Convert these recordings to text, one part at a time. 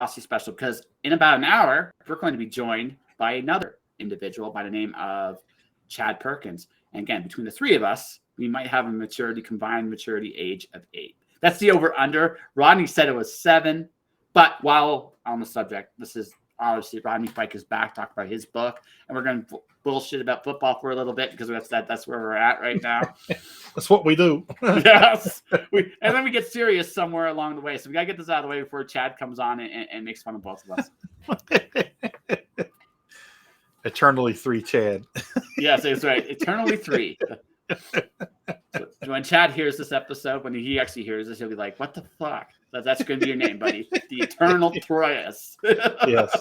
Posse special because in about an hour, we're going to be joined by another individual by the name of Chad Perkins. And again, between the three of us, we might have a combined maturity age of 8. That's the over-under. Rodney said it was 7. But while on the subject, this is obviously Rodney Fyke is back, talk about his book. And we're going to bullshit about football for a little bit because that's where we're at right now. That's what we do. Yes. And then we get serious somewhere along the way. So we got to get this out of the way before Chad comes on and makes fun of both of us. Eternally 3 Chad. Yes, that's right. Eternally 3. So when Chad hears this episode, when he actually hears this, he'll be like, what the fuck? That's going to be your name, buddy. The Eternal Tres. Yes.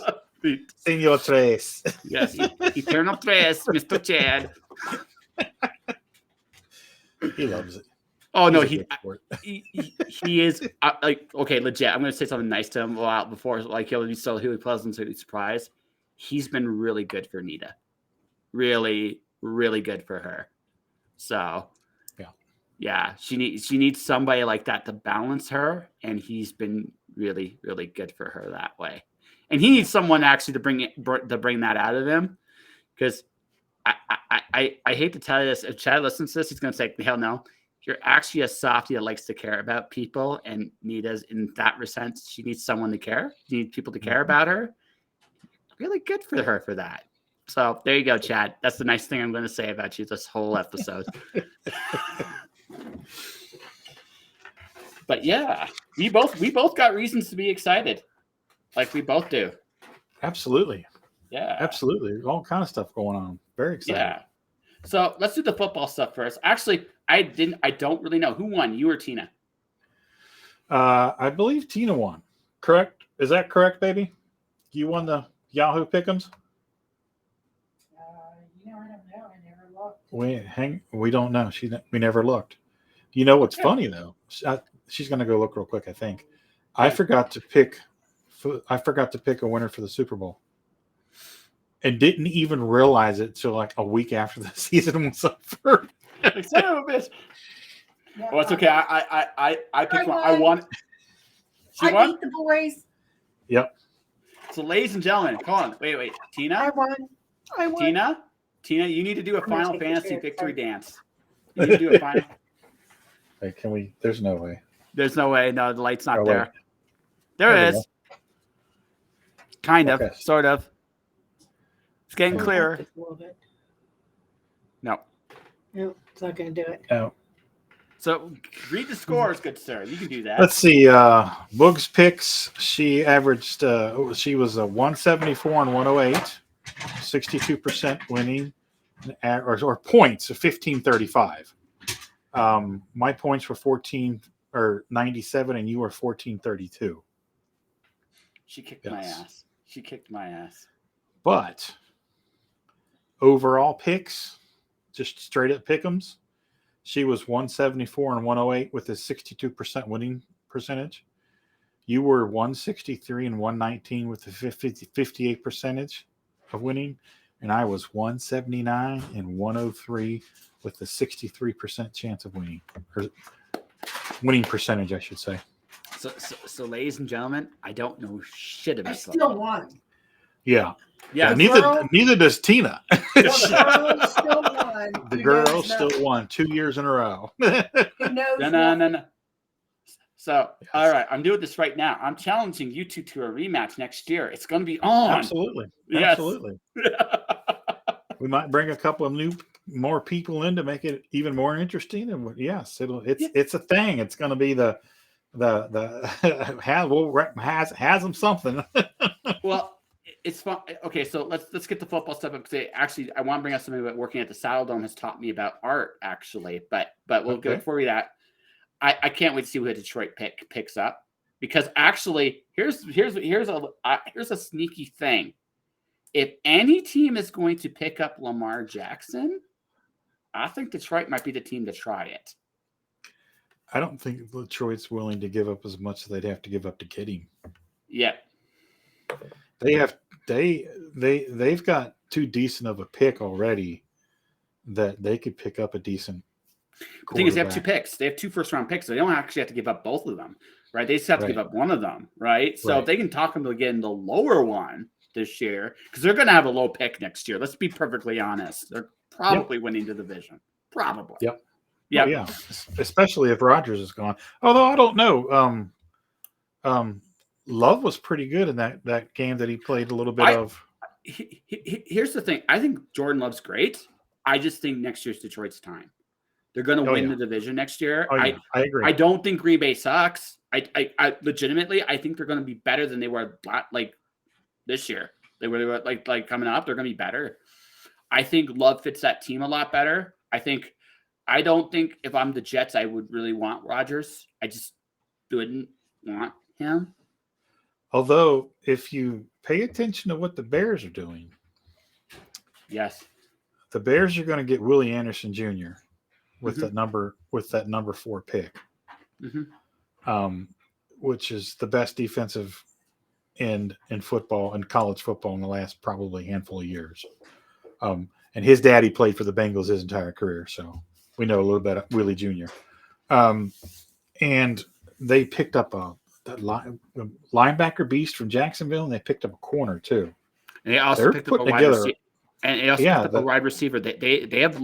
Senor Tres. Yes. Eternal Tres, Mr. Chad. He loves it. Oh, no, he is like, okay, legit. I'm going to say something nice to him a while before, like he'll be pleasantly surprised. He's been really good for Nita. Really, really good for her. So, yeah, she needs somebody like that to balance her, and he's been really, really good for her that way. And he needs someone actually to bring that out of him, because I hate to tell you this. If Chad listens to this, he's going to say, hell no. You're actually a softie that likes to care about people, and Nita's in that sense. She needs someone to care. She needs people to care about her. Really good for her for that. So there you go, Chad. That's the nice thing I'm going to say about you this whole episode. But yeah, we both got reasons to be excited, like we both do. Absolutely. Yeah, absolutely. All kind of stuff going on. Very excited. Yeah. So let's do the football stuff first. Actually, I don't really know who won, you or Tina. I believe Tina won. Correct? Is that correct, baby? You won the Yahoo Pick'ems? I don't know. I never looked. We don't know. We never looked. You know what's funny though? She's going to go look real quick. I think I forgot to pick a winner for the Super Bowl, and didn't even realize it till like a week after the season was over. Son of a bitch. Yeah, well, it's okay. I picked one. I won. I beat the boys. Yep. So, ladies and gentlemen, come on. Wait. Tina? I won. Tina, you need to do a Final Fantasy victory dance. You need to do a final. Hey, can we? There's no way. There's no way. No, the light's not there. Wait. There it is. Kind of. Sort of. It's getting clearer. No. Nope, it's not going to do it. No. So read the scores, good sir. You can do that. Let's see. Boog's picks. She averaged. She was a 174 and 108, 62% winning, or points of 1535. My points were 97, and you were 1432. She kicked my ass. But overall picks, just straight up pick'ems, she was 174 and 108 with a 62% winning percentage. You were 163 and 119 with a 58 percentage of winning, and I was 179 and 103 with a 63% chance of winning, or winning percentage, I should say. So, ladies and gentlemen, I don't know shit about. I still won. Yeah. Neither does Tina. The girl still won 2 years in a row. No. So, yes. All right, I'm doing this right now. I'm challenging you two to a rematch next year. It's going to be on. Absolutely. Yes. Absolutely. We might bring a couple of more people in to make it even more interesting. And yes, it's a thing. It's going to be the Hazzum something. Well, it's fun. Okay, so let's get the football stuff up. Actually, I want to bring up something about working at the Saddle Dome has taught me about art. Actually, but we'll go before that. I can't wait to see what Detroit picks up, because actually here's a sneaky thing. If any team is going to pick up Lamar Jackson, I think Detroit might be the team to try it. I don't think Detroit's willing to give up as much as they'd have to give up to get him. Yeah. They've got too decent of a pick already that they could pick up a decent. The thing is, they have 2 picks. They have 2 first-round picks, so they don't actually have to give up both of them. right? They just have to give Right. up one of them, right? So Right. if they can talk them to getting the lower one this year, because they're going to have a low pick next year. Let's be perfectly honest. They're probably winning the division. Probably. Yep. Yep. Oh, yeah. Especially if Rodgers is gone. Although I don't know. Love was pretty good in that game that he played a little bit of. Here's the thing. I think Jordan Love's great. I just think next year's Detroit's time. They're going to win the division next year. Oh, yeah. I agree. I don't think Green Bay sucks. I legitimately, I think they're going to be better than they were like this year. They were like coming up. They're going to be better. I think Love fits that team a lot better. I don't think if I'm the Jets, I would really want Rodgers. I just wouldn't want him. Although, if you pay attention to what the Bears are doing, yes, the Bears are going to get Willie Anderson Jr. with that number 4 pick, which is the best defensive end in football and college football in the last probably handful of years. And his daddy played for the Bengals his entire career, so we know a little bit of Willie Jr. And they picked up a linebacker beast from Jacksonville, and they picked up a corner too. And they also picked up a wide receiver. And they also picked up a wide receiver. They have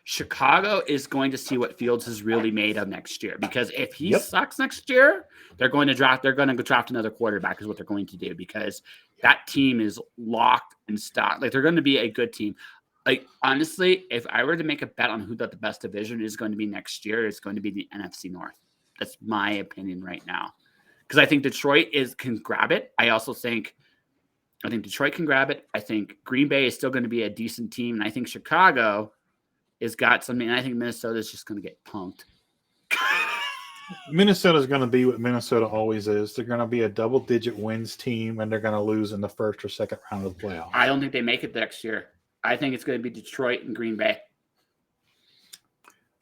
Chicago is going to see what Fields is really made of next year, because if he sucks next year, they're going to draft another quarterback is what they're going to do, because that team is locked and stocked. Like, they're going to be a good team. Like, honestly, if I were to make a bet on who the best division is going to be next year, it's going to be the NFC North. That's my opinion right now. Because I think Detroit can grab it. I think Detroit can grab it. I think Green Bay is still going to be a decent team. And I think Chicago has got something. And I think Minnesota is just going to get punked. Minnesota is going to be what Minnesota always is. They're going to be a double-digit wins team, and they're going to lose in the first or second round of the playoffs. I don't think they make it next year. I think it's going to be Detroit and Green Bay.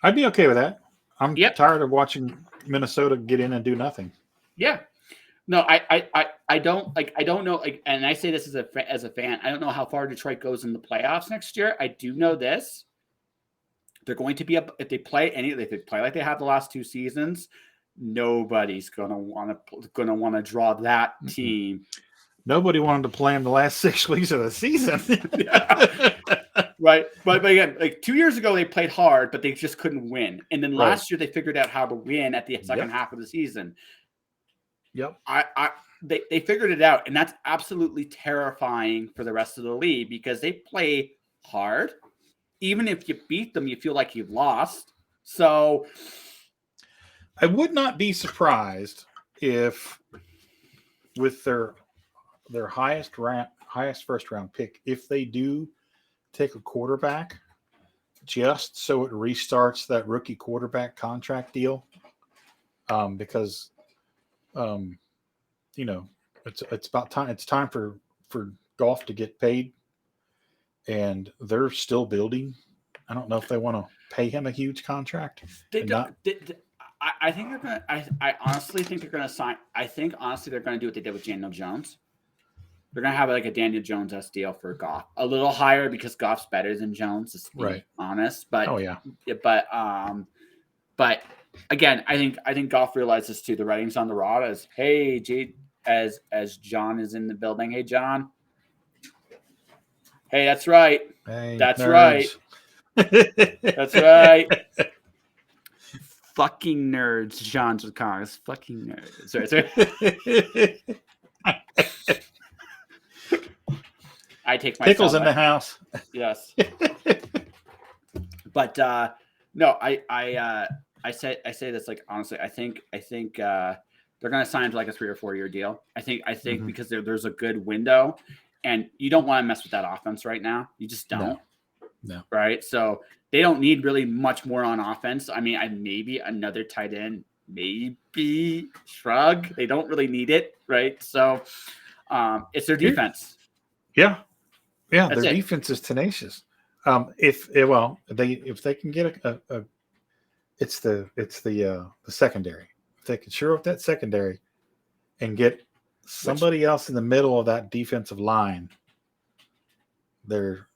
I'd be okay with that. I'm tired of watching Minnesota get in and do nothing. Yeah. No, I don't know. Like, and I say this as a fan, I don't know how far Detroit goes in the playoffs next year. I do know this. They're going to be up if they play like they have the last 2 seasons. Nobody's gonna want to draw that team. Nobody wanted to play them the last 6 weeks of the season. Right. But again, like 2 years ago, they played hard, but they just couldn't win. And then last year, they figured out how to win at the second half of the season. Yep. They figured it out, and that's absolutely terrifying for the rest of the league, because they play hard. Even if you beat them, you feel like you've lost. So I would not be surprised if, with their highest first round pick, if they do take a quarterback, just so it restarts that rookie quarterback contract deal, because it's about time. It's time for Goff to get paid, and they're still building. I don't know if they want to pay him a huge contract. I think they're gonna. I honestly think they're gonna sign. I think honestly they're gonna do what they did with Daniel Jones. They're gonna have like a Daniel Jones-esque deal for Goff, a little higher because Goff's better than Jones. To be honest, but but again, I think Goff realizes too. The writing's on the wall as as John is in the building. Hey, John. Hey, that's right. Hey, that's nerds. right. That's right. Fucking nerds. John's with Congress. Fucking nerds. Sorry. I take my pickles in the house. Yes. But no, I say this like honestly. I think they're going to sign to like a 3 or 4 year deal. I think because there's a good window, and you don't want to mess with that offense right now. You just don't. No. Right. So they don't need really much more on offense. I mean, maybe another tight end, maybe shrug. They don't really need it. Right. So it's their defense. Yeah. That's their it. defense is tenacious. If they can get it's the secondary. If they can shore up that secondary and get somebody else in the middle of that defensive line, they're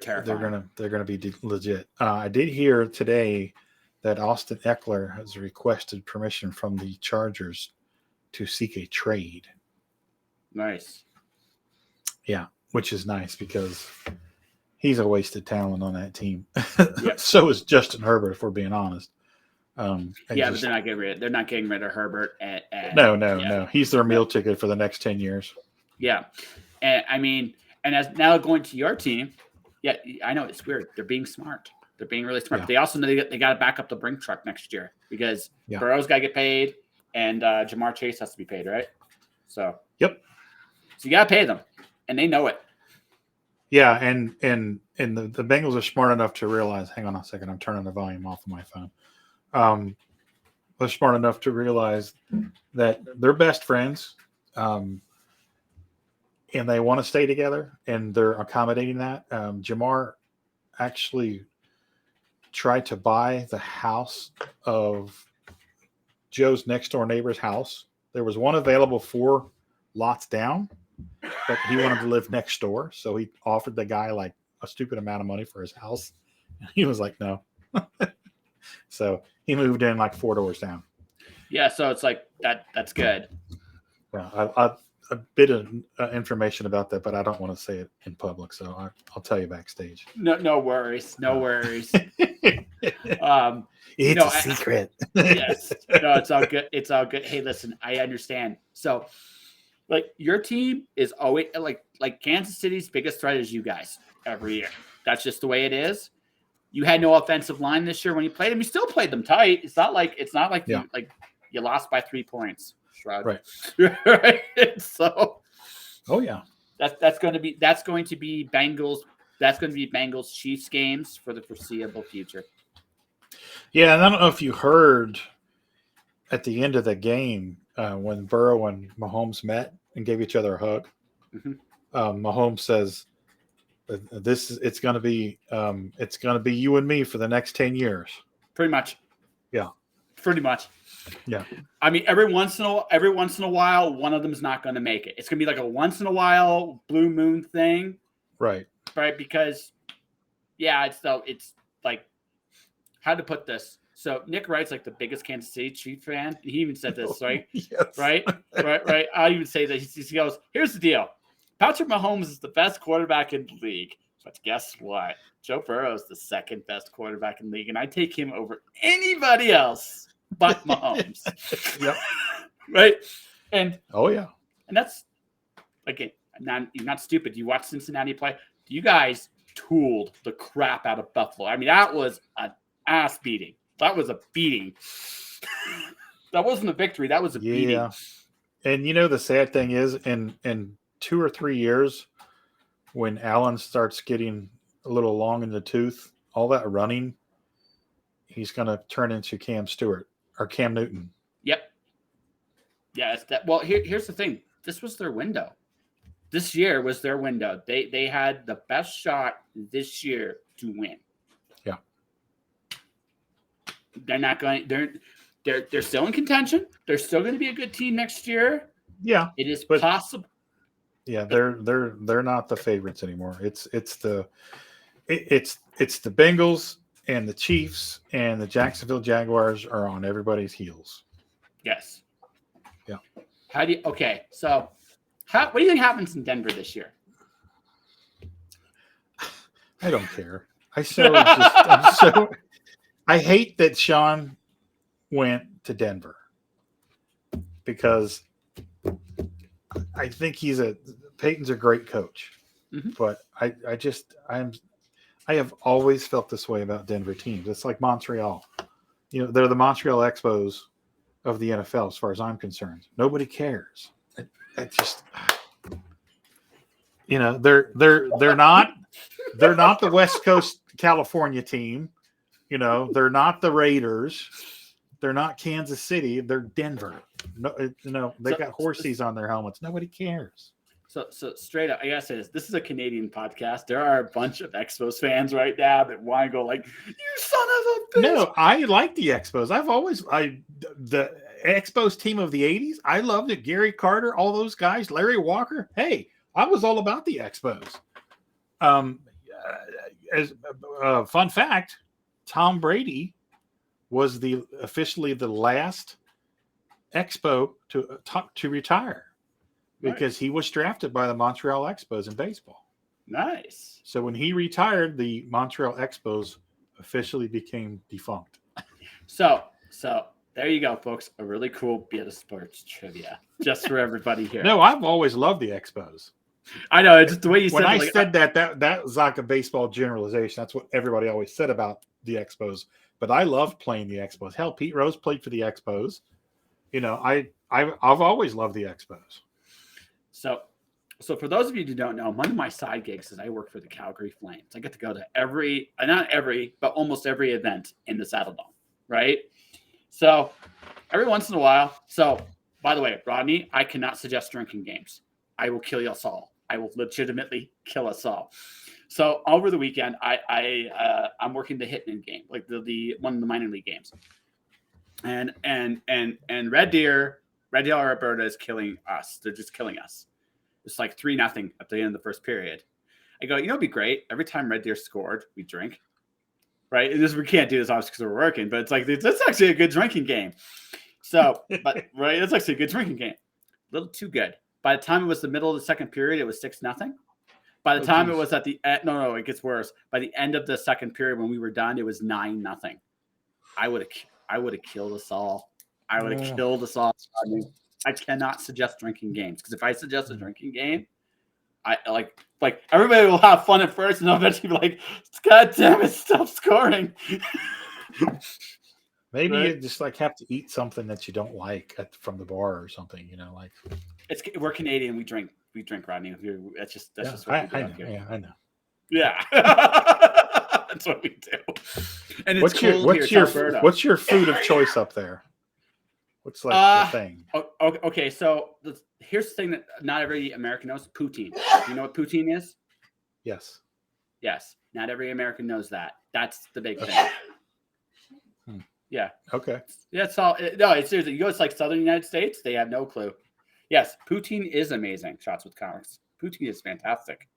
terrifying. They're gonna be legit. I did hear today that Austin Eckler has requested permission from the Chargers to seek a trade. Nice. Yeah, which is nice because he's a wasted talent on that team. Yep. So is Justin Herbert, if we're being honest. But they're not getting rid. They're not getting rid of Herbert. No. He's their meal ticket for the next 10 years. Yeah, and I mean, and as now going to your team, yeah, I know it's weird. They're being smart. They're being really smart. Yeah. They also know they got to back up the Brink truck next year because Burrow's got to get paid and Jamar Chase has to be paid, right? So yep. So you got to pay them, and they know it. Yeah, and the Bengals are smart enough to realize. Hang on a second, I'm turning the volume off of my phone. They're smart enough to realize that they're best friends, and they want to stay together, and they're accommodating that. Jamar actually tried to buy the house of Joe's next door neighbor's house. There was one available 4 lots down, but he wanted to live next door, so he offered the guy like a stupid amount of money for his house. He was like, no. So he moved in like 4 doors down. Yeah, so it's like that's good. Yeah, a bit of information about that, but I don't want to say it in public, so I'll tell you backstage. No worries. It's a secret. Yes. No, it's all good. It's all good. Hey, listen, I understand. So, like, your team is always like Kansas City's biggest threat is you guys every year. That's just the way it is. You had no offensive line this year when you played them. You still played them tight. It's not like you lost by 3 points. Shrug. Right. Right. So. Oh yeah. That's going to be Bengals. That's going to be Bengals Chiefs games for the foreseeable future. Yeah, and I don't know if you heard at the end of the game when Burrow and Mahomes met and gave each other a hug. Mm-hmm. Mahomes says, it's going to be you and me for the next 10 years. Pretty much. Yeah. Pretty much. Yeah. I mean, every once in a while, one of them's not going to make it. It's going to be like a once in a while blue moon thing. Right. Right. Because, yeah, it's like, how to put this. So Nick Wright's like the biggest Kansas City Chiefs fan. He even said this, right? Yes. Right. I'll even say that he goes, here's the deal. Patrick Mahomes is the best quarterback in the league. But guess what? Joe Burrow is the second best quarterback in the league, and I take him over anybody else but Mahomes. Yep. Right? And oh yeah. And that's again, you're not stupid. You watch Cincinnati play. You guys tooled the crap out of Buffalo. I mean, that was an ass beating. That was a beating. That wasn't a victory. That was a beating. Yeah. And you know the sad thing is, in 2 or 3 years, when Allen starts getting a little long in the tooth, all that running, he's going to turn into Cam Newton. Yep. Yeah. Well, here's the thing. This was their window. This year was their window. They had the best shot this year to win. Yeah. They're not going. They're still in contention. They're still going to be a good team next year. Yeah. It is possible. Yeah, they're not the favorites anymore. It's the Bengals and the Chiefs and the Jacksonville Jaguars are on everybody's heels. Yes. Yeah. So what do you think happens in Denver this year? I don't care. I hate that Sean went to Denver because I think Peyton's a great coach, but I have always felt this way about Denver teams. It's like Montreal. You know, they're the Montreal Expos of the NFL as far as I'm concerned. Nobody cares. It just, you know, they're not the West Coast California team. You know, they're not the Raiders. They're not Kansas City. They're Denver. No, they got horses on their helmets. Nobody cares. So straight up, I gotta say this. This is a Canadian podcast. There are a bunch of Expos fans right now that want to go like, "You son of a bitch!" No, I like the Expos. The Expos team of the '80s. I loved it. Gary Carter, all those guys, Larry Walker. Hey, I was all about the Expos. As a fun fact, Tom Brady was officially the last Expo to retire because he was drafted by the Montreal Expos in baseball. Nice. So when he retired, the Montreal Expos officially became defunct. So there you go, folks. A really cool bit of sports trivia just for everybody here. No, I've always loved the Expos. I know. It's just the way you said when I it, said that was like a baseball generalization. That's what everybody always said about the Expos. But I love playing the Expos. Hell, Pete Rose played for the Expos. You know, I've always loved the Expos. So for those of you who don't know, one of my side gigs is I work for the Calgary Flames. I get to go to not every, but almost every event in the Saddle Dome, right? So every once in a while. So by the way, Rodney, I cannot suggest drinking games. I will kill us all. I will legitimately kill us all. So over the weekend, I'm working the Hitman game, like the one of the minor league games, and Red Deer, Alberta is killing us. They're just killing us. It's like 3-0 at the end of the first period. I go, it'd be great. Every time Red Deer scored, we drink, right? And we can't do this obviously because we're working, but it's like that's actually a good drinking game. So, but right, it's actually a good drinking game. A little too good. By the time it was the middle of the second period, it was 6-0. By the time it was at the end, no, it gets worse. By the end of the second period, when we were done, it was 9-0. I would have killed us all. I would have killed us all. I mean, I cannot suggest drinking games because if I suggest a drinking game, I like everybody will have fun at first, and they'll eventually be like, "God damn it, stop scoring." Maybe you just like have to eat something that you don't like from the bar or something, you know, like. We're Canadian. We drink, Rodney. That's just what we do. I know. Yeah, I know. Yeah, that's what we do. And it's what's your food of choice up there? What's like the thing? Okay, so here's the thing that not every American knows: poutine. Do you know what poutine is? Yes. Yes, not every American knows that. That's the big thing. Yeah. Okay. That's all. No, it's seriously. You go to like Southern United States, they have no clue. Yes, poutine is amazing. Shots with comics. Poutine is fantastic.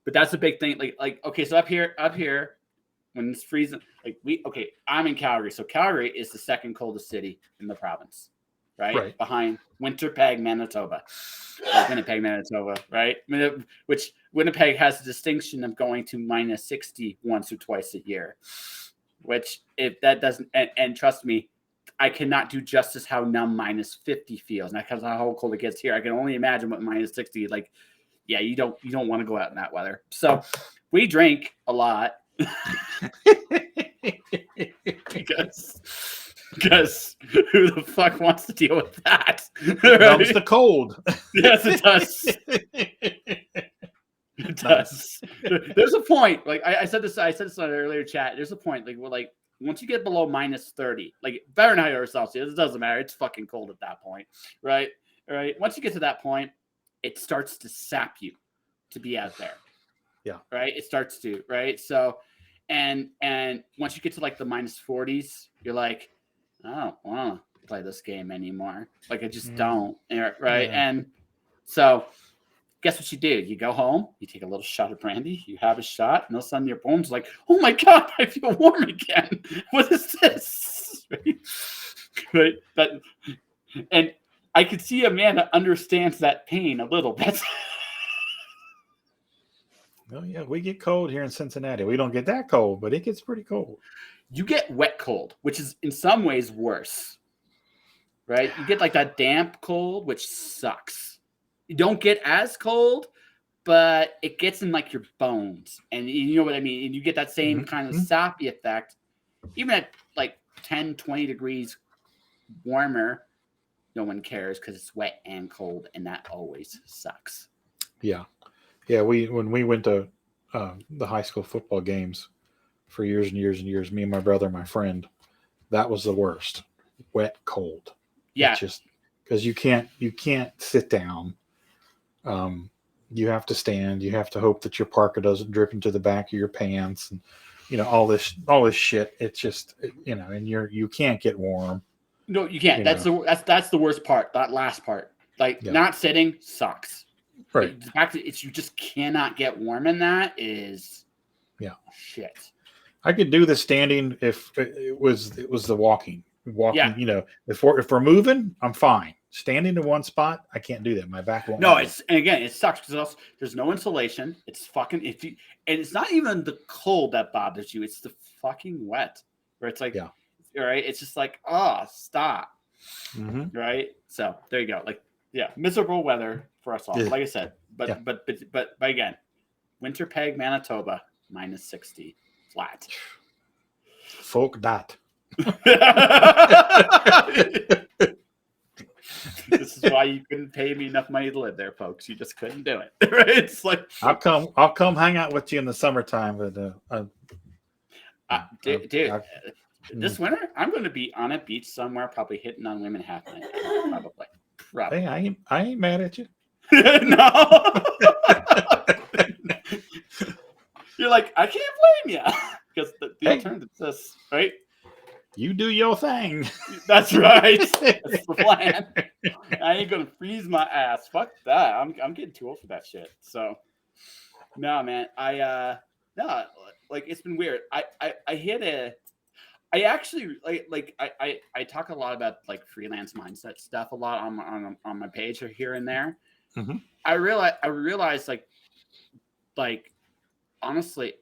But that's a big thing. Like okay, so up here, when it's freezing, I'm in Calgary. So Calgary is the second coldest city in the province, right? Behind Winnipeg, Manitoba. Winnipeg, Manitoba, right? Which Winnipeg has the distinction of going to -60 once or twice a year. Which if that doesn't, and trust me, I cannot do justice how numb -50 feels. And because how cold it gets here, I can only imagine what -60 like. Yeah, you don't want to go out in that weather. So we drink a lot because who the fuck wants to deal with that? It numbs the cold. Yes, it does. It does. There's a point. Like I said this on an earlier chat. There's a point. Like we're like once you get below -30, like Fahrenheit or Celsius, it doesn't matter. It's fucking cold at that point, right? All right. Once you get to that point, it starts to sap you to be out there. Yeah. Right. It starts to right. So, and once you get to like the -40s, you're like, I don't want to play this game anymore. Like I just don't. Right. Yeah. And so. Guess what you do? You go home, you take a little shot of brandy, you have a shot, and all of a sudden your bones like, oh my God, I feel warm again. What is this? Right? And I could see a man that understands that pain a little bit. Oh, yeah, we get cold here in Cincinnati. We don't get that cold, but it gets pretty cold. You get wet cold, which is in some ways worse. Right? You get like that damp cold, which sucks. You don't get as cold, but it gets in like your bones. And you know what I mean? And you get that same kind of sappy effect. Even at like 10, 20 degrees warmer, no one cares because it's wet and cold. And that always sucks. Yeah. Yeah. When we went to the high school football games for years and years and years, me and my brother and my friend, that was the worst. Wet, cold. Yeah. It's just because you can't sit down. You have to stand. You have to hope that your parka doesn't drip into the back of your pants, and all this shit. It's just and you can't get warm. No, you can't. That's the worst part. That last part, not sitting, sucks. Right. The fact that you just cannot get warm in that is shit. Shit. I could do the standing if it was the walking. walking. Yeah. You know, if we're moving, I'm fine. Standing in one spot, I can't do that. My back won't. No, move. and again, it sucks because there's no insulation. It's fucking and it's not even the cold that bothers you. It's the fucking wet, where it's like, Yeah. Right. It's just like, oh, stop. Mm-hmm. Right. So there you go. Like, yeah, miserable weather for us all. Yeah. Like I said, but Yeah. but again, Winterpeg, Manitoba, -60 flat. Folk that. This is why you couldn't pay me enough money to live there, folks. You just couldn't do it. Right? It's like I'll come hang out with you in the summertime, but dude, this winter I'm going to be on a beach somewhere, probably hitting on women half night. Probably. Hey, I ain't mad at you. No. You're like, I can't blame you because the alternative is this, right? You do your thing. That's right. That's the plan. I ain't gonna freeze my ass. Fuck that. I'm getting too old for that shit. So no, man. I like it's been weird. I hit a I actually I talk a lot about like freelance mindset stuff a lot on my page or here and there. Mm-hmm. I realize like honestly,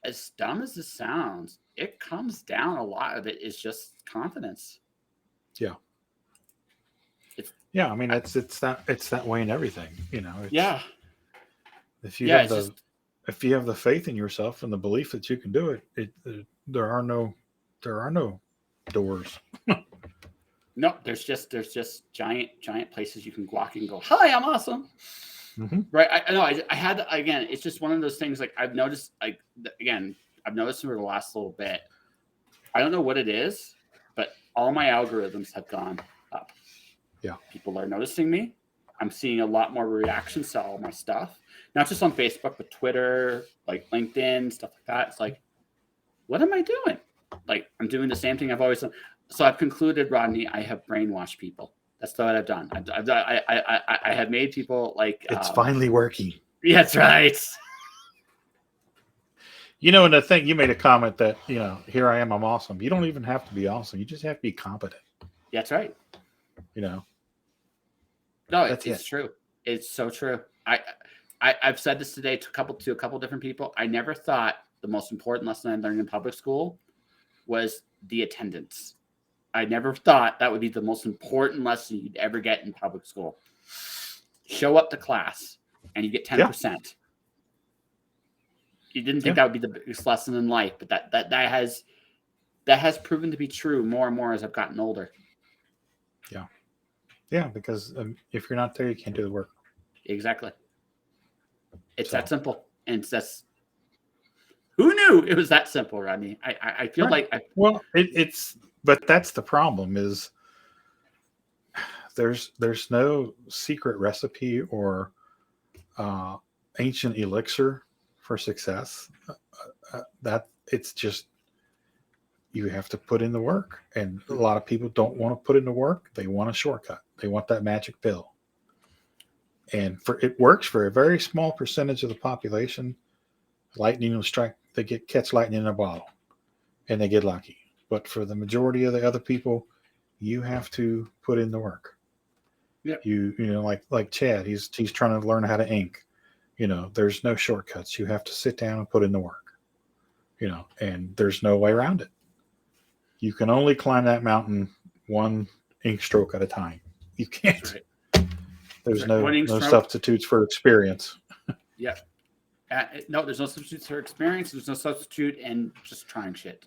as dumb as this sounds, it comes down, a lot of it is just confidence. Yeah. I mean, it's that way in everything, you know. If you have the faith in yourself and the belief that you can do it, there are no doors. No, there's just giant places you can walk and go, hi, I'm awesome. Mm-hmm. Right. I know. I had, again, it's just one of those things. Like I've noticed, I've noticed over the last little bit. I don't know what it is, but all my algorithms have gone up. Yeah. People are noticing me. I'm seeing a lot more reactions to all my stuff, not just on Facebook, but Twitter, like LinkedIn, stuff like that. It's like, what am I doing? Like, I'm doing the same thing I've always done. So I've concluded, Rodney, I have brainwashed people. That's what I've done. I have made people like. It's finally working. Yeah, that's right. You know, and the thing, you made a comment that, you know, here I am, I'm awesome. You don't even have to be awesome. You just have to be competent. Yeah, that's right. You know. No, it's true. It's so true. I've said this today to a couple different people. I never thought the most important lesson I learned in public school was the attendance. I never thought that would be the most important lesson you'd ever get in public school. Show up to class and you get 10%. Yeah. You didn't think that would be the biggest lesson in life, but that has proven to be true more and more as I've gotten older. Yeah. Yeah, because if you're not there, you can't do the work. Exactly. It's that simple. And that's who knew it was that simple, Rodney? I feel like but that's the problem is there's no secret recipe or ancient elixir for success. That it's just you have to put in the work, and a lot of people don't want to put in the work. They want a shortcut. They want that magic pill, and it works for a very small percentage of the population. Lightning will strike. They catch lightning in a bottle, and they get lucky. But for the majority of the other people, you have to put in the work. Yeah. You know, like Chad, he's trying to learn how to ink. You know, there's no shortcuts. You have to sit down and put in the work. You know, and there's no way around it. You can only climb that mountain one ink stroke at a time. You can't. Right. There's no substitutes for experience. Yeah. No, there's no substitutes for experience. There's no substitute in just trying shit.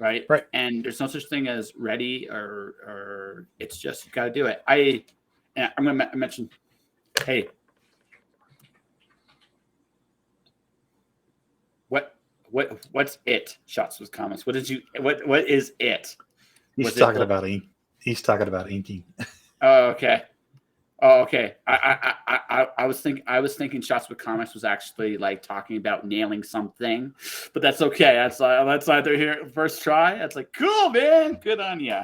Right. And there's no such thing as ready or it's just, you got to do it. I'm going to mention, hey, what's it? Shots with comments. What is it? He's talking about ink. He's talking about inking. Oh, okay. I was thinking Shots with Comics was actually like talking about nailing something, but that's okay. That's either here first try. That's like cool, man. Good on you.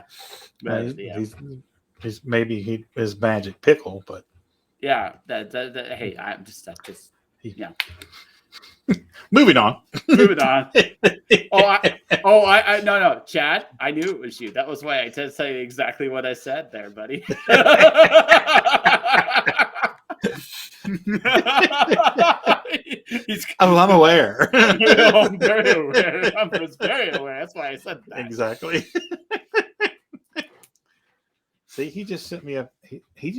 He's maybe his magic pickle, but yeah. Hey, I'm just yeah. Moving on. Moving on. No, Chad. I knew it was you. That was why I did say exactly what I said there, buddy. I'm aware. I'm very aware. I was very aware. That's why I said that. Exactly. See, he just sent me a page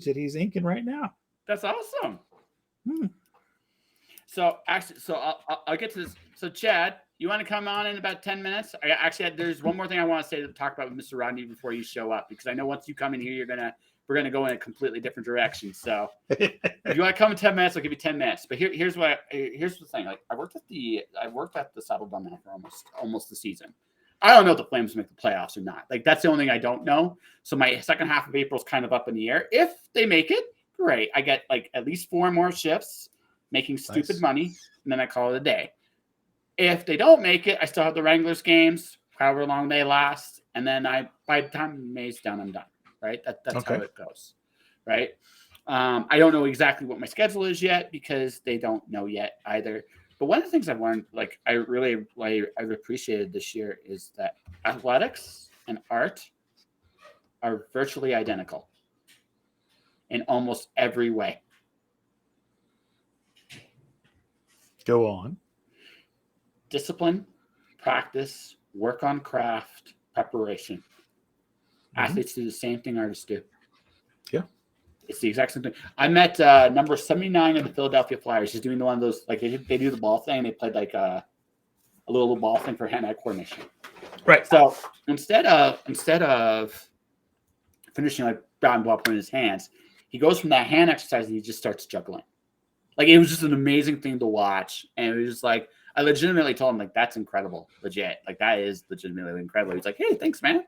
that he's inking right now. That's awesome. So actually, I'll get to this. So Chad, you want to come on in about 10 minutes? There's one more thing I want to say to talk about with Mr. Rodney before you show up, because I know once you come in here, we're gonna go in a completely different direction. So if you want to come in 10 minutes, I'll give you 10 minutes. But here's the thing. Like I worked at the Saddle Dome now for almost the season. I don't know if the Flames make the playoffs or not. Like that's the only thing I don't know. So my second half of April is kind of up in the air. If they make it, great. I get like at least 4 more shifts, making stupid money, and then I call it a day. If they don't make it, I still have the Wranglers games, however long they last, and then by the time May's done, I'm done. Right? That's okay. How it goes. Right? I don't know exactly what my schedule is yet because they don't know yet either. But one of the things I've learned, like I've appreciated this year, is that athletics and art are virtually identical in almost every way. Go on. Discipline, practice, work on craft, preparation. Athletes do the same thing artists do. Yeah. It's the exact same thing. I met number 79 of the Philadelphia Flyers. He's doing one of those, like they do the ball thing. They played like a little ball thing for hand-eye coordination. Right. So instead of finishing like ground ball in his hands, he goes from that hand exercise and he just starts juggling. Like it was just an amazing thing to watch, and it was just like I legitimately told him like that's incredible, legit. Like that is legitimately incredible. He's like, hey, thanks, man.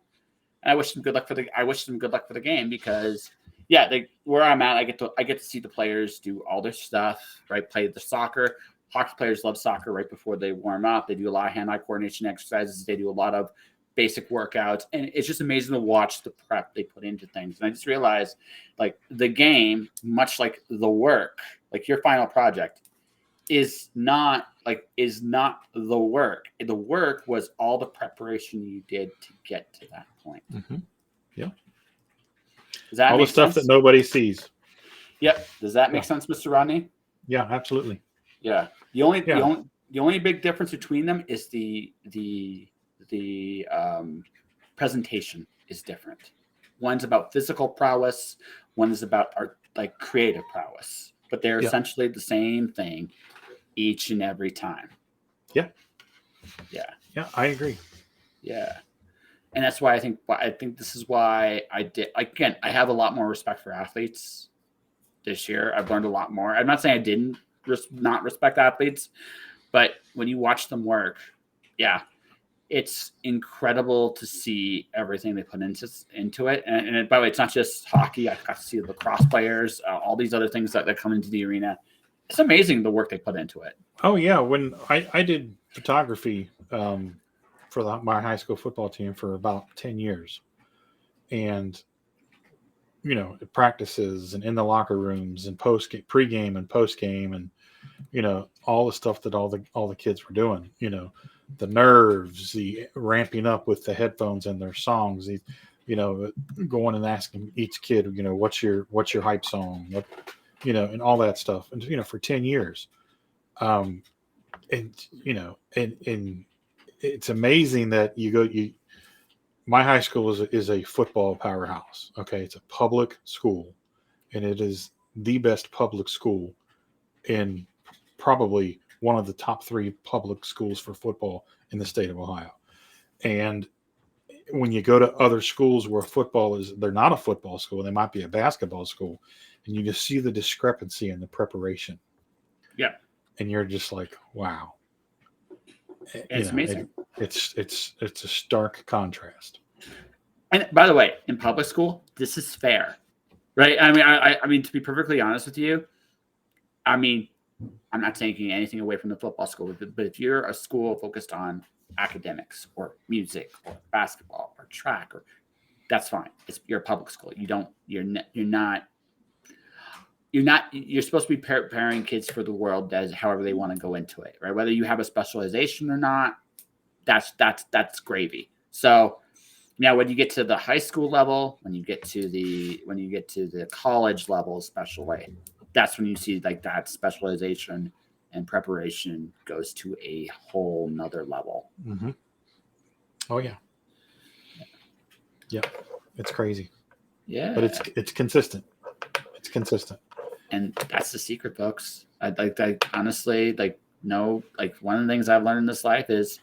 And I wish him good luck for the game because. Yeah, where I'm at, I get to see the players do all their stuff, right? Play the soccer. Hockey players love soccer right before they warm up. They do a lot of hand-eye coordination exercises. They do a lot of basic workouts, and it's just amazing to watch the prep they put into things. And I just realized, like the game, much like the work, like your final project, is not the work. The work was all the preparation you did to get to that point. Mm-hmm. Yeah. Does that all make the stuff sense? that nobody sees. Yep. Does that make sense, Mr. Rodney? Yeah, absolutely. Yeah. The only big difference between them is the presentation is different. One's about physical prowess. One is about like creative prowess. But they're essentially the same thing each and every time. Yeah. Yeah. Yeah, I agree. Yeah. And that's why I think this is why I have a lot more respect for athletes this year. I've learned a lot more. I'm not saying I didn't not respect athletes, but when you watch them work, yeah, it's incredible to see everything they put into it. And by the way, it's not just hockey. I got to see lacrosse players, all these other things that come into the arena. It's amazing the work they put into it. Oh yeah, when I did photography. For my high school football team for about 10 years. And, practices and in the locker rooms and pregame and postgame and, all the stuff that all the kids were doing, the nerves, the ramping up with the headphones and their songs, going and asking each kid, what's your hype song, and all that stuff. And, for 10 years. And it's amazing that my high school is a football powerhouse. Okay. It's a public school and it is the best public school in probably one of the top 3 public schools for football in the state of Ohio. And when you go to other schools where they're not a football school, they might be a basketball school, and you just see the discrepancy in the preparation. Yeah. And you're just like, wow. It's amazing. It's a stark contrast. And by the way, in public school, this is fair, right? I mean, to be perfectly honest with you, I'm not taking anything away from the football school, but if you're a school focused on academics or music or basketball or track, that's fine. You're a public school. You're not. you're supposed to be preparing kids for the world as however they want to go into it, right? Whether you have a specialization or not, that's gravy. So now when you get to the high school level, when you get to the college level, especially, that's when you see like that specialization and preparation goes to a whole nother level. Mm-hmm. Oh yeah. Yeah. It's crazy. Yeah. But it's consistent. It's consistent. And that's the secret, folks. I honestly, one of the things I've learned in this life is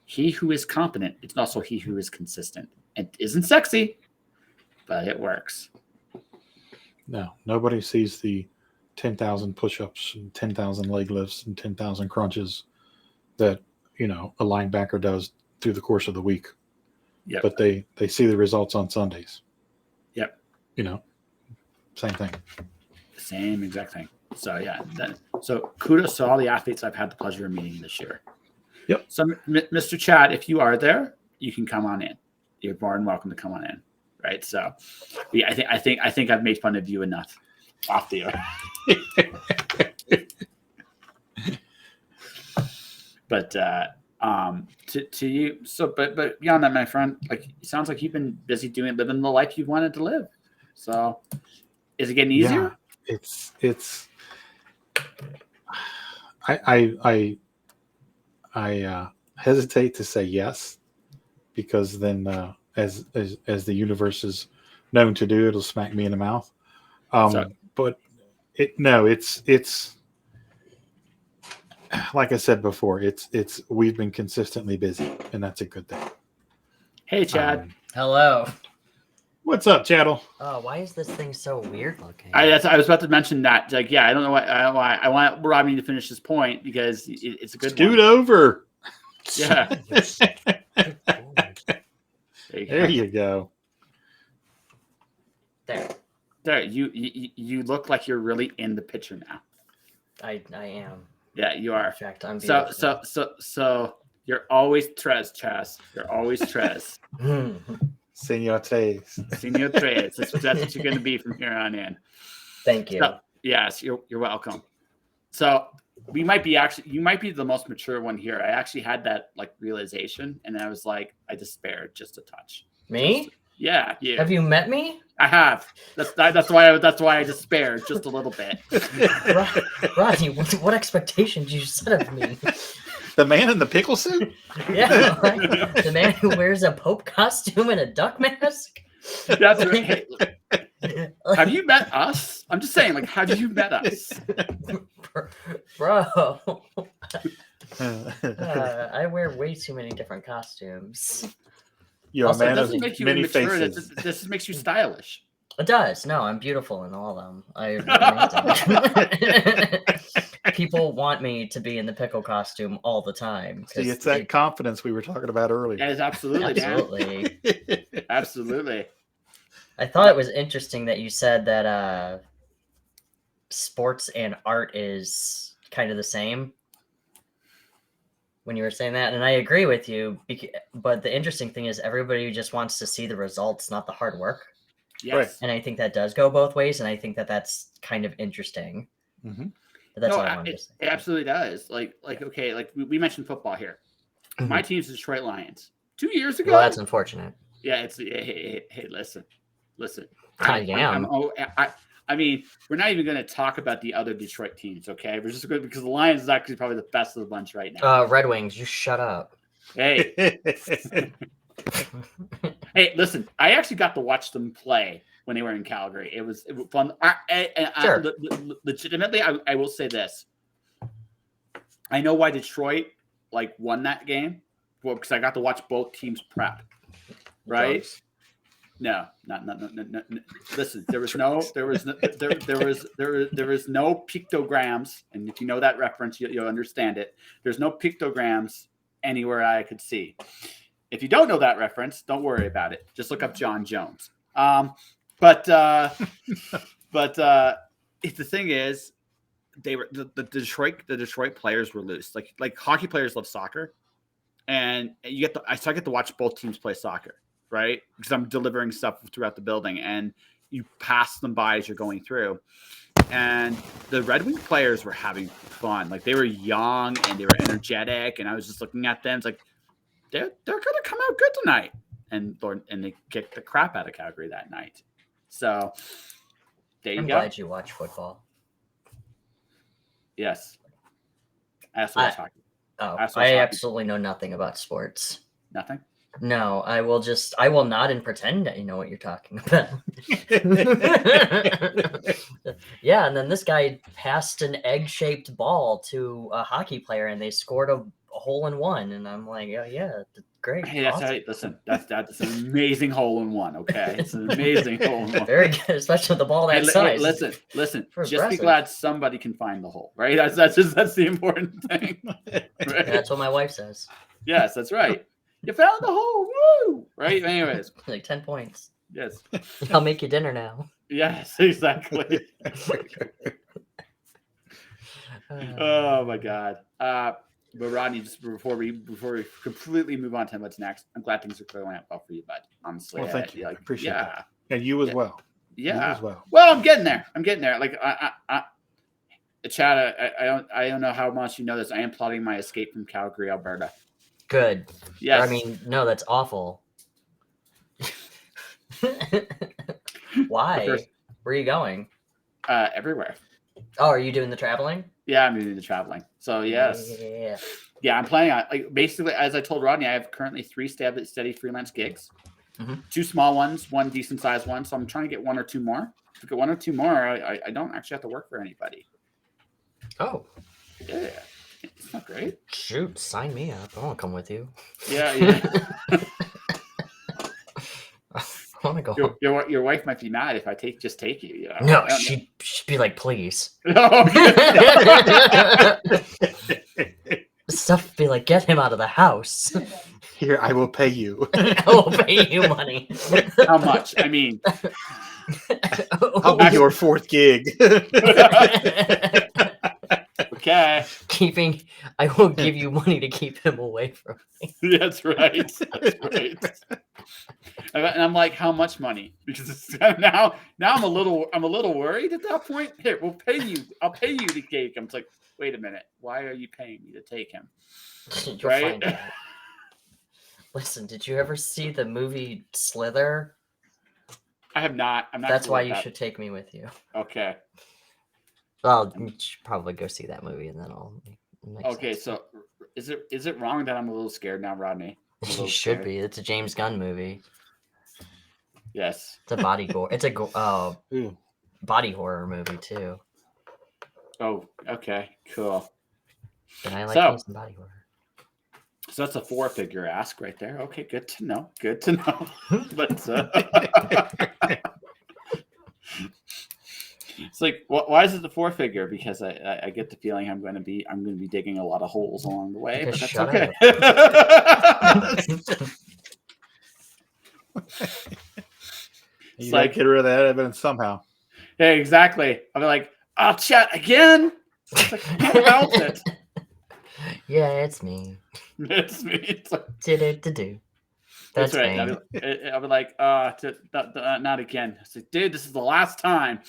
he who is competent, it's also he who is consistent. It isn't sexy, but it works. No, nobody sees the 10,000 push-ups and 10,000 leg lifts and 10,000 crunches that, a linebacker does through the course of the week. Yep. But they see the results on Sundays. Yep. Same thing. Same exact thing. So yeah, so kudos to all the athletes I've had the pleasure of meeting this year. Yep. So Mr. Chad, if you are there, you can come on in. You're more than welcome to come on in. Right. So I think I've made fun of you enough off the air. But to you, so but beyond that, my friend, like it sounds like you've been busy living the life you wanted to live. So is it getting easier? Yeah, it's I hesitate to say yes, because then as the universe is known to do, it'll smack me in the mouth. But it's like I said before, it's we've been consistently busy, and that's a good thing. Hey, Chad. Hello. What's up, Chattel? Oh, why is this thing so weird looking? I was about to mention that. Like, yeah, I don't know why. I want Rodney to finish this point because it's a good Scoot one. over. Yeah. There you go. There. You look like you're really in the picture now. I am. Yeah, you are. In fact, I'm beautiful. So you're always Chaz. You're always Trez. Senor Tres. Senor Tres. That's what you're going to be from here on in. Thank you. So, yes, you're welcome. So you might be the most mature one here. I actually had that realization, and I was like, I despaired just a touch. Me? Yeah. Have you met me? I have. That's why I despaired just a little bit. Rodney, what expectations you set of me? The man in the pickle suit? Yeah, right? The man who wears a Pope costume and a duck mask? That's right. Hey, have you met us? I'm just saying, have you met us? Bro. I wear way too many different costumes. You're also, a man of make you many immature. faces. This makes you stylish. It does. No, I'm beautiful in all of them. People want me to be in the pickle costume all the time. See, it's that confidence we were talking about earlier. Yes, absolutely. Absolutely. I thought it was interesting that you said that sports and art is kind of the same when you were saying that. And I agree with you. But the interesting thing is everybody just wants to see the results, not the hard work. Yes. Right. And I think that does go both ways. And I think that that's kind of interesting. Mm-hmm. But that's what I wanted to say. It absolutely does. Okay, we mentioned football here. Mm-hmm. My team's the Detroit Lions. 2 years ago. Well, that's unfortunate. Yeah, it's hey, listen. I mean, we're not even going to talk about the other Detroit teams, okay? We're just good because the Lions is actually probably the best of the bunch right now. Red Wings, you shut up. Hey. Hey, listen, I actually got to watch them play when they were in Calgary. It was fun. Sure. Legitimately, I will say this. I know why Detroit won that game. Well, because I got to watch both teams prep. Right? No. Listen, there was no pictograms, and if you know that reference, you'll understand it. There's no pictograms anywhere I could see. If you don't know that reference, don't worry about it. Just look up John Jones. But if the thing is, they were the Detroit players were loose. Like hockey players love soccer, and I get to watch both teams play soccer, right? Because I'm delivering stuff throughout the building, and you pass them by as you're going through. and the Red Wing players were having fun. Like they were young and they were energetic, and I was just looking at them. It's like they're gonna come out good tonight, and they kicked the crap out of Calgary that night. So there you I'm go. glad you watch football. Yes, that's what I'm talking. Oh, That's what I I'm talking. absolutely know nothing about sports. Nothing. No, I will not and pretend that you know what you're talking about. Yeah, and then this guy passed an egg-shaped ball to a hockey player, and they scored a hole-in-one, and I'm like, oh yeah, great. Hey, that's awesome. right. Listen, that's an amazing hole-in-one. Okay, it's an amazing hole-in-one. Very good, especially with the ball that Hey, size. listen. Just Impressive. be glad somebody can find the hole, right? That's the important thing. Right? That's what my wife says. Yes, that's right. You found the hole, woo! Right? Anyways, Like 10 points. yes, I'll make you dinner now. yes, exactly. Oh my God. But Rodney, just before we completely move on to what's next, I'm glad things are clearing up well for you, bud. Honestly, Well, thank you. I appreciate yeah, that. And you as well. You yeah. as well. Well, I'm getting there. Like Chad, I don't know how much you know this. I am plotting my escape from Calgary, Alberta. Good. Yes. I mean, no, that's awful. Why? Where are you going? Everywhere. Oh, are you doing the traveling? Yeah, I'm doing the traveling. So yes. Yeah, I'm planning on basically, as I told Rodney, I have currently 3 steady freelance gigs. Mhm. 2 small ones, 1 decent sized one. So I'm trying to get 1 or 2 more. If I get 1 or 2 more, I don't actually have to work for anybody. Oh. Yeah. It's not great. Shoot, sign me up. I want to come with you. Yeah. I want to go home. Your wife might be mad if I just take you. You know? No, she'd be like, please. Stuff be like, get him out of the house. Here, I will pay you. I will pay you money. How much? I mean, I'll be your 4th gig. Okay. I will give you money to keep him away from me. That's right. And I'm like, how much money? Because it's, now I'm a little worried at that point. Here, we'll pay you. I'll pay you to take him. It's like, wait a minute. Why are you paying me to take him? You'll Right? find out. Listen, did you ever see the movie Slither? I have not. I'm not. That's cool why with you that. should take me with you. Okay. Well, you should probably go see that movie, and then I'll. Okay. So, is it wrong that I'm a little scared now, Rodney? You should be. It's a James Gunn movie. Yes. It's a body gore. It's a body horror movie too. Oh. Okay. Cool. And I like So- some body horror. So that's a 4-figure ask right there. Okay, good to know. But it's like, why is it the 4-figure? Because I get the feeling I'm going to be digging a lot of holes along the way. Because But that's shut okay. You It's gotta like, get rid of that evidence somehow. yeah, exactly. I'll be like, I'll chat again. It's like, I can't help it. Yeah, it's me. It's me. It's like, Do. that's That's right. me. I'll be like, not again. It's like, dude, this is the last time.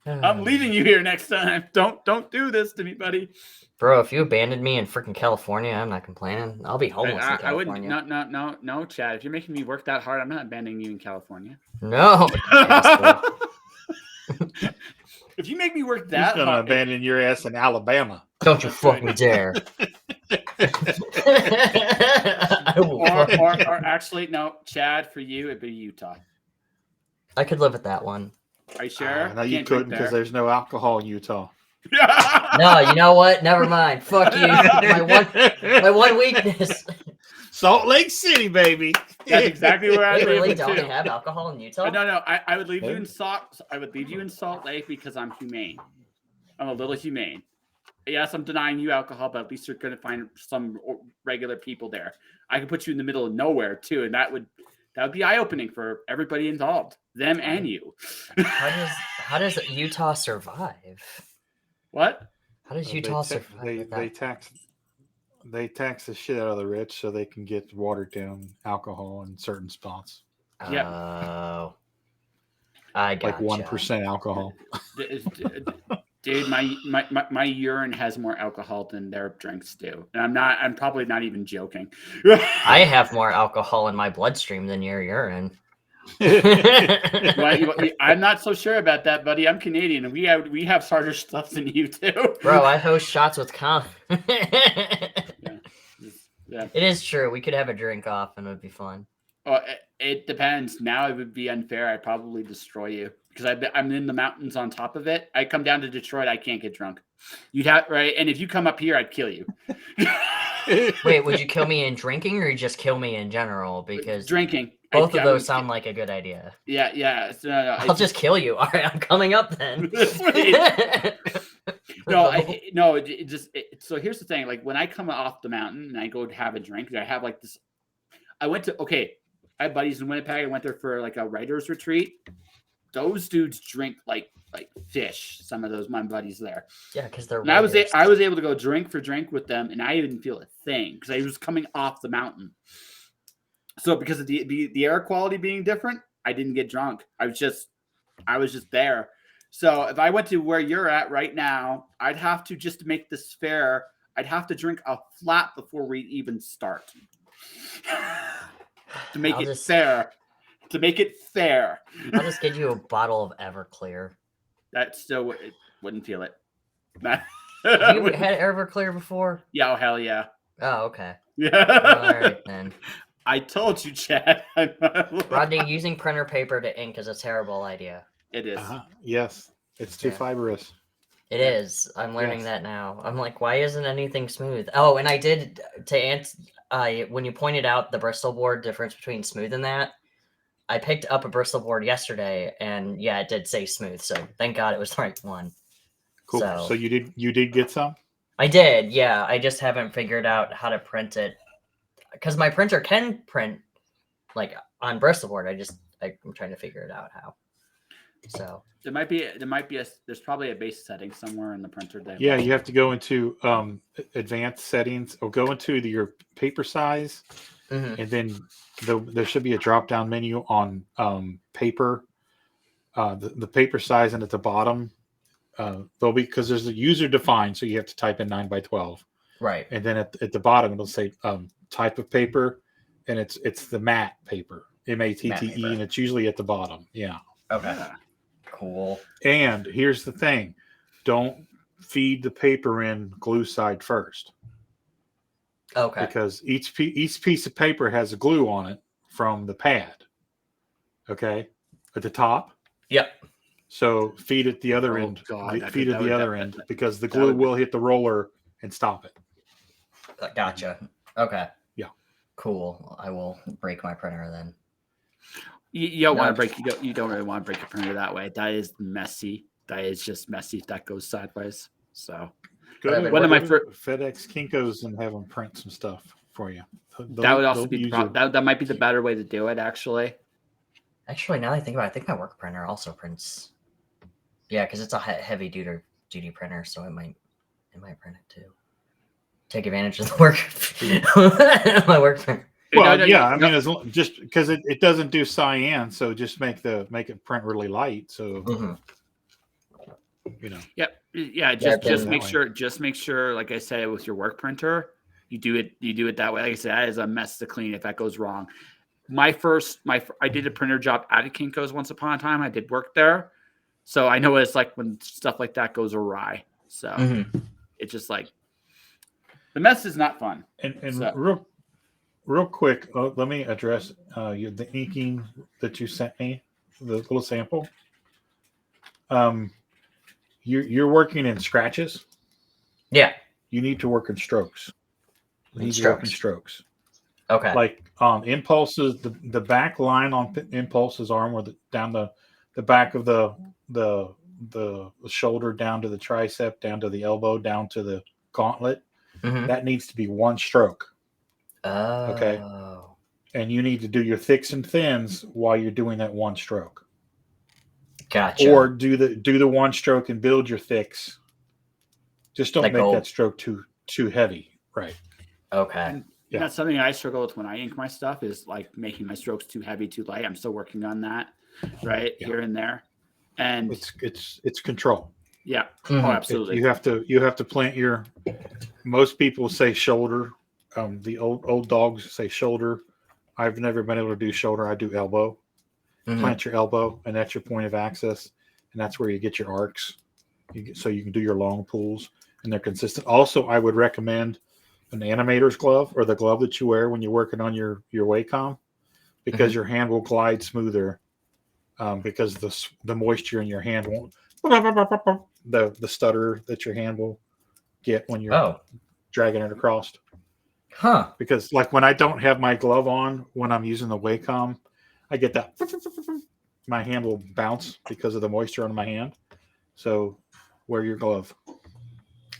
I'm leaving you here next time. Don't do this to me, buddy. Bro, if you abandoned me in freaking California, I'm not complaining. I'll be homeless in I wouldn't. California. No, Chad. If you're making me work that hard, I'm not abandoning you in California. No. asshole. If you make me work He's that gonna hard, abandon your ass in Alabama. Don't you fucking dare. I will fucking- or actually, no, Chad. For you, it'd be Utah. I could live with that one. Are you sure? No, you Can't drink couldn't because there. there's no alcohol in Utah. No, you know what? Never mind. Fuck you. My one weakness. Salt Lake City, baby. That's exactly where I'd They really leave don't too. have alcohol in Utah? No. I would leave you in Salt. I would leave you in Salt Lake because I'm humane. I'm a little humane. Yes, I'm denying you alcohol, but at least you're going to find some regular people there. I could put you in the middle of nowhere too, and that would be eye opening for everybody involved, them and you. How does Utah survive? What? How does Utah survive? They tax the shit out of the rich so they can get watered down alcohol in certain spots. Yeah. Oh. I got like 1% alcohol. Dude, my urine has more alcohol than their drinks do, and I'm probably not even joking. I have more alcohol in my bloodstream than your urine. I'm not so sure about that, buddy. I'm Canadian, and we have harder stuff than you do. Bro, I host shots with Con. Yeah. It is true. We could have a drink off and it would be fun. Well, it depends. Now it would be unfair. I'd probably destroy you because I'm in the mountains on top of it. I come down to Detroit, I can't get drunk. You'd have right, and if you come up here, I'd kill you. Wait, would you kill me in drinking or just kill me in general? Because drinking. Both of those sound like a good idea. Yeah. So, no, I'll just kill you. All right, I'm coming up then. So here's the thing. Like when I come off the mountain and I go to have a drink, I have like this. I have buddies in Winnipeg. I went there for like a writer's retreat. Those dudes drink like fish. Some of those my buddies there. Yeah, because they're. And I was able to go drink for drink with them, and I didn't feel a thing because I was coming off the mountain. So because of the air quality being different, I didn't get drunk. I was just there. So if I went to where you're at right now, I'd have to, just to make this fair, I'd have to drink a flat before we even start. To make it fair. I'll just get you a bottle of Everclear. That still wouldn't feel it. Have you had Everclear before? Yeah, oh hell yeah. Oh, okay. Yeah. All right then. I told you, Chad. Rodney, using printer paper to ink is a terrible idea. It is. Yes, it's too fibrous. It is. I'm learning that now. I'm like, why isn't anything smooth? Oh, and I did, to answer, when you pointed out the Bristol board difference between smooth and that, I picked up a Bristol board yesterday, and yeah, it did say smooth. So thank God it was the right one. Cool. So you did get some? I did. Yeah, I just haven't figured out how to print it. Because my printer can print like on Bristol board. I'm trying to figure it out how. So there's probably a base setting somewhere in the printer. Yeah, you have to go into advanced settings or go into your paper size, and then there should be a drop down menu on paper, the paper size, and at the bottom there'll be, because there's a user defined, so you have to type in 9x12. Right. And then at the bottom it'll say type of paper, and it's the matte paper, MATTE, and it's usually at the bottom. Yeah. Okay. Cool. And here's the thing: don't feed the paper in glue side first. Okay. Because each piece of paper has a glue on it from the pad. Okay, at the top. Yep. So feed it the other end. Feed it the other end because the glue will hit the roller and stop it. Gotcha. Okay. Yeah. Cool. I will break my printer then. You don't want to break. You don't really want to break your printer that way. That is messy. That is just messy if that goes sideways. So, one of my FedEx Kinkos and have them print some stuff for you. That would also be that might be the better way to do it. Actually, now that I think about it, I think my work printer also prints. Yeah, because it's a heavy duty printer, so it might print it too. Take advantage of the work. My work printer. Well, I mean, just because it doesn't do cyan, so just make it print really light. So, yeah. Just make sure. Like I said, with your work printer, you do it that way. Like I said, that is a mess to clean if that goes wrong. I did a printer job at a Kinko's once upon a time. I did work there, so I know what it's like when stuff like that goes awry. So it's just like the mess is not fun. And so, Real quick, let me address the inking that you sent me, the little sample. You're working in scratches. Yeah. You need to work in strokes. Strokes. Okay. Like impulses, the back line on impulses arm, or down the back of the shoulder, down to the tricep, down to the elbow, down to the gauntlet. That needs to be one stroke. Oh. Okay. And you need to do your thicks and thins while you're doing that one stroke. Gotcha. Or do the one stroke and build your thicks. Just don't make that stroke too heavy. Right. Okay. That's something I struggle with when I ink my stuff, is like making my strokes too heavy, too light. I'm still working on that. right here and there, and it's control. Yeah. Mhm. Oh, absolutely. You have to plant your. Most people say shoulder. The old dogs say shoulder. I've never been able to do shoulder. I do elbow. Mhm. Plant your elbow, and that's your point of access, and that's where you get your arcs. So you can do your long pulls, and they're consistent. Also, I would recommend an animator's glove or the glove that you wear when you're working on your Wacom, because your hand will glide smoother. Because the moisture in your hand won't the stutter that your hand will get when you're dragging it across. Huh. Because like when I don't have my glove on when I'm using the Wacom, I get that my hand will bounce because of the moisture on my hand. So wear your glove.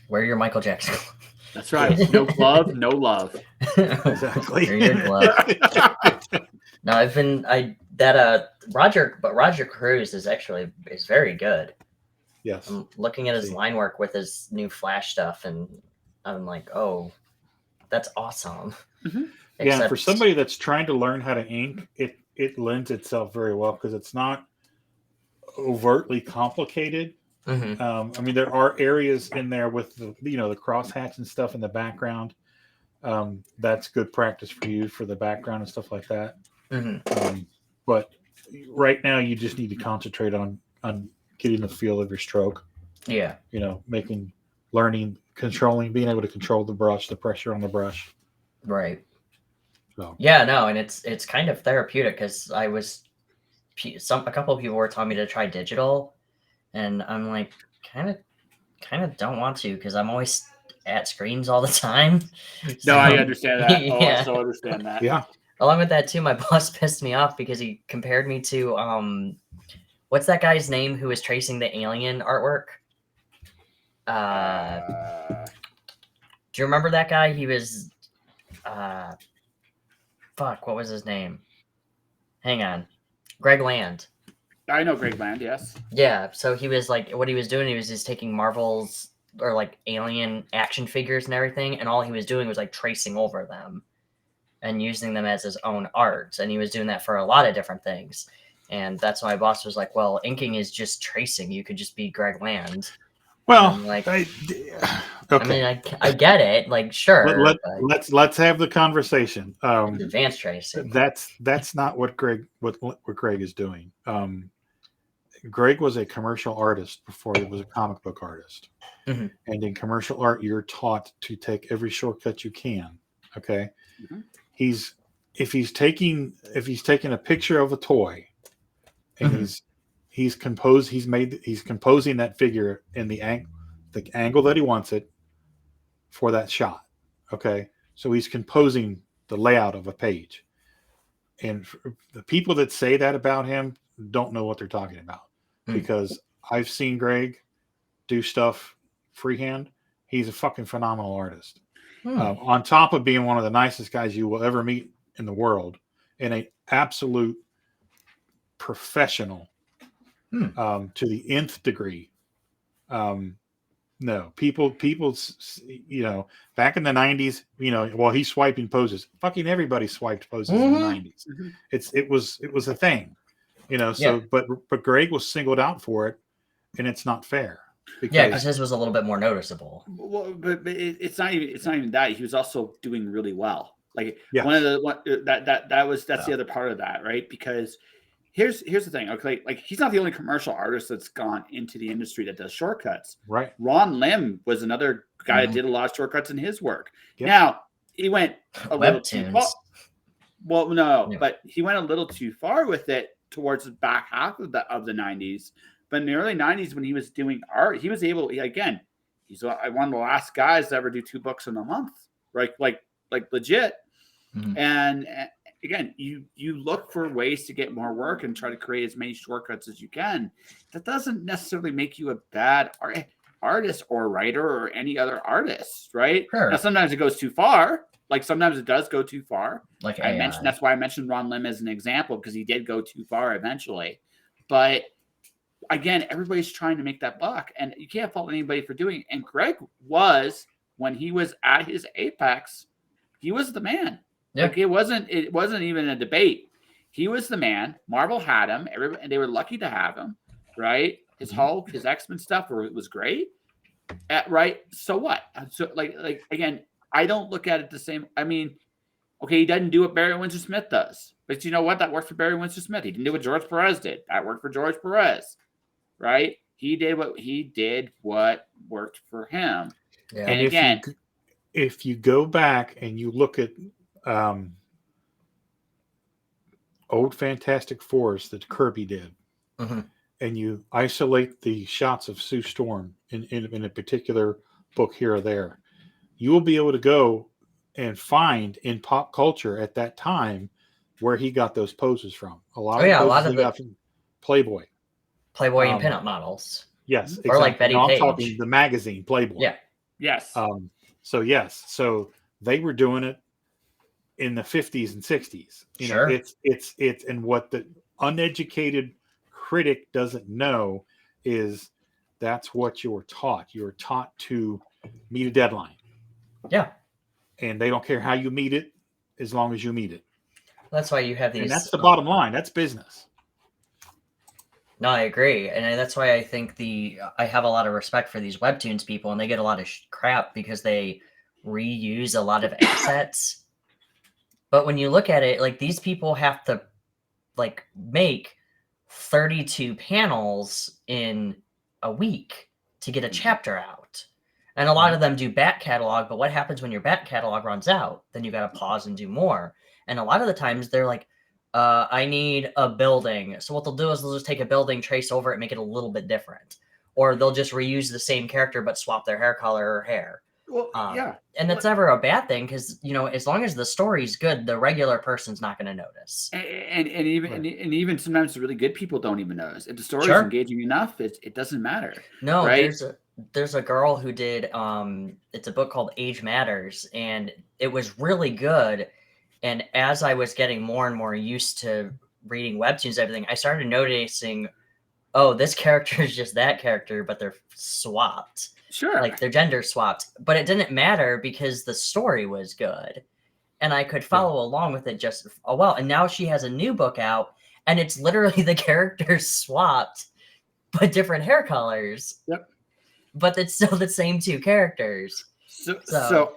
Wear your Michael Jackson. That's right. No glove, no love. Exactly. Wear your glove. No, Roger Cruz is very good. Yes. I'm looking at his line work with his new Flash stuff, and I'm like, oh, that's awesome. Mm-hmm. Yeah, for somebody that's trying to learn how to ink, it lends itself very well because it's not overtly complicated. Mm-hmm. I mean, there are areas in there with the crosshatch and stuff in the background. That's good practice for you for the background and stuff like that. Mm-hmm. But right now, you just need to concentrate on getting the feel of your stroke. Yeah. Learning, controlling, being able to control the brush, the pressure on the brush. Right. So. Yeah, no, and it's kind of therapeutic because a couple of people were telling me to try digital, and I'm like, kind of don't want to because I'm always at screens all the time. So, no, I understand that. Yeah. Oh, I so understand that. Yeah. Along with that too, my boss pissed me off because he compared me to what's that guy's name who was tracing the alien artwork? Do you remember that guy? He was what was his name? Hang on. Greg Land. I know Greg Land, yes. Yeah, so he was like, what he was doing, he was just taking Marvel's or like alien action figures and everything, and all he was doing was like tracing over them and using them as his own art. And he was doing that for a lot of different things. And that's why my boss was like, well, inking is just tracing. You could just be Greg Land. Well, like, okay. I mean, I get it. Like, sure. Let's have the conversation. Advanced tracing. That's not what Greg is doing. Greg was a commercial artist before he was a comic book artist. Mm-hmm. And in commercial art, you're taught to take every shortcut you can. Okay. Mm-hmm. If he's taking a picture of a toy and mm-hmm. he's composing that figure in the angle that he wants it for that shot. Okay. So he's composing the layout of a page. And the people that say that about him don't know what they're talking about, because I've seen Greg do stuff freehand. He's a fucking phenomenal artist. On top of being one of the nicest guys you will ever meet in the world, and an absolute professional to the nth degree. No, people, back in the 90s, while he's swiping poses, fucking everybody swiped poses in the 90s. Mm-hmm. It was a thing, but Greg was singled out for it, and it's not fair. Because his was a little bit more noticeable. Well, but it's not even that. He was also doing really well. Like that's the other part of that, right? Because here's the thing. Okay, like he's not the only commercial artist that's gone into the industry that does shortcuts. Right. Ron Lim was another guy that did a lot of shortcuts in his work. Yep. Now he went a little too Webtoons. far. Well, no, but he went a little too far with it towards the back half of the 90s. But in the early 90s, when he was doing art, he was able, again, he's one of the last guys to ever do 2 books in a month, right? Like legit. Mm-hmm. And again, you look for ways to get more work and try to create as many shortcuts as you can. That doesn't necessarily make you a bad artist or writer or any other artist, right? Sure. Now, sometimes it goes too far. Like sometimes it does go too far. Like that's why I mentioned Ron Lim as an example, because he did go too far eventually. But again, everybody's trying to make that buck, and you can't fault anybody for doing it. And Greg was, when he was at his apex, he was the man. Yeah. Like it wasn't even a debate. He was the man. Marvel had him. Everybody, and they were lucky to have him, right? His Hulk, his X-Men stuff was great, right? So what? So like again, I don't look at it the same. I mean, okay, he doesn't do what Barry Windsor-Smith does, but you know what? That worked for Barry Windsor-Smith. He didn't do what George Perez did. That worked for George Perez, right? He did what worked for him. Yeah. And again, if you go back and you look at old Fantastic Fours that Kirby did, and you isolate the shots of Sue Storm in a particular book here or there, you will be able to go and find in pop culture at that time where he got those poses from. A lot of got from Playboy and pinup models. Yes, or like Betty I'm Page. talking the magazine Playboy. Yeah. yes. So they were doing it in the 50s and 60s. You know, it's and what the uneducated critic doesn't know is that's what you're taught. You're taught to meet a deadline. Yeah. And they don't care how you meet it as long as you meet it. That's why you have these. And that's the bottom line. That's business. No, I agree. And that's why I think I have a lot of respect for these webtoons people, and they get a lot of crap because they reuse a lot of assets. But when you look at it, like these people have to like make 32 panels in a week to get a chapter out. And a lot of them do back catalog, but what happens when your back catalog runs out? Then you got to pause and do more. And a lot of the times they're like, I need a building. So what they'll do is they'll just take a building, trace over it, make it a little bit different. Or they'll just reuse the same character, but swap their hair color or hair. Well, yeah. And that's never a bad thing because, you know, as long as the story's good, the regular person's not going to notice. And even sometimes the really good people don't even notice. If the story's engaging enough, it doesn't matter. No, right? There's a girl who did it's a book called Age Matters, and it was really good. And as I was getting more and more used to reading webtoons and everything, I started noticing, oh, this character is just that character, but they're swapped. Sure. Like their gender swapped. But it didn't matter because the story was good. And I could follow along with it just a while. And now she has a new book out, and it's literally the characters swapped, but different hair colors. Yep. But it's still the same two characters. So it's still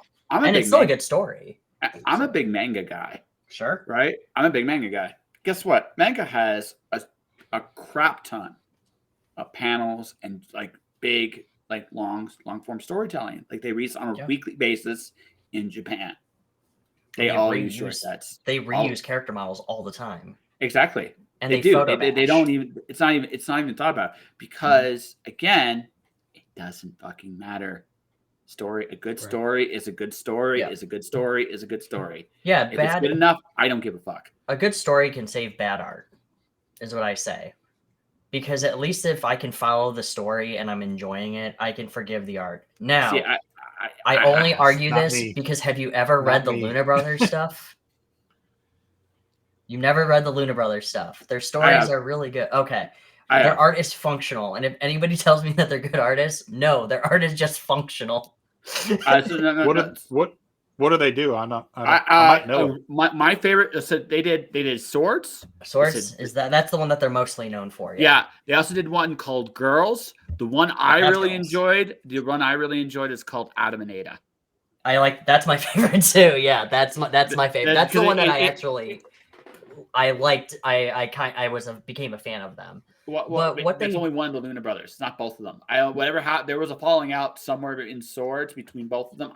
a good story. I'm a big manga guy. Sure. Right? I'm a big manga guy. Guess what? Manga has a crap ton of panels and like big, like long form storytelling. Like they release on a weekly basis in Japan. They all use short sets. They reuse character models all the time. Exactly. And they do. They don't even. It's not even thought about because again, it doesn't fucking matter. A good story is a good story is a good story is a good story. Yeah, if it's good enough, I don't give a fuck. A good story can save bad art, is what I say. Because at least if I can follow the story and I'm enjoying it, I can forgive the art. Now, see, I only argue this because have you ever read the Luna Brothers stuff? You never read the Luna Brothers stuff. Their stories are really good. Okay. Their art is functional. And if anybody tells me that they're good artists, no, their art is just functional. What do they do? I might know. My favorite. So they did Swords. Swords that's the one that they're mostly known for. Yeah. They also did one called Girls. The one I really enjoyed is called Adam and Ada. That's my favorite too. Yeah, that's my favorite. That's the one that I liked. I became a fan of them. That's only one of the Luna Brothers. It's not both of them. There was a falling out somewhere in Swords between both of them.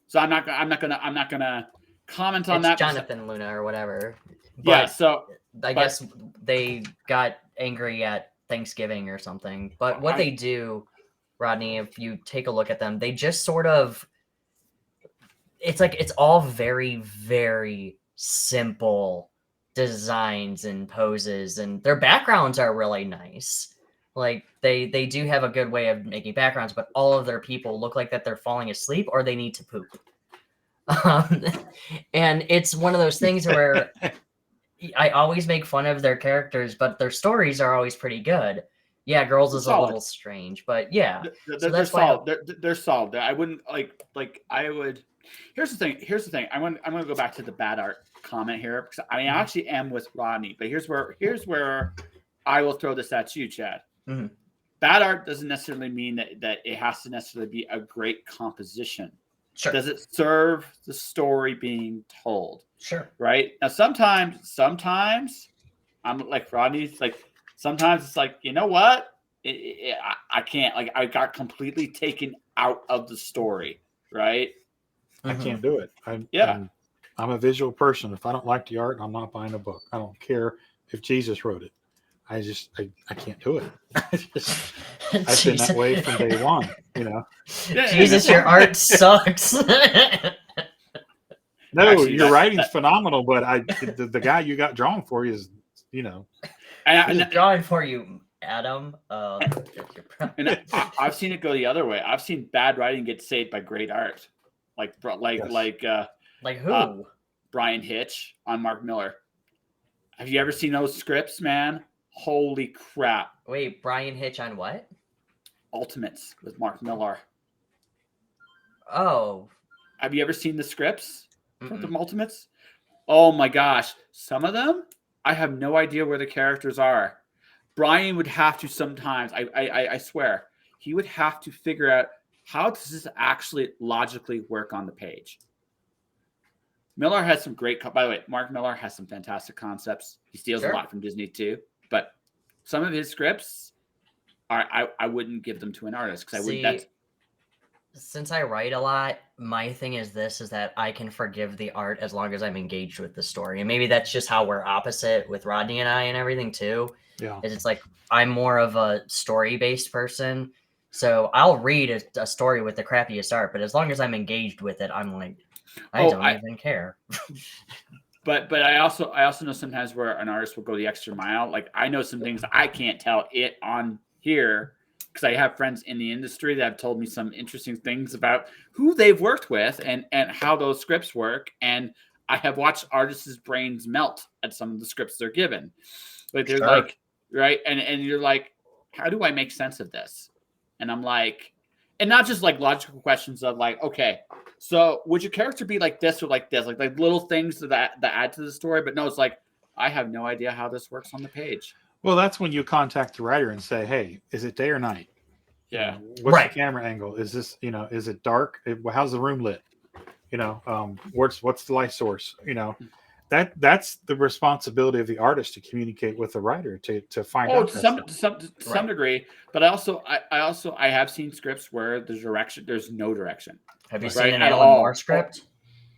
So I'm not gonna comment on that. It's Jonathan Luna or whatever. But, I guess they got angry at Thanksgiving or something. But what they do, Rodney, if you take a look at them, they just sort of. It's like it's all very, very simple designs and poses, and their backgrounds are really nice. Like they do have a good way of making backgrounds, but all of their people look like that they're falling asleep or they need to poop. And it's one of those things where I always make fun of their characters, but their stories are always pretty good. Yeah, Girls is a little strange, but yeah. They're solid. They're solid. I wouldn't like I would. Here's the thing. I'm gonna go back to the bad art comment here because I actually am with Rodney, but here's where I will throw this at you, Chad. Mm-hmm. Bad art doesn't necessarily mean that it has to necessarily be a great composition. Sure. Does it serve the story being told? Sure. Right? Now, sometimes I'm like Rodney's. Like sometimes it's like, you know what? I can't. Like I got completely taken out of the story. Right? I can't do it. I'm a visual person. If I don't like the art, I'm not buying a book. I don't care if Jesus wrote it. I can't do it. I've been that way from day one, you know. Jesus, your art sucks. No, Actually, your writing's phenomenal, but the guy you got drawn for you is, you know. I'm drawing for you, Adam. And I've seen it go the other way. I've seen bad writing get saved by great art, like who? Brian Hitch on Mark Miller. Have you ever seen those scripts, man? Holy crap! Wait, Brian Hitch on what? Ultimates with Mark Miller. Oh, have you ever seen the scripts for the Ultimates? Oh my gosh, some of them I have no idea where the characters are. Brian would have to sometimes. I swear he would have to figure out how does this actually logically work on the page. Miller has some great. By the way, Mark Miller has some fantastic concepts. He steals a lot from Disney too. But some of his scripts I wouldn't give them to an artist because I would. Since I write a lot, my thing is that I can forgive the art as long as I'm engaged with the story, and maybe that's just how we're opposite with Rodney and I and everything too. Yeah, it's like I'm more of a story-based person, so I'll read a story with the crappiest art, but as long as I'm engaged with it, I'm like, I don't even care. But I also know sometimes where an artist will go the extra mile. Like I know some things I can't tell it on here because I have friends in the industry that have told me some interesting things about who they've worked with and how those scripts work. And I have watched artists' brains melt at some of the scripts they're given. Like they're like, right. And you're like, how do I make sense of this? And I'm like, and not just like logical questions of like, okay, so would your character be like this or like this? Like little things that add to the story. But no, it's like, I have no idea how this works on the page. Well, that's when you contact the writer and say, hey, is it day or night? Yeah. What's the camera angle? Is this, you know, is it dark? How's the room lit? You know, what's the light source? You know, that's the responsibility of the artist to communicate with the writer to find out. To some degree, but I have seen scripts where there's no direction. Have you seen an Alan Moore script?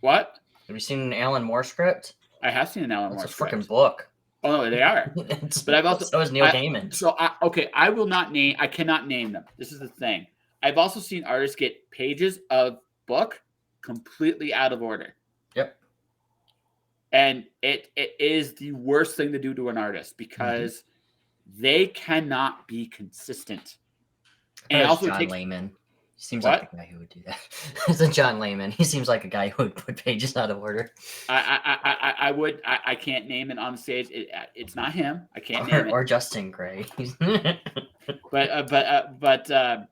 What? Have you seen an Alan Moore script? I have seen an Alan Moore script. It's a freaking book. Oh no, they are. But I've also so is Neil Gaiman. So I cannot name them. This is the thing. I've also seen artists get pages of book completely out of order. Yep. And it is the worst thing to do to an artist because they cannot be consistent. And also John Layman. He seems like a guy who would do that. It's a John Layman. He seems like a guy who would put pages out of order. I can't name it on stage. It's not him. I can't name it. Or Justin Gray. but I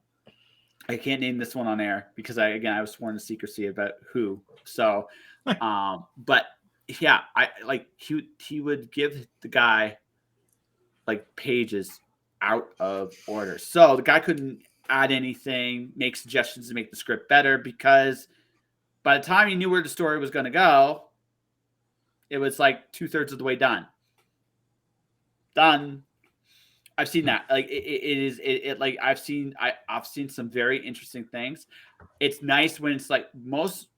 can't name this one on air because I was sworn to secrecy about who. So, but yeah, he would give the guy like pages out of order. So the guy couldn't add anything, make suggestions to make the script better because by the time he knew where the story was going to go, it was like 2/3 of the way done. I've seen that. Like I've seen some very interesting things. It's nice when it's like most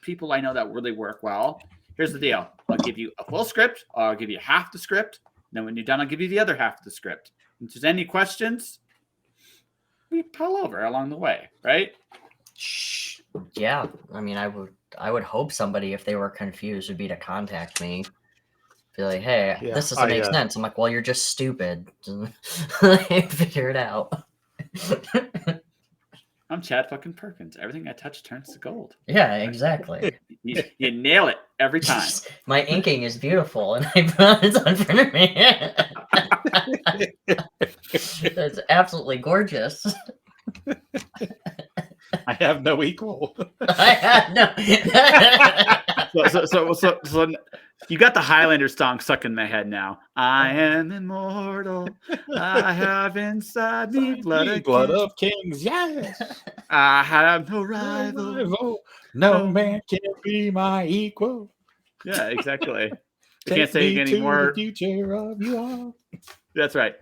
people I know that really work well. Here's the deal. I'll give you a full script, or I'll give you half the script. Then when you're done, I'll give you the other half of the script. If there's any questions, we pull over along the way, right? Yeah, I mean, I would hope somebody, if they were confused, would be to contact me. Be like, hey, this doesn't make sense. I'm like, well, you're just stupid. Figure it out. I'm Chad fucking Perkins. Everything I touch turns to gold. Yeah, exactly. You nail it every time. My inking is beautiful, and I brought it in front of me. It's absolutely gorgeous. I have no equal. I had no. So you got the Highlander song stuck in my head now. I am immortal. I have inside me blood of kings. Yes. I have no rival. No man can be my equal. Yeah, exactly. I Take can't say me it to anymore. the future of you all. That's right.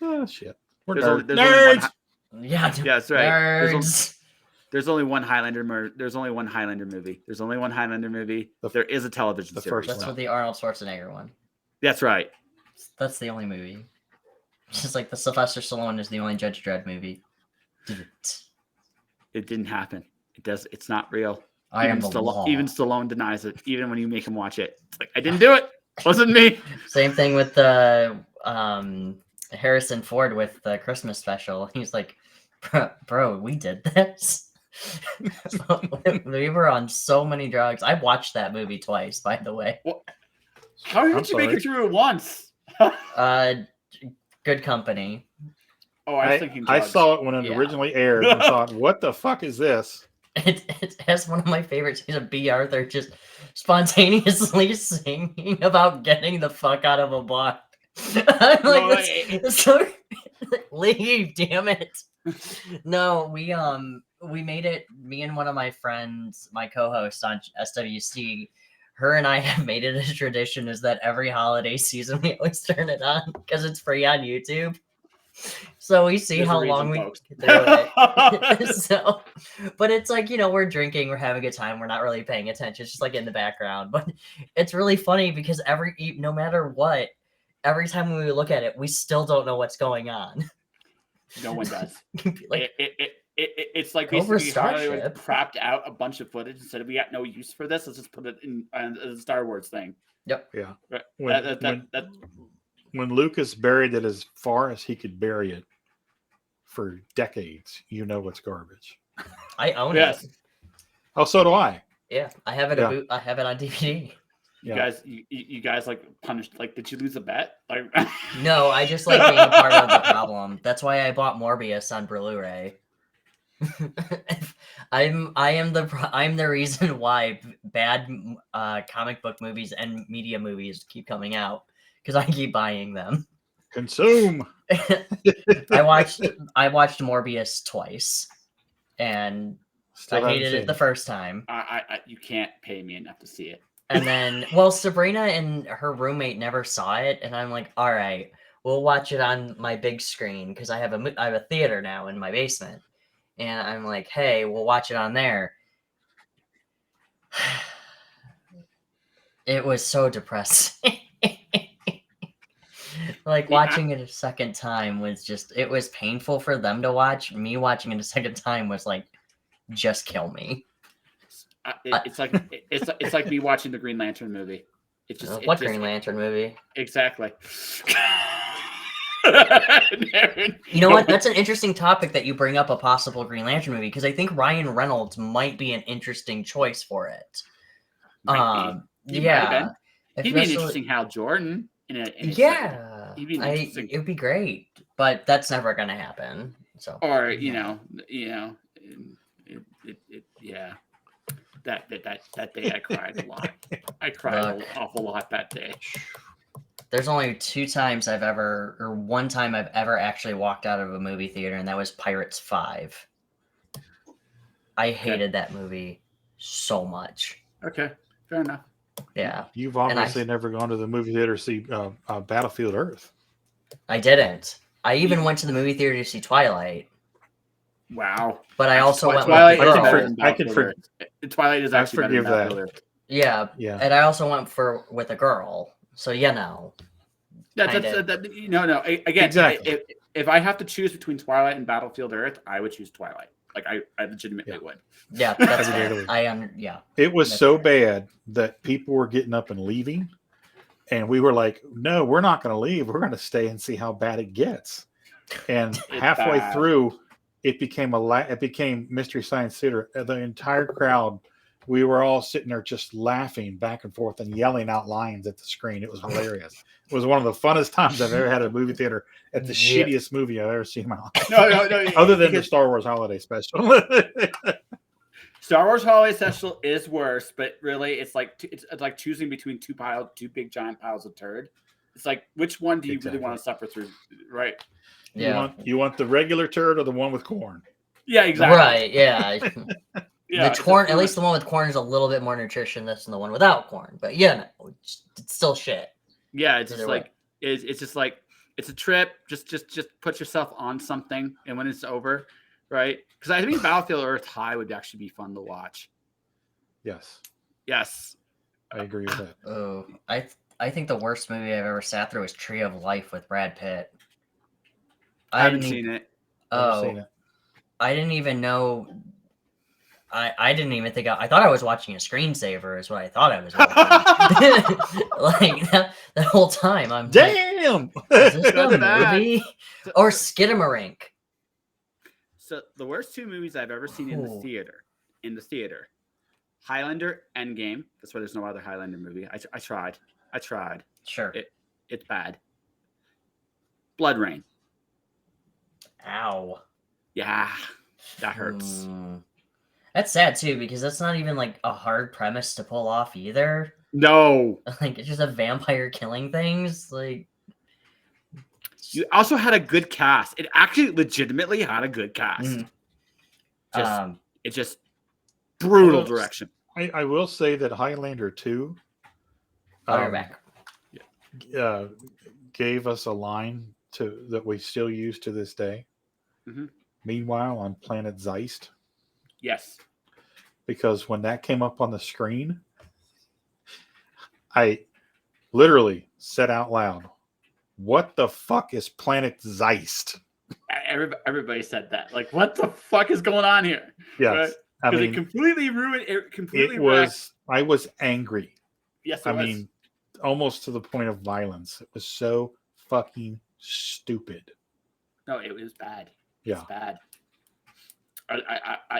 Oh shit. We're There's only nerds. Yeah, that's right. Nerds. There's only one Highlander. There's only one Highlander movie. There's only one Highlander movie. There is a television the series. first That's one. what the Arnold Schwarzenegger one. That's right. That's the only movie. It's just like the Sylvester Stallone is the only Judge Dredd movie. It didn't happen. It does. It's not real. I am the law. Even Stallone denies it. Even when you make him watch it, it's like I didn't do it. Wasn't me. Same thing with the Harrison Ford with the Christmas special. He's like, bro, we did this. We were on so many drugs. I watched that movie twice, by the way. How did you make it through it once? Good Company. Oh, I was thinking I drugs. saw it when it originally aired and thought, what the fuck is this? It has one of my favorite scenes of B. Arthur just spontaneously singing about getting the fuck out of a bar. I'm like, leave, damn it. No, we made it, me and one of my friends, my co-host on SWC, her and I have made it a tradition is that every holiday season we always turn it on because it's free on YouTube. So we see how long we get through it. So, but it's like, we're drinking, we're having a good time, we're not really paying attention. It's just like in the background. But it's really funny because no matter what, every time we look at it, we still don't know what's going on. No one does. Like, it's like over basically Hollywood Starship. crapped out a bunch of footage and said we got no use for this. Let's just put it in a Star Wars thing. Yep. Yeah. Right. When Lucas buried it as far as he could bury it for decades, it's garbage. I own Yes. it. Oh, so do I. Yeah, I have it. I have it on DVD. You guys like punished. Like, did you lose a bet? Like, No, I just like being a part of the problem. That's why I bought Morbius on Blu-ray. I'm the reason why bad comic book movies and media movies keep coming out because I keep buying them. Consume. I watched Morbius twice, and Still I hated it the first time. You can't pay me enough to see it. And then, Sabrina and her roommate never saw it, and I'm like, all right, we'll watch it on my big screen because I have a theater now in my basement, and I'm like, hey, we'll watch it on there. It was so depressing. Like watching it a second time was it was painful for them to watch. Me watching it a second time was like, just kill me. It's like me watching the Green Lantern movie. It's just Green Lantern movie? Exactly. You know what? That's an interesting topic that you bring up, a possible Green Lantern movie, because I think Ryan Reynolds might be an interesting choice for it. He'd be an interesting Hal Jordan. It would be great, but that's never going to happen. So, or that day I cried a lot. I cried an awful lot that day. There's only one time I've ever actually walked out of a movie theater, and that was Pirates 5. I hated that movie so much. Okay, fair enough. Yeah. You've obviously never gone to the movie theater to see Battlefield Earth. I didn't. I even went to the movie theater to see Twilight. Wow. But I also went Twilight. Twilight is actually better than Battlefield Earth. Yeah. And I also went with a girl. So No. Again, exactly. If I have to choose between Twilight and Battlefield Earth, I would choose Twilight. Like I legitimately would. Yeah, that's It was so bad that people were getting up and leaving, and we were like, "No, we're not going to leave. We're going to stay and see how bad it gets." And halfway through, it became Mystery Science Theater. The entire crowd we were all sitting there just laughing back and forth and yelling out lines at the screen. It was hilarious. It was one of the funnest times I've ever had at a movie theater at the shittiest movie I've ever seen in my life. No. Other than the Star Wars Holiday Special. Star Wars Holiday Special is worse, but really, it's like choosing between two big giant piles of turd. It's like, which one do you really want to suffer through, right? Yeah. You want the regular turd or the one with corn? Yeah, exactly. Right. Yeah. Yeah, the corn, at least the one with corn, is a little bit more nutritious than the one without corn. But yeah, no, it's still shit. Yeah, it's just like it's just like it's a trip. Just put yourself on something, and when it's over, right? Because I think Battlefield Earth High would actually be fun to watch. Yes, I agree with that. Oh, I think the worst movie I've ever sat through is Tree of Life with Brad Pitt. I haven't seen it. Oh, seen it. I didn't even know. I didn't even think I thought I was watching a screensaver is what I thought I was watching. Like that whole time I'm damn. Like, is this a movie or Skidamarink? So the worst two movies I've ever seen in the theater, Highlander, Endgame. That's why there's no other Highlander movie. I tried. Sure. It's bad. Blood Rain. Ow. Yeah, that hurts. That's sad too, because that's not even like a hard premise to pull off either. No. Like it's just a vampire killing things. Like you also had a good cast. It actually legitimately had a good cast. It's just brutal direction. I will say that Highlander 2 you're back. Gave us a line that we still use to this day. Mm-hmm. Meanwhile, on Planet Zeist. Yes. Because when that came up on the screen, I literally said out loud, "What the fuck is Planet Zeist?" Everybody said that. Like, what the fuck is going on here? Yes. Right? Because it completely ruined it. I was angry. Yes, I mean, almost to the point of violence. It was so fucking stupid. No, it was bad. Yeah. It's bad.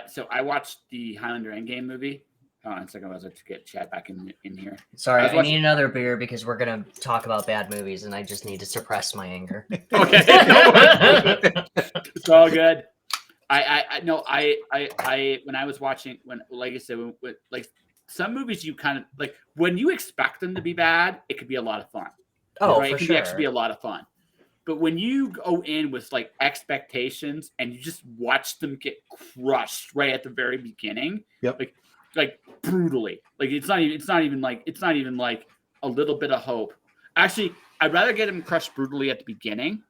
So I watched the Highlander Endgame movie. Hold on a second, I was to get Chad back in here. Sorry, I need another beer because we're gonna talk about bad movies, and I just need to suppress my anger. Okay, it's all good. When I was watching, like I said, like some movies, you kind of like when you expect them to be bad, it could be a lot of fun. Oh, right? for It can sure. actually be a lot of fun. But when you go in with like expectations and you just watch them get crushed right at the very beginning, like brutally, like it's not even like a little bit of hope. Actually, I'd rather get them crushed brutally at the beginning,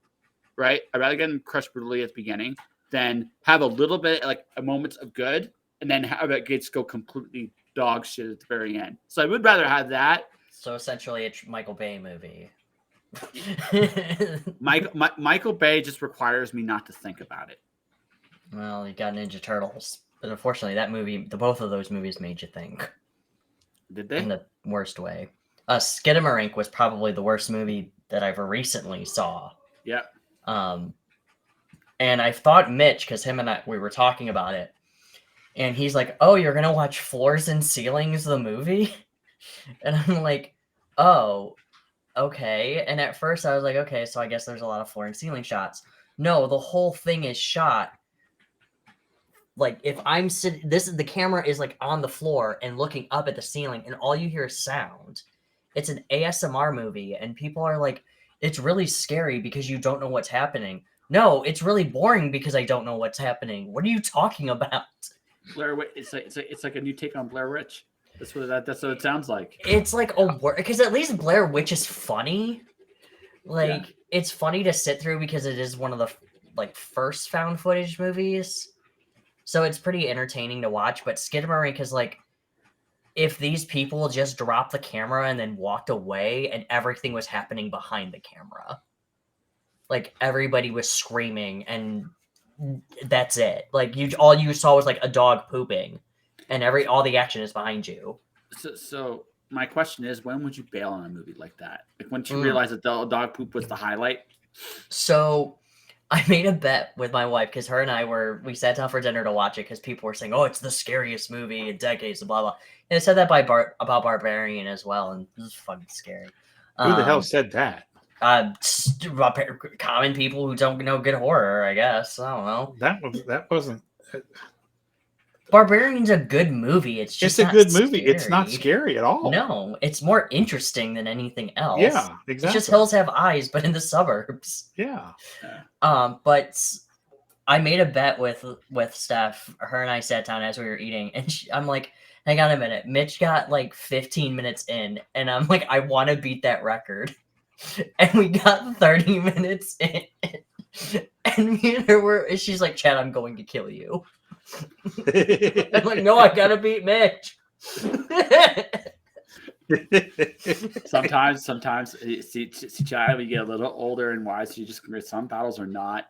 right? I'd rather get them crushed brutally at the beginning than have a little bit like a moments of good and then have it gets go completely dog shit at the very end. So I would rather have that. So essentially, it's a Michael Bay movie. Michael Bay just requires me not to think about it. Well, you got Ninja Turtles, but unfortunately, that movie, both of those movies made you think. Did they? In the worst way. Skidamarink was probably the worst movie that I ever recently saw. Yeah. And I thought Mitch, because him and we were talking about it, and he's like, "Oh, you're gonna watch Floors and Ceilings, the movie?" And I'm like, "Oh, okay." And at first I was like, okay, so I guess there's a lot of floor and ceiling shots. No, the whole thing is shot like if I'm sitting, the camera is like on the floor and looking up at the ceiling, and all you hear is sound. It's an ASMR movie, and people are like, it's really scary because you don't know what's happening. No, it's really boring because I don't know what's happening. What are you talking about? Blair Witch. It's like a new take on Blair Witch. That's what it sounds like. It's like because at least Blair Witch is funny. Like it's funny to sit through because it is one of the like first found footage movies. So it's pretty entertaining to watch, but Skidamarink is like, if these people just dropped the camera and then walked away and everything was happening behind the camera. Like everybody was screaming and that's it. Like all you saw was like a dog pooping and all the action is behind you. So my question is, when would you bail on a movie like that? Like once you realize that the dog poop was the highlight? So I made a bet with my wife because her and we sat down for dinner to watch it because people were saying, "Oh, it's the scariest movie in decades," blah blah. And it said that about Barbarian as well, and it was fucking scary. Who the hell said that? Common people who don't know good horror, I guess. I don't know. That wasn't. Barbarian's a good movie. It's just a good scary. movie. It's not scary at all. No, it's more interesting than anything else. Yeah, exactly. It's just hills have eyes, but in the suburbs. Yeah. But I made a bet with Steph. Her and I sat down as we were eating, and I'm like, hang on a minute. Mitch got like 15 minutes in, and I'm like, I want to beat that record. And we got 30 minutes in, and me and her were. She's like, Chad, I'm going to kill you. I'm like, no, I gotta beat Mitch. sometimes see Chad, we get a little older and wise. You just some battles are not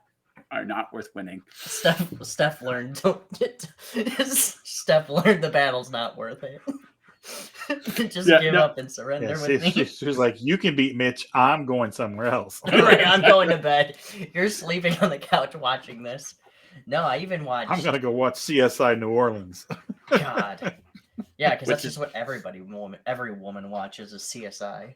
worth winning. Steph learned the battle's not worth it. Just give up and surrender with me. She was like, you can beat Mitch. I'm going somewhere else. Right, I'm going to bed. You're sleeping on the couch watching this. No, I even watched. I'm gonna go watch CSI New Orleans. God, yeah, because that's just what every woman watches is CSI.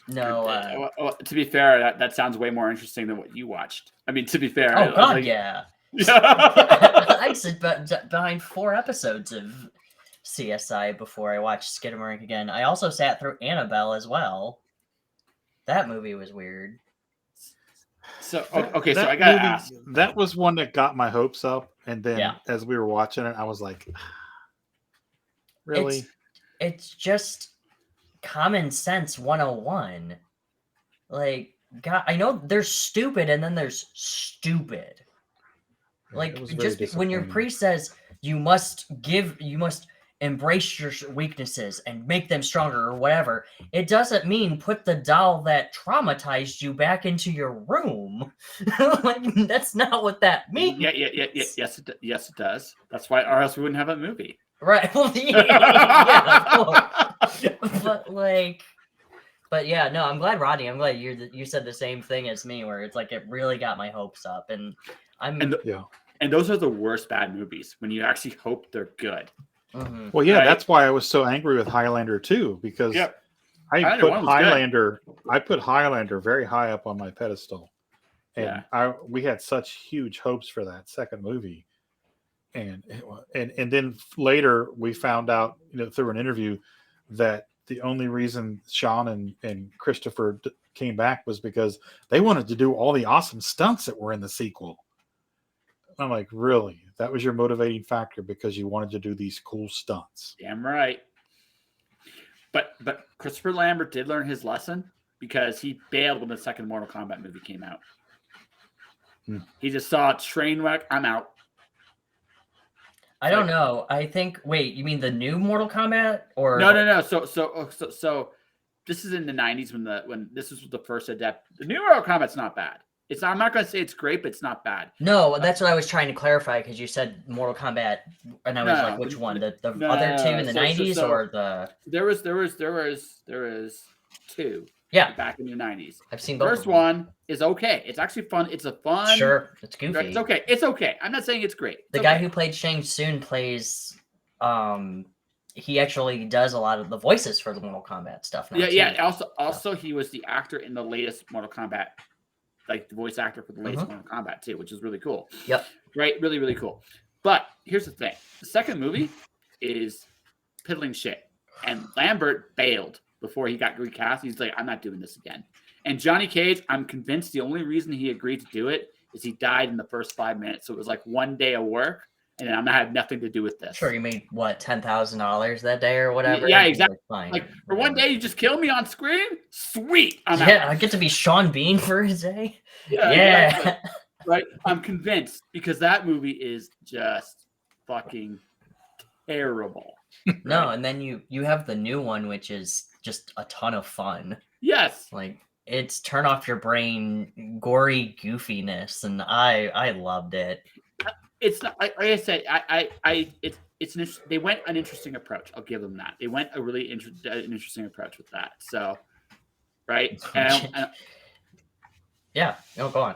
No, to be fair, that sounds way more interesting than what you watched. I mean, to be fair. Oh God, like, yeah. I sit behind 4 episodes of CSI before I watched Skidmarink again. I also sat through Annabelle as well. That movie was weird. So okay, so I gotta ask. That was one that got my hopes up, and then as we were watching it, I was like, "Really?" It's just common sense 101. Like, God, I know there's stupid, and then there's stupid. Like, just when your priest says you must embrace your weaknesses and make them stronger or whatever, it doesn't mean put the doll that traumatized you back into your room. Like, that's not what that means. Yes, it does. That's why, or else we wouldn't have a movie. Right. Well, yeah, but yeah, no, I'm glad, Rodney. I'm glad you said the same thing as me, where it's like it really got my hopes up, and and those are the worst bad movies when you actually hope they're good. Mm-hmm. Well, yeah, that's why I was so angry with Highlander 2, because I put Highlander very high up on my pedestal, and we had such huge hopes for that second movie, and then later we found out, through an interview, that the only reason Sean and Christopher came back was because they wanted to do all the awesome stunts that were in the sequel. I'm like, really? That was your motivating factor, because you wanted to do these cool stunts? Damn right. But Christopher Lambert did learn his lesson, because he bailed when the second Mortal Kombat movie came out. He just saw a train wreck. I'm out. I don't know. I think. Wait, you mean the new Mortal Kombat or no? So this is in the 90s when this was the first adapt. The new Mortal Kombat's not bad. I'm not going to say it's great, but it's not bad. No, that's what I was trying to clarify, because you said Mortal Kombat, and I was like, which one? The other two in the 90s or the? There was 2. Yeah, back in the 90s. I've seen both. First one is okay. It's actually fun. It's a fun. Sure, it's goofy. It's okay. It's okay. I'm not saying it's great. The guy who played Shang Tsung plays. He actually does a lot of the voices for the Mortal Kombat stuff now. Yeah. Also, he was the actor in the latest Mortal Kombat. Like the voice actor for the latest Mortal Kombat too, which is really cool. Yep. Right? Really, really cool. But here's the thing. The second movie is piddling shit. And Lambert bailed before he got recast. He's like, I'm not doing this again. And Johnny Cage, I'm convinced the only reason he agreed to do it is he died in the first 5 minutes. So it was like one day of work, and I'm not have nothing to do with this. Sure, you made what, $10,000 that day or whatever? Yeah, exactly. Fine. Like for one day, you just kill me on screen. Sweet. I'm out. I get to be Sean Bean for a day. Yeah. Exactly. Right. I'm convinced, because that movie is just fucking terrible. No, and then you have the new one, which is just a ton of fun. Yes. Like, it's turn off your brain, gory goofiness, and I loved it. It's not like I said. They went an interesting approach. I'll give them that. They went a really interesting approach with that. So, right. Yeah, no, go on.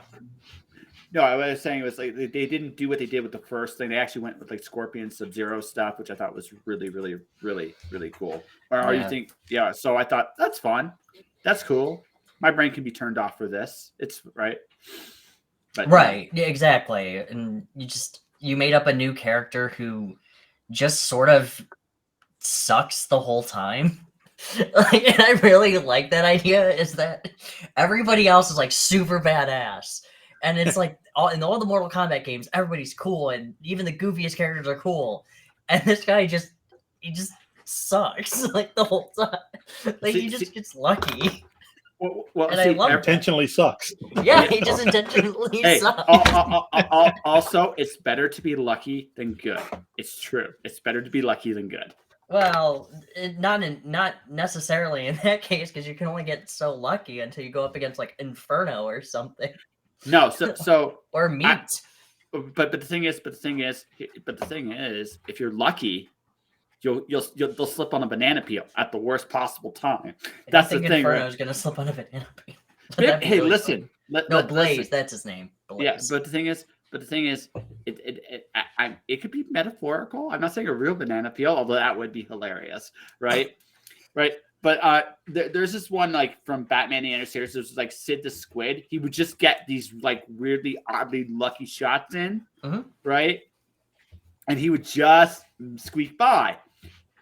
No, I was saying it was like they didn't do what they did with the first thing. They actually went with like Scorpion Sub-Zero stuff, which I thought was really, really, really, really cool. Or you think, yeah. So I thought that's fun, that's cool. My brain can be turned off for this. It's right, but right, yeah, exactly. And you made up a new character who just sort of sucks the whole time. Like, and I really like that idea. Is that everybody else is like super badass. And it's like in all the Mortal Kombat games, everybody's cool, and even the goofiest characters are cool. And this guy just sucks like the whole time. Like he just gets lucky. Well, and I love intentionally sucks. Yeah, he just intentionally sucks. Also, it's better to be lucky than good. It's true. It's better to be lucky than good. Well, not necessarily in that case, because you can only get so lucky until you go up against like Inferno or something. No, so or meat. But the thing is, if you're lucky, they'll slip on a banana peel at the worst possible time. That's the thing. Inferno's gonna slip on a banana peel. Hey, really listen. Blaze. Listen. That's his name. Blaze. Yeah, but the thing is, it could be metaphorical. I'm not saying a real banana peel, although that would be hilarious, right? Right. But there's this one like from Batman the Animated Series. There's like Sid the Squid. He would just get these like weirdly, oddly lucky shots in, right? And he would just squeak by.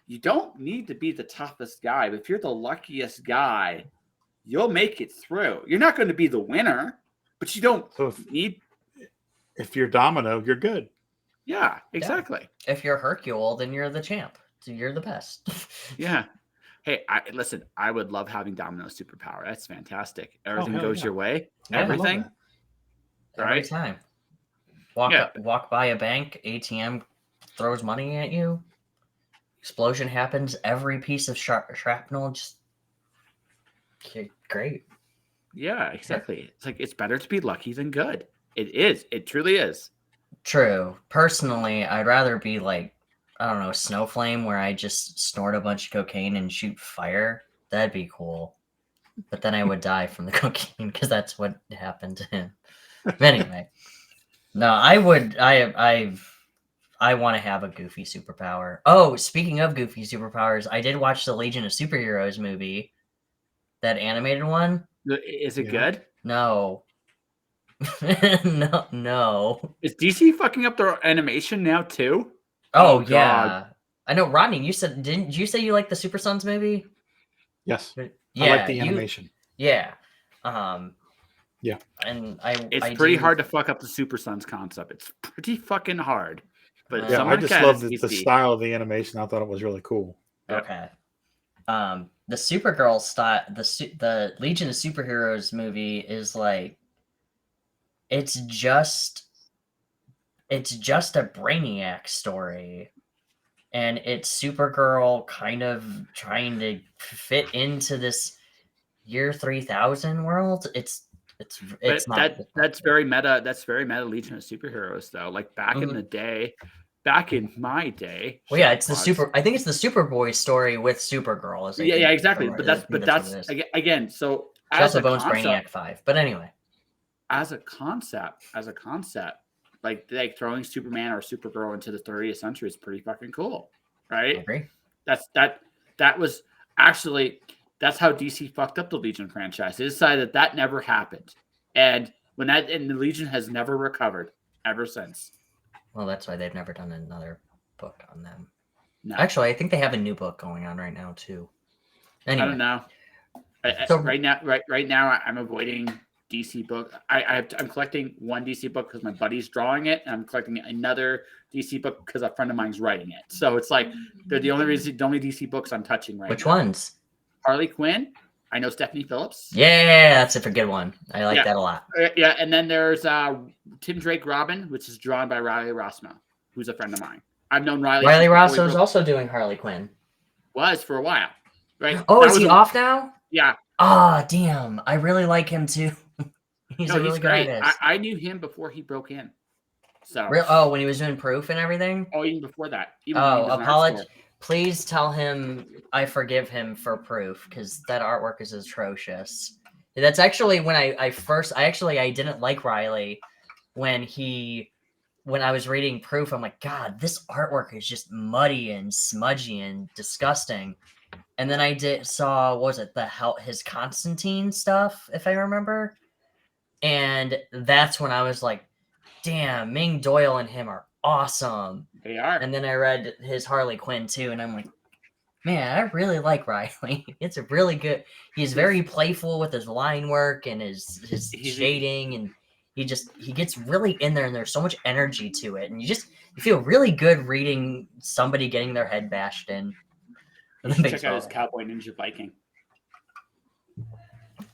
You don't need to be the toughest guy, but if you're the luckiest guy, you'll make it through. You're not going to be the winner, but you don't need. If you're Domino, you're good. Yeah, exactly. Yeah. If you're Hercule, then you're the champ. So you're the best. Yeah. Hey, listen, I would love having Domino's superpower. That's fantastic. Everything goes your way. Yeah, everything. Every time. Walk by a bank, ATM throws money at you. Explosion happens. Every piece of shrapnel just great. Yeah, exactly. It's like it's better to be lucky than good. It is. It truly is. True. Personally, I'd rather be like, I don't know, Snowflame, where I just snort a bunch of cocaine and shoot fire. That'd be cool. But then I would die from the cocaine because that's what happened to him. But anyway, no, I would. I want to have a goofy superpower. Oh, speaking of goofy superpowers, I did watch the Legion of Superheroes movie, that animated one. Is it good? No. No. Is DC fucking up their animation now too? Oh yeah. God. I know, Rodney, didn't you say you like the Super Sons movie? Yes. Yeah, I like the animation. Yeah. Yeah. And it's pretty hard to fuck up the Super Sons concept. It's pretty fucking hard. But yeah, I just love the style of the animation. I thought it was really cool. Okay. The Supergirl style, the Legion of Superheroes movie is like, it's just a Brainiac story, and it's Supergirl kind of trying to fit into this year 3000 world. It's that's very meta. That's very meta Legion of Superheroes though. Like back in the day, back in my day. Well, yeah, it's I think it's the Superboy story with Supergirl. Yeah, exactly. But that's again. So she also bones Brainiac 5. But anyway, as a concept, like throwing Superman or Supergirl into the 30th century is pretty fucking cool, right? I agree. That was actually. That's how DC fucked up the Legion franchise. They decided that never happened, and the Legion has never recovered ever since. Well, that's why they've never done another book on them. No. Actually, I think they have a new book going on right now too. Anyway. I don't know. Right now, I'm avoiding DC book. I'm collecting one DC book because my buddy's drawing it, and I'm collecting another DC book because a friend of mine's writing it. So it's like they're the only DC books I'm touching right now. Which ones? Harley Quinn. I know Stephanie Phillips. Yeah, that's a good one. I like that a lot. Yeah, and then there's Tim Drake Robin, which is drawn by Riley Rossmo, who's a friend of mine. I've known Riley. Riley Rossmo is also doing Harley Quinn. Was for a while, right? Oh, is he off now? Yeah. Ah, damn! I really like him too. He's really great. Good I knew him before he broke in. So. When he was doing Proof and everything. Oh, even before that. Apology. Please tell him I forgive him for Proof, because that artwork is atrocious. That's actually when I didn't like Riley when I was reading Proof. I'm like, God, this artwork is just muddy and smudgy and disgusting. And then I saw, what was it, his Constantine stuff, if I remember. And that's when I was like, damn, Ming Doyle and him are awesome. They are. And then I read his Harley Quinn too, and I'm like, man, I really like Riley. It's a really good. He's very playful with his line work and his shading, and he gets really in there, and there's so much energy to it, and you feel really good reading somebody getting their head bashed in. Check out his Cowboy Ninja Viking.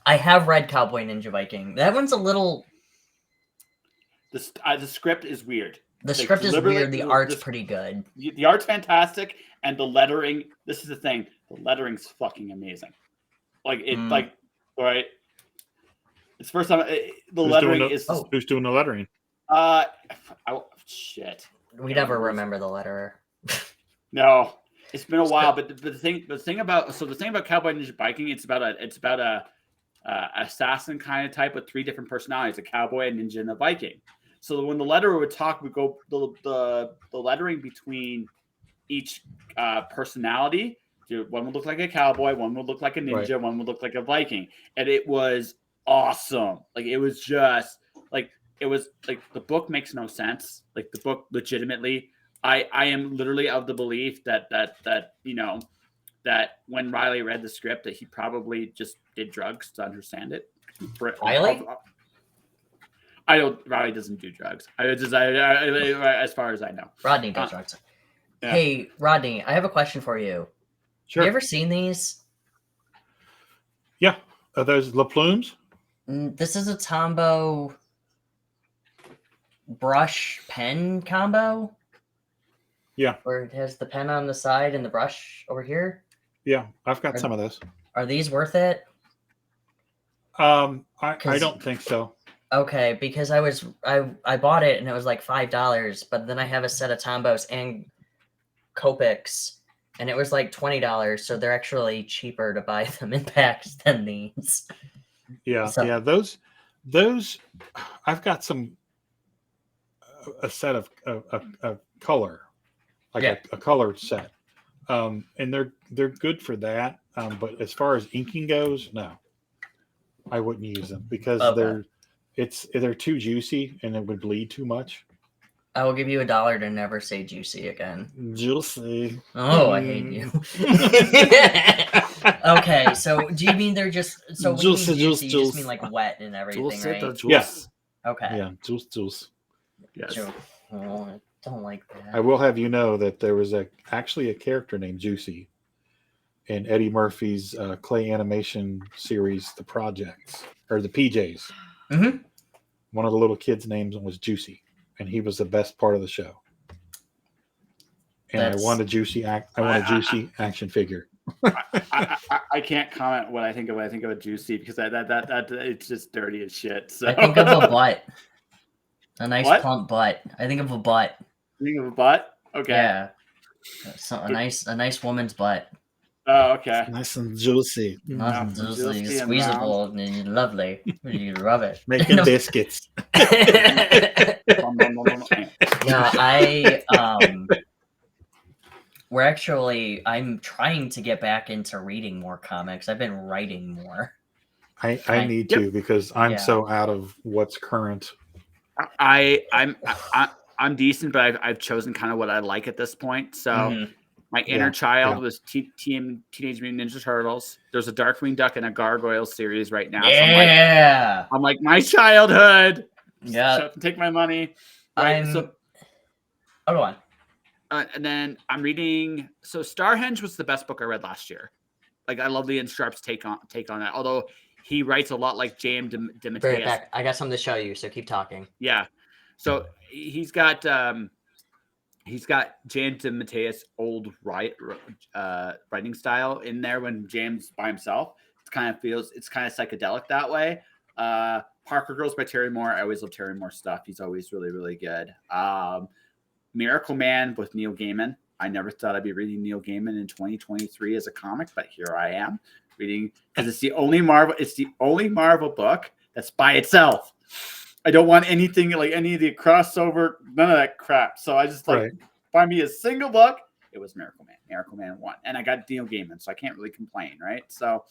I have read Cowboy Ninja Viking. That one's a little. The script is weird. The script is weird. The art's pretty good. The art's fantastic, and the lettering. This is the thing. The lettering's fucking amazing. Like it, right. It's the first time. Who's doing the lettering? Shit. We never remember the letterer. No, it's been a while. But the thing about Cowboy Ninja Viking, it's about a assassin kind of type with 3 different personalities: a cowboy, a ninja, and a Viking. So when the letterer would talk, we go the lettering between each personality. One would look like a cowboy, one would look like a ninja, right. One would look like a Viking, and it was awesome. Like it was just like the book makes no sense. Like the book legitimately, I am literally of the belief that when Riley read the script, that he probably just did drugs to understand it. Riley? Riley doesn't do drugs. As far as I know. Rodney does drugs. Yeah. Hey, Rodney, I have a question for you. Sure. Have you ever seen these? Yeah. Are those La Plumes? This is a Tombow brush pen combo. Yeah. Where it has the pen on the side and the brush over here. Yeah, I've got some of those. Are these worth it? I don't think so. Okay, because I bought it and it was like $5, but then I have a set of Tombows and Copics, and it was like $20, so they're actually cheaper to buy them in packs than these. Yeah, yeah, those I've got a set of a color, like a colored set, and they're good for that. But as far as inking goes, no, I wouldn't use them because they're too juicy and it would bleed too much. I will give you $1 to never say juicy again. Juicy. Oh, I hate you. Okay, so do you mean they're just when juicy, you mean juicy, juice, you just mean like wet and everything, juice, right? Yes. Okay. Yeah, juice. Yes. Oh, I don't like that. I will have you know that there was actually a character named Juicy in Eddie Murphy's clay animation series, The Projects, or the PJs. Mm-hmm. One of the little kids' names was Juicy, and he was the best part of the show. And I want a Juicy action figure. I can't comment what I think of a Juicy because that it's just dirty as shit. So I think of a butt, a nice plump butt. I think of a butt. You think of a butt? Okay. Yeah. A nice woman's butt. Oh, okay. Nice and juicy. Nice and juicy, squeezable, and lovely. You rub it. Making biscuits. Yeah, I'm trying to get back into reading more comics. I've been writing more. I need to because I'm so out of what's current. I'm decent, but I've chosen kind of what I like at this point. So my inner child was Teenage Mutant Ninja Turtles. There's a Darkwing Duck and a Gargoyle series right now. Yeah. So I'm like my childhood. Yeah. Take my money. Right. Go on. And then I'm reading. So Starhenge was the best book I read last year. Like I love Ian Sharp's take on that. Although he writes a lot like J.M. DeMatteis. I got something to show you, so keep talking. Yeah. So he's got J.M. DeMatteis' old writing style in there when James by himself. It's kind of psychedelic that way. Parker Girls by Terry Moore. I always love Terry Moore stuff. He's always really, really good. Miracle Man with Neil Gaiman. I never thought I'd be reading Neil Gaiman in 2023 as a comic, but here I am. reading because it's the only Marvel. It's the only Marvel book that's by itself. I don't want anything like any of the crossover, none of that crap. So I just like find me a single book. It was Miracle Man 1, and I got Neil Gaiman, so I can't really complain, right? So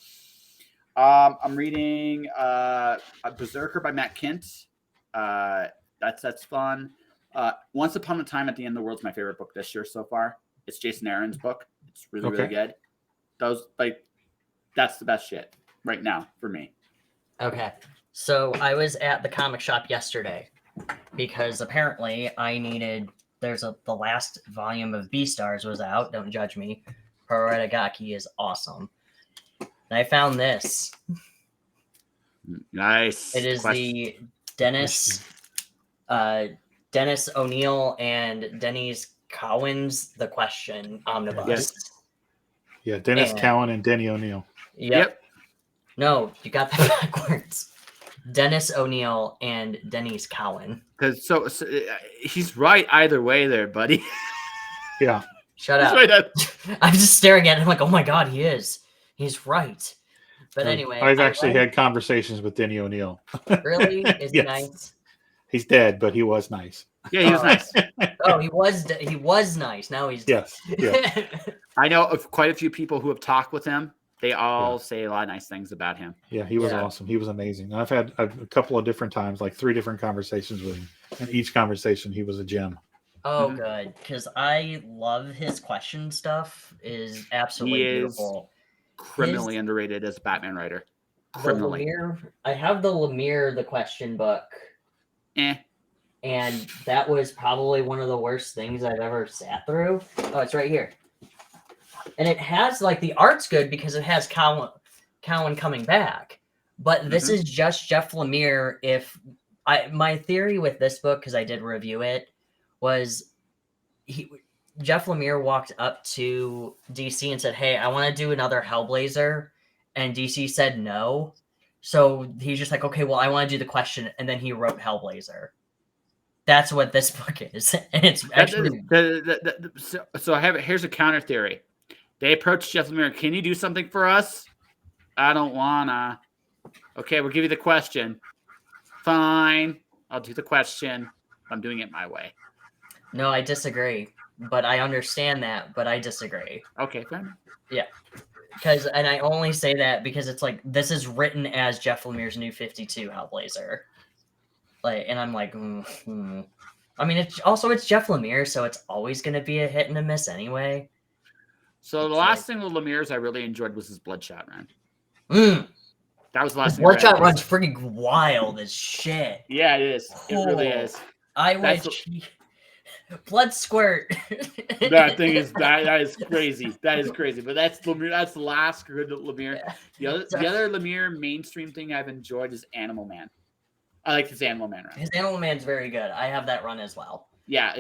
I'm reading a Berserker by Matt Kint. That's fun. Once Upon a Time at the End of the World is my favorite book this year so far. It's Jason Aaron's book. It's really good. That's the best shit right now for me. Okay. So I was at the comic shop yesterday because apparently I needed the last volume of Beastars was out. Don't judge me. Horodagaki is awesome. And I found this. Nice. It is the Dennis O'Neill and Denny's Cowan's The Question omnibus. Yes. Yeah, Dennis Cowan and Denny O'Neill. Yep. No, you got that backwards. Dennis O'Neill and Denny's Cowan. Because so he's right either way there, buddy. Yeah. Shut up. Right. I'm just staring at him like, oh my god, he is. He's right. But anyway, I've actually had conversations with Denny O'Neill. Really? Is he nice? He's dead, but he was nice. Yeah, he was nice. Oh, he was nice. Now he's dead. Yes. Yeah. I know of quite a few people who have talked with him. They all say a lot of nice things about him. Yeah, he was awesome. He was amazing. I've had a couple of different times, like 3 different conversations with him. And each conversation, he was a gem. Oh, good. Because I love his question stuff. Is absolutely beautiful. Criminally underrated as a Batman writer. Criminally. I have the Lemire The Question book. And that was probably one of the worst things I've ever sat through. Oh, it's right here. And it has, like, the art's good because it has Cowan coming back. But this is just Jeff Lemire. My theory with this book, because I did review it, was Jeff Lemire walked up to DC and said, hey, I want to do another Hellblazer. And DC said no. So he's just like, okay, well, I want to do The Question. And then he wrote Hellblazer. That's what this book is. And it's actually... So here's a counter theory. They approached Jeff Lemire. Can you do something for us? I don't wanna. Okay, we'll give you The Question. Fine. I'll do The Question. I'm doing it my way. No, I disagree. But I understand that, but I disagree. Okay, fine. Yeah. And I only say that because it's like, this is written as Jeff Lemire's New 52 Hellblazer. Like, and I'm like, I mean, it's Jeff Lemire, so it's always going to be a hit and a miss anyway. So the last thing with Lemire's I really enjoyed was his Bloodshot run. That was the last thing. Bloodshot run's freaking wild as shit. Yeah, it is. It really is. I wish blood squirt. That thing is that is crazy. That is crazy. But that's Lemire. That's the last good Lemire. Yeah. The other Lemire mainstream thing I've enjoyed is Animal Man. I like his Animal Man run. His Animal Man's very good. I have that run as well. Yeah.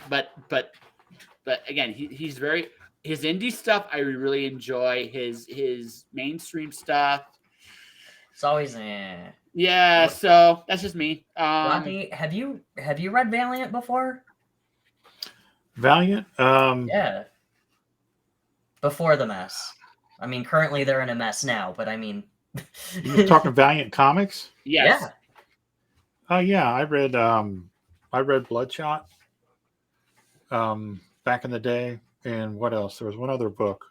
But again, he's very. His indie stuff, I really enjoy. His mainstream stuff, it's always Yeah, so that's just me. Rodney, have you read Valiant before? Valiant? Yeah. Before the mess. I mean, currently they're in a mess now, but I mean, you're talking Valiant Comics? Yes. Yeah. Yeah, I read Bloodshot back in the day. And what else? There was one other book.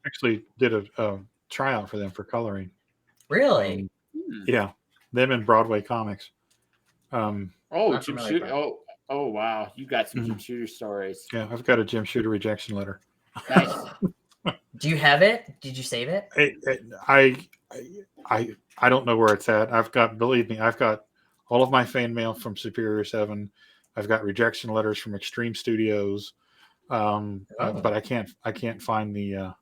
Actually did a tryout for them for coloring. Really? Yeah. Them in Broadway Comics. Jim Shooter. Oh, wow. You got some Jim Shooter stories. Yeah, I've got a Jim Shooter rejection letter. Nice. Do you have it? Did you save it? I don't know where it's at. Believe me, I've got all of my fan mail from Superior 7. I've got rejection letters from Extreme Studios, but I can't find the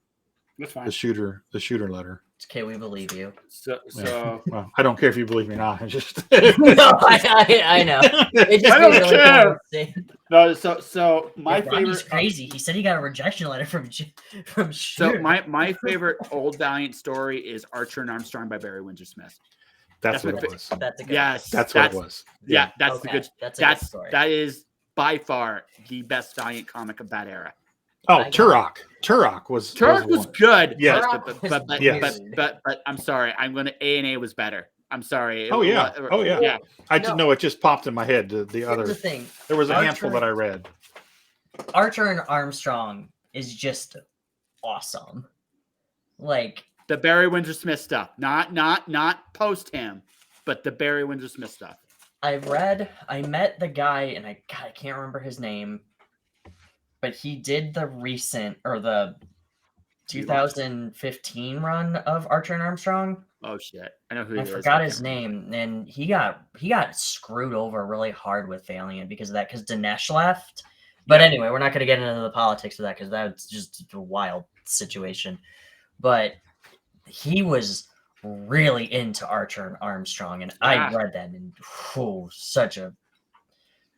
shooter letter. It's okay, we believe you. Well, I don't care if you believe me or not. I just no, I know. It just I don't care. No, so my favorite. He's crazy. He said he got a rejection letter from Shooter. So my favorite old Valiant story is Archer and Armstrong by Barry Windsor Smith. That's what it was. That's a good. Yes, that's what it was. Yeah, that's the good. That's a good story. That is by far the best Valiant comic of that era. Oh, Turok. Turok was good. Yes. But I'm sorry. I'm going to A&A was better. I'm sorry. Oh yeah. Yeah. I just know it just popped in my head. The other. Here's the thing. There was a handful that I read. Archer and Armstrong is just awesome. Like the Barry Windsor Smith stuff, not post him, but the Barry Windsor Smith stuff. I met the guy, and I can't remember his name, but he did the recent or the 2015 run of Archer and Armstrong. Oh shit! I know who he is. I forgot his name, and he got screwed over really hard with Valiant because of that. Because Dinesh left. But anyway, we're not going to get into the politics of that because that's just a wild situation. But he was really into Archer and Armstrong, and I read that, and such a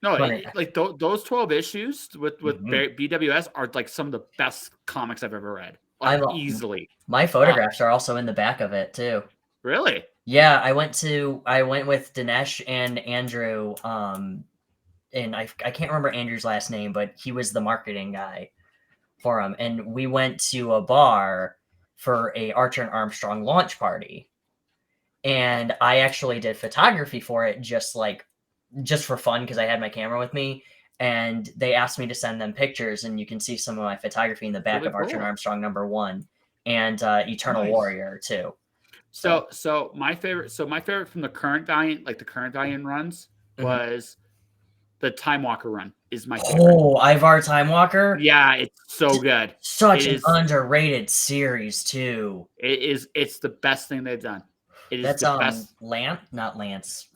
like those 12 issues with BWS are like some of the best comics I've ever read. Like, easily. My photographs are also in the back of it too. Really? Yeah, I went with Dinesh and Andrew. And I can't remember Andrew's last name, but he was the marketing guy for him. And we went to a bar for a Archer and Armstrong launch party. And I actually did photography for it just for fun because I had my camera with me. And they asked me to send them pictures, and you can see some of my photography in the back of Archer and Armstrong #1 and Eternal Warrior too. So my favorite from the current Valiant, like the current Valiant runs, was the Time Walker run is my favorite. Oh, Ivar Time Walker? Yeah, it's so good. Such an underrated series too. It's the best thing they've done. That's the best. Lance.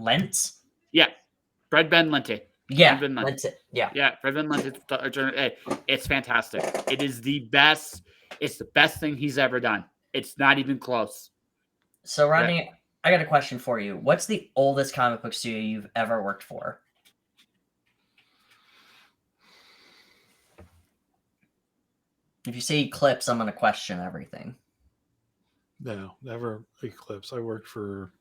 Lentz? Yeah. Fred Ben Lente. Yeah. Lente. Yeah. Yeah. Fred Ben Lente. It's fantastic. It is the best. It's the best thing he's ever done. It's not even close. So, Rodney, I got a question for you. What's the oldest comic book studio you've ever worked for? If you say Eclipse, I'm going to question everything. No, never Eclipse. I worked for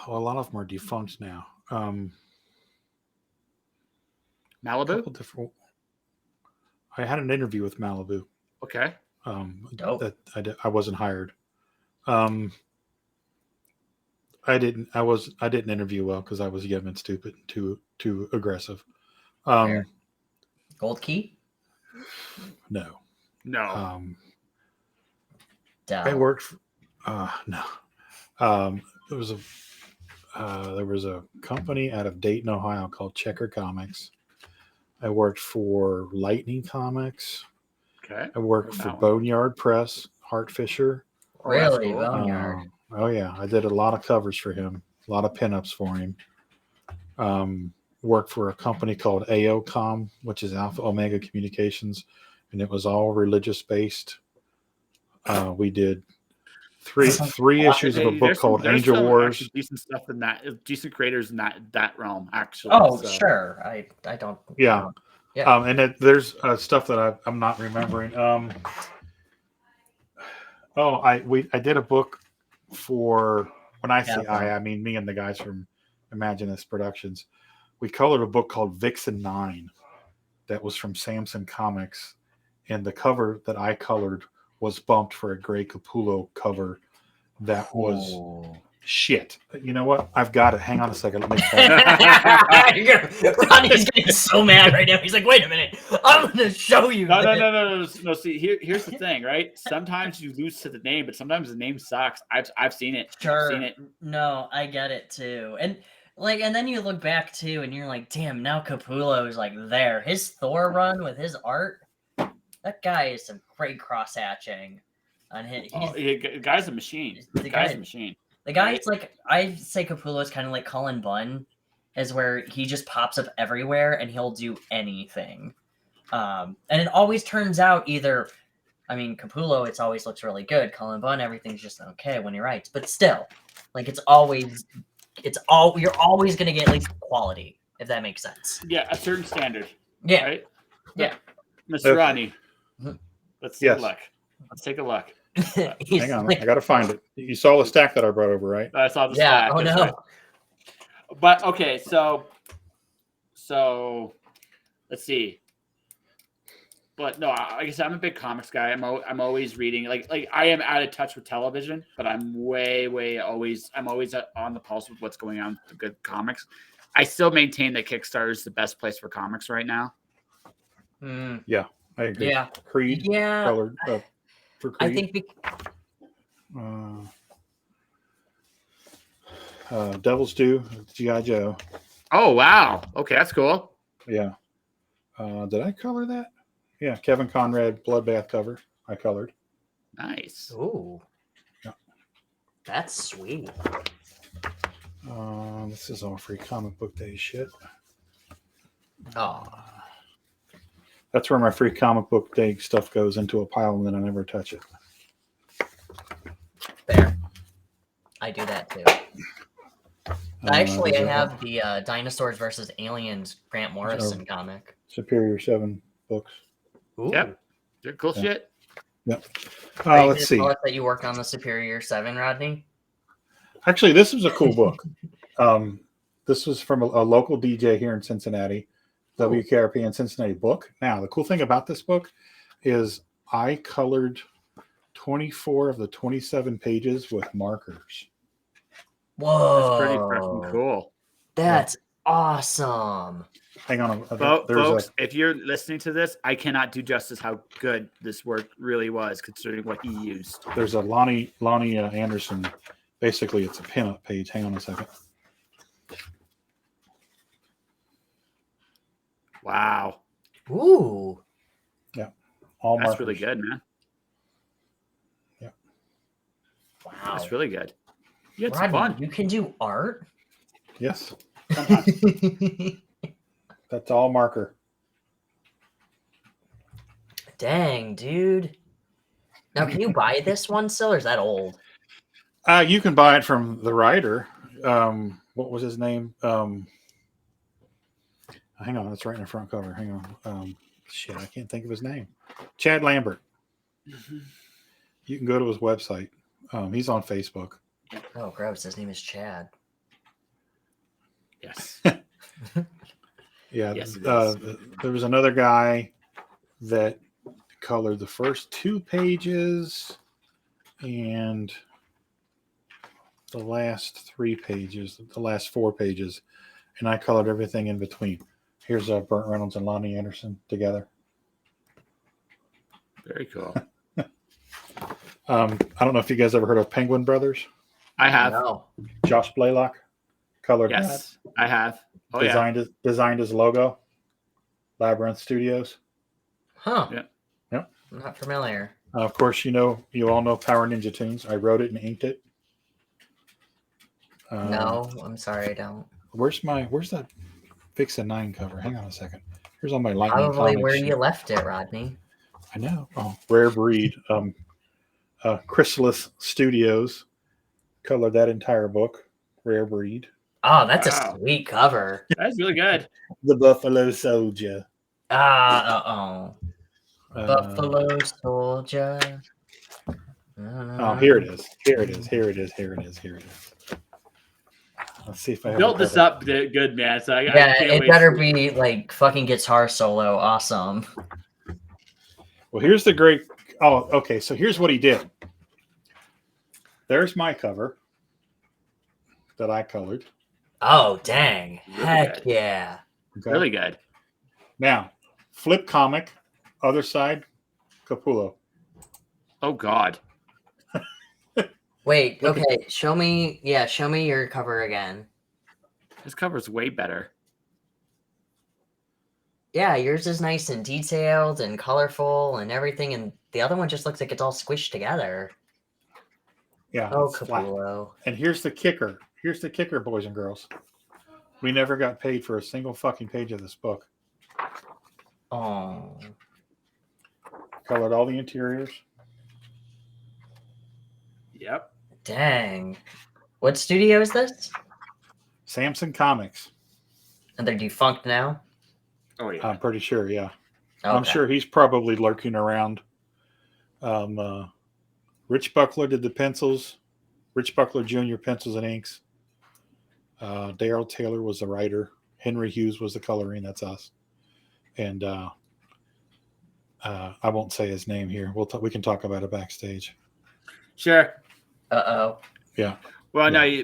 a lot of them are defunct now. Malibu? I had an interview with Malibu. Okay. Dope. I wasn't hired. I didn't interview well because I was young and stupid, too aggressive. Gold Key? No. I worked for, no. There was a company out of Dayton, Ohio called Checker Comics. I worked for Lightning Comics. Okay. I worked for Boneyard Press, Hart Fisher. Really? Boneyard. Oh yeah. I did a lot of covers for him, a lot of pinups for him. Worked for a company called AOCOM, which is Alpha Omega Communications, and it was all religious based. We did three issues of a book called Angel Wars. Decent stuff in that, decent creators in that realm, actually. Oh, so. Sure. I don't. Yeah. Yeah. And there's stuff that I'm not remembering. I did a book for, when I say I mean me and the guys from Hazzim Productions. We colored a book called Vixen 9 that was from Samson Comics, and the cover that I colored was bumped for a Grey Capullo cover that was shit. You know what? I've got it. Hang on a second. Let me Rodney's getting so mad right now. He's like, wait a minute. I'm going to show you. No. See, here's the thing, right? Sometimes you lose to the name, but sometimes the name sucks. I've seen it. Sure. I've seen it. No, I get it too. And then you look back too, and you're like, damn, now Capullo is like there. His Thor run with his art, that guy is some great cross hatching on him. The guy's a machine. The guy's a machine. The guy's like, I say Capullo is kind of like Cullen Bunn, is where he just pops up everywhere and he'll do anything. And it always turns out Capullo, it always looks really good. Cullen Bunn, everything's just okay when he writes. But still, like you're always going to get at least quality, if that makes sense. Yeah, a certain standard. Yeah. Right? Yeah. Mr. Rodney, let's take a look. Let's take a look. Hang on, I gotta find it. You saw the stack that I brought over, right? I saw the stack. Oh no. Right. But okay, so let's see. But no, like I said, I'm a big comics guy. I'm always reading. Like I am out of touch with television, but I'm always on the pulse with what's going on with good comics. I still maintain that Kickstarter is the best place for comics right now. Yeah, I agree. Yeah. Creed. Yeah. Colored for Creed. I think Devil's Due, G.I. Joe. Oh wow. Okay, that's cool. Yeah. Did I color that? Yeah, Kevin Conrad Bloodbath cover. I colored. Nice. Ooh. Yeah. That's sweet. This is all free comic book day shit. Oh. That's where my free comic book day stuff goes into a pile and then I never touch it. There. I do that too. Actually, I have the Dinosaurs versus Aliens Grant Morrison comic. Superior 7 books. Ooh. Yep. They're cool shit. Yep. Are you Let's see. gonna tell us that you worked on the Superior 7, Rodney? Actually, this was a cool book. This was from a local DJ here in Cincinnati, WKRP in Cincinnati book. Now, the cool thing about this book is I colored 24 of the 27 pages with markers. Whoa. That's pretty freaking cool. That's awesome. Hang on. Folks, if you're listening to this, I cannot do justice how good this work really was, considering what he used. There's a Lonnie Anderson. Basically, it's a pinup page. Hang on a second. Wow. Ooh. Yeah. All That's markers. really good, man. Yeah. Wow. That's really good. You had some Rodney, fun. you can do art? Yes. That's all marker. Dang, dude. Now, can you buy this one still, or is that old? You can buy it from the writer. What was his name? Hang on, it's right in the front cover. Hang on. Shit, I can't think of his name. Chad Lambert. Mm-hmm. You can go to his website. He's on Facebook. Oh, gross. His name is Chad. Yes. Yeah. Yes, it There was another guy that colored the first 2 pages and the last 3 pages, the last 4 pages, and I colored everything in between. Here's Burt Reynolds and Lonnie Anderson together. Very cool. I don't know if you guys ever heard of Penguin Brothers. I have. No. Josh Blaylock colored Yes, I have. Oh, that. Designed his logo. Labyrinth Studios. Huh. Yeah. Yep. I'm not familiar. Of course, you all know Power Ninja Tunes. I wrote it and inked it. No, I'm sorry, I don't. Where's that Fix a 9 cover? Hang on a second. Here's all my Lightning Probably comics. where you left it, Rodney. I know. Oh, Rare Breed. Chrysalis Studios colored that entire book. Rare Breed. Oh, that's Wow. a sweet cover. That's really good. The Buffalo Soldier. Buffalo Soldier. Oh, here it is. Here it is. Let's see if I Built this up good, man. So I Yeah, can't it wait. better be like fucking guitar solo. Awesome. Well, here's the great. Oh, okay. So here's what he did. There's my cover that I colored. Oh, dang. Really Heck good. yeah. Okay. Really good. Now, flip comic, other side, Capullo. Oh God. Wait, Look at okay. Show me your cover again. This cover's way better. Yeah, yours is nice and detailed and colorful and everything, and the other one just looks like it's all squished together. Yeah. Oh, it's flat. Capullo. And here's the kicker. Here's the kicker, boys and girls. We never got paid for a single fucking page of this book. Oh. Colored all the interiors. Yep. Dang. What studio is this? Samson Comics. And they're defunct now? Oh yeah. I'm pretty sure, yeah. Okay. I'm sure he's probably lurking around. Rich Buckler did the pencils. Rich Buckler Jr. pencils and inks. Daryl Taylor was the writer. Henry Hughes was the coloring. That's us. and I won't say his name here. We can talk about it backstage. Sure. Uh-oh. Yeah. Well, Yeah. no,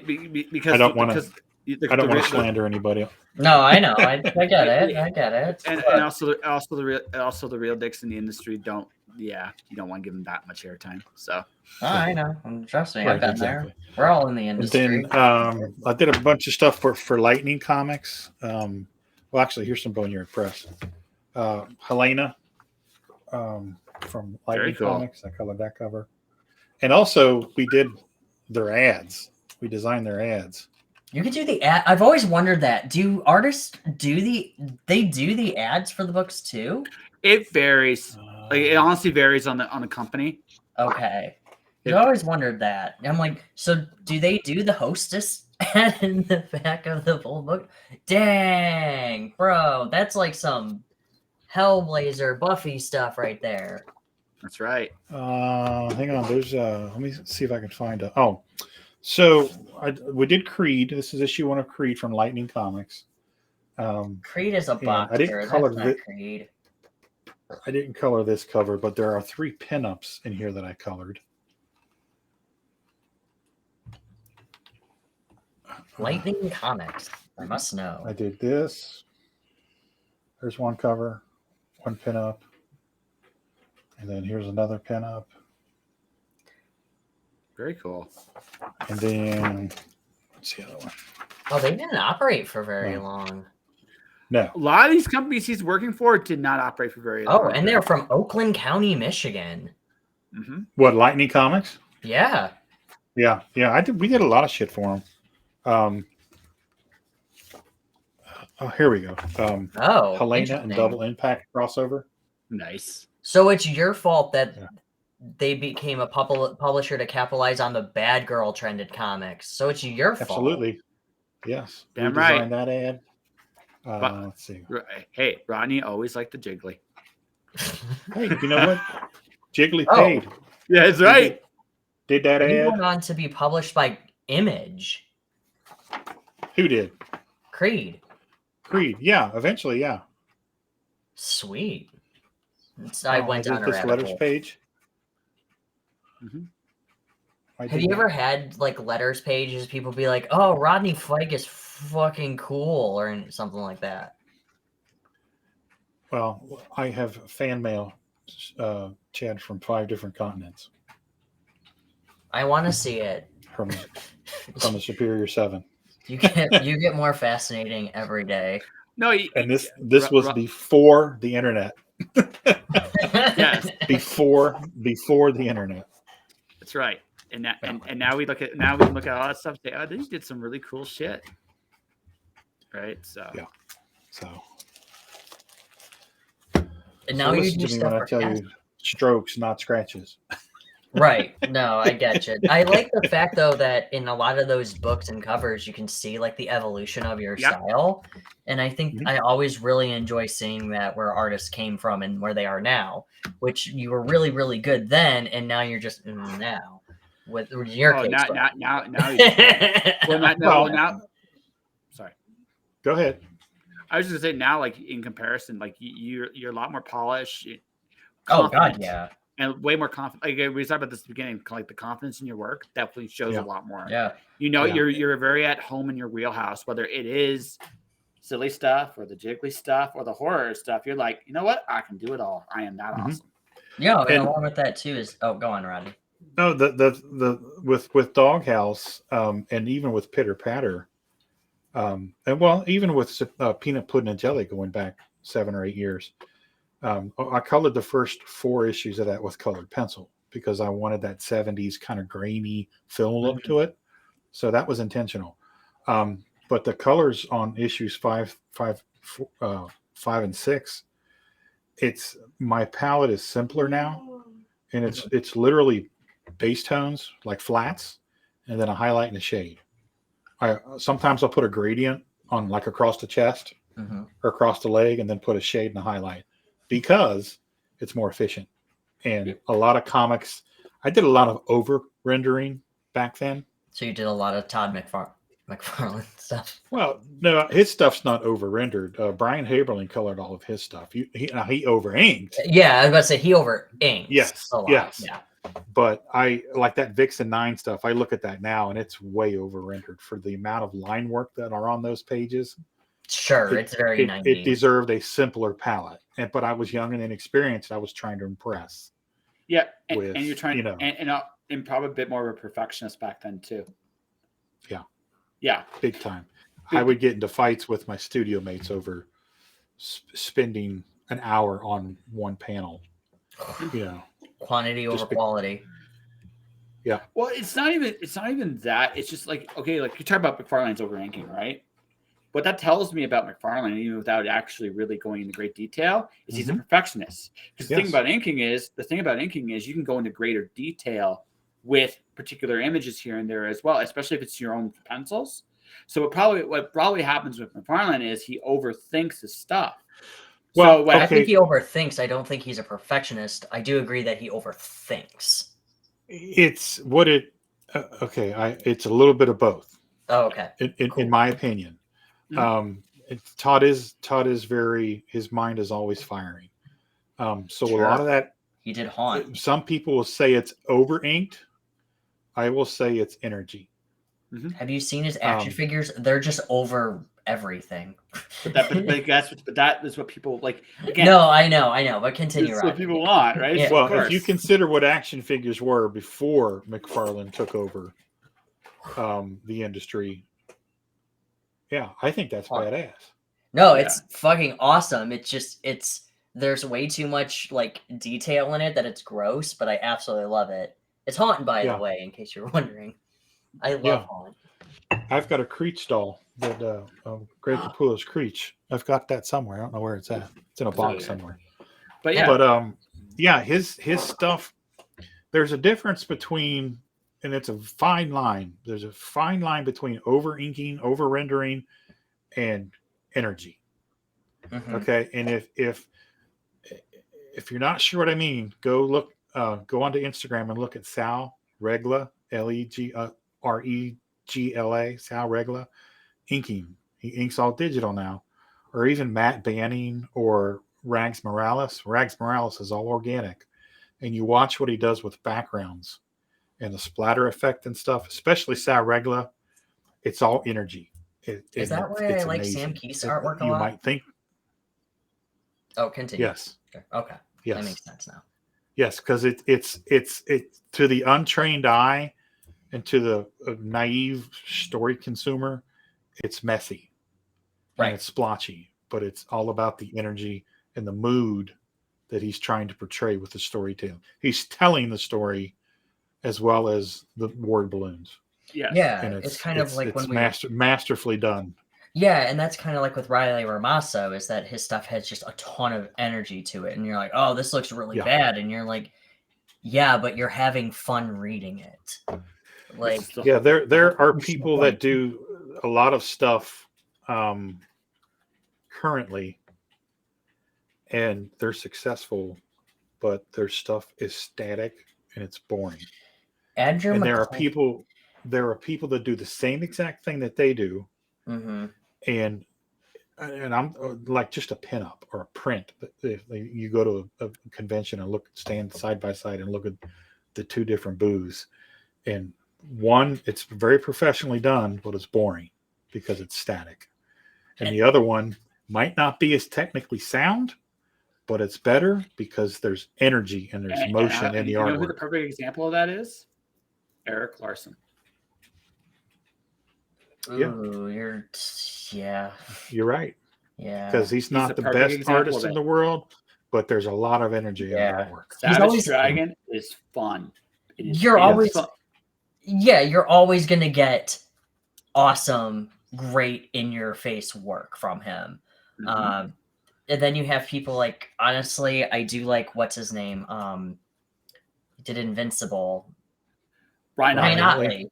because I don't want because to. I don't want to slander anybody. No, I know. I get it. I get it. and also the real dicks in the industry don't. Yeah, you don't want to give them that much airtime. So. Oh, I know. Trust me, Right, I've been exactly. there. We're all in the And industry. then I did a bunch of stuff for Lightning Comics. Well, actually, here's some Boneyard Press. Helena from Lightning cool. Comics. I colored that cover. And also, we did their ads. We designed their ads. You could do the ad. I've always wondered that. Do artists do the ads for the books too? It varies. Like it honestly varies on the company. Okay. I've always wondered that. I'm like, so do they do the hostess ad in the back of the full book? Dang, bro, that's like some Hellblazer Buffy stuff right there. That's right. Hang on. There's let me see if I can find a. Oh, so we did Creed. This is issue 1 of Creed from Lightning Comics. Creed is a boxer. I didn't color That's not Creed. I didn't color this cover, but there are 3 pinups in here that I colored. Lightning Comics. I must know. I did this. There's one cover, 1 pinup. And then here's another pinup. Very cool. And then, what's the other one? Oh, they didn't operate for very long. No. A lot of these companies he's working for did not operate for very long. Oh, and they're from Oakland County, Michigan. Mm-hmm. What, Lightning Comics? Yeah. Yeah. We did a lot of shit for them. Here we go. Helena and Double Impact crossover. Nice. So it's your fault that they became a publisher to capitalize on the bad girl trended comics. So it's your fault. Absolutely. Yes. Damn we designed that ad. Let's see. Hey, Rodney always liked the Jiggly. Hey, you know what? Jiggly paid. Yeah, that's right. Did that He ad? went on to be published by Image. Who did? Creed. Yeah, eventually, yeah. Sweet. I went down a this rabbit letters hole. page. Mm-hmm. Have you ever had like letters pages? People be like, "Oh, Rodney Fyke is fucking cool," or something like that. Well, I have fan mail, Chad, from 5 different continents. I want to see it. From the Superior 7. You get more fascinating every day. No, and this was before the internet. Yes, before the internet. That's right. And now we look at all that stuff. And say, oh, they did some really cool shit. Right. So yeah. So. And now you do stuff when I tell you strokes, not scratches. Right. No, I get you. I like the fact though that in a lot of those books and covers, you can see like the evolution of your style. And I think I always really enjoy seeing that where artists came from and where they are now, which you were really, really good then. And now you're just now with your case. Now. Sorry. Go ahead. I was just gonna say now, like in comparison, like you're a lot more polished. Oh God, yeah. And way more confident. Like we talked about this at the beginning, like the confidence in your work definitely shows a lot more. Yeah. You're very at home in your wheelhouse, whether it is silly stuff or the jiggly stuff or the horror stuff. You're like, you know what? I can do it all. I am that awesome. Yeah, and along with that too is go on, Rodney. No, the with Doghouse, and even with Pitter Patter, and well, even with Peanut Pudding and Jelly going back 7 or 8 years. I colored the first 4 issues of that with colored pencil because I wanted that 70s kind of grainy film look to it. So that was intentional. But the colors on issues 5 and 6, my palette is simpler now, and it's literally base tones like flats, and then a highlight and a shade. Sometimes I'll put a gradient on like across the chest or across the leg, and then put a shade and a highlight. Because it's more efficient. And a lot of comics, I did a lot of over rendering back then. So you did a lot of Todd McFarlane. McFarlane stuff. Well, no, his stuff's not over rendered. Brian Haberlin colored all of his stuff. He over inked. Yeah, I was about to say he over inks. Yes, a lot. yes. Yeah. But I like that Vixen 9 stuff. I look at that now and it's way over rendered for the amount of line work that are on those pages. Sure, it's very 90s. It deserved a simpler palette. But I was young and inexperienced. I was trying to impress. Yeah, with, and you're trying, you know, and probably a bit more of a perfectionist back then too. Yeah. Yeah. Big time. I would get into fights with my studio mates over spending an hour on one panel. You know, quantity over quality. Yeah. Well, it's not even that. It's just like, okay, like you talk about McFarlane's over inking, right? What that tells me about McFarlane, even without actually really going into great detail, is he's a perfectionist. Because the thing about inking is you can go into greater detail with particular images here and there as well, especially if it's your own pencils. So what probably happens with McFarlane is he overthinks his stuff. Well, I think he overthinks. I don't think he's a perfectionist. I do agree that he overthinks. It's what it. It's a little bit of both. Oh, okay. In my opinion, Todd is very. His mind is always firing. So a lot of that he did haunt. Some people will say it's over inked. I will say it's energy. Have you seen his action figures? They're just over everything. But that is what people like. Again, no, I know. But continue. That's what people want, right? Yeah. Well, if you consider what action figures were before McFarlane took over the industry, yeah, I think that's badass. No, it's fucking awesome. There's way too much like detail in it that it's gross, but I absolutely love it. It's haunting, by the way, in case you're wondering. I love haunt. I've got a Creech doll that Greg Capullo's Creech. I've got that somewhere. I don't know where it's at. It's in a box somewhere. But his stuff. There's a difference between, and it's a fine line. There's a fine line between over inking, over rendering, and energy. Okay, and if you're not sure what I mean, go onto Instagram and look at Sal Regla, Regla, Sal Regla, inking. He inks all digital now. Or even Matt Banning or Rags Morales. Rags Morales is all organic. And you watch what he does with backgrounds and the splatter effect and stuff, especially Sal Regla. It's all energy. Is that why I like Sam Keith's artwork a lot? You might think. Oh, continue. Yes. Okay. Yes. That makes sense now. Yes, because it's to the untrained eye and to the naive story consumer, it's messy, right? And it's splotchy, but it's all about the energy and the mood that he's trying to portray with the storytelling. He's telling the story as well as the word balloons. Yeah, and it's kind of like masterfully done. Yeah, and that's kind of like with Riley Ramasso, is that his stuff has just a ton of energy to it. And you're like, oh, this looks really bad. And you're like, yeah, but you're having fun reading it. Like, yeah, there are people that do a lot of stuff currently, and they're successful, but their stuff is static and it's boring. And there are people that do the same exact thing that they do. And I'm like just a pinup or a print. If you go to a convention and stand side by side and look at the two different booths, and one, it's very professionally done, but it's boring because it's static. And the other one might not be as technically sound, but it's better because there's energy and there's motion in the artwork. You know who the perfect example of that is? Eric Larson. Ooh, you're right. Yeah, because he's not the best artist in the world, but there's a lot of energy in the artwork. Savage Dragon is fun. You're always gonna get awesome, great in your face work from him. And then you have people like, honestly, I do like, what's his name? He did Invincible. Ryan Otley.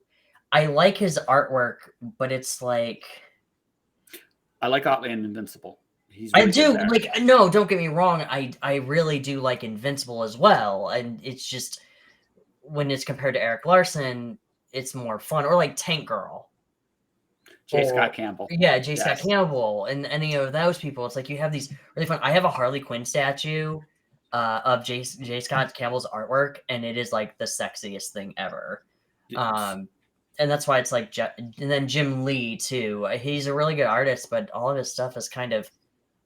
I like his artwork, but it's like, I like Otley and Invincible. I do like, no, don't get me wrong. I really do like Invincible as well. And it's just, when it's compared to Eric Larson, it's more fun. Or like Tank Girl. J. Scott Campbell. Yeah, J. Scott Yes. Campbell and any of those people. It's like you have these really fun. I have a Harley Quinn statue of J. Scott Campbell's artwork, and it is like the sexiest thing ever. Yes. And that's why it's like, and then Jim Lee too. He's a really good artist, but all of his stuff is kind of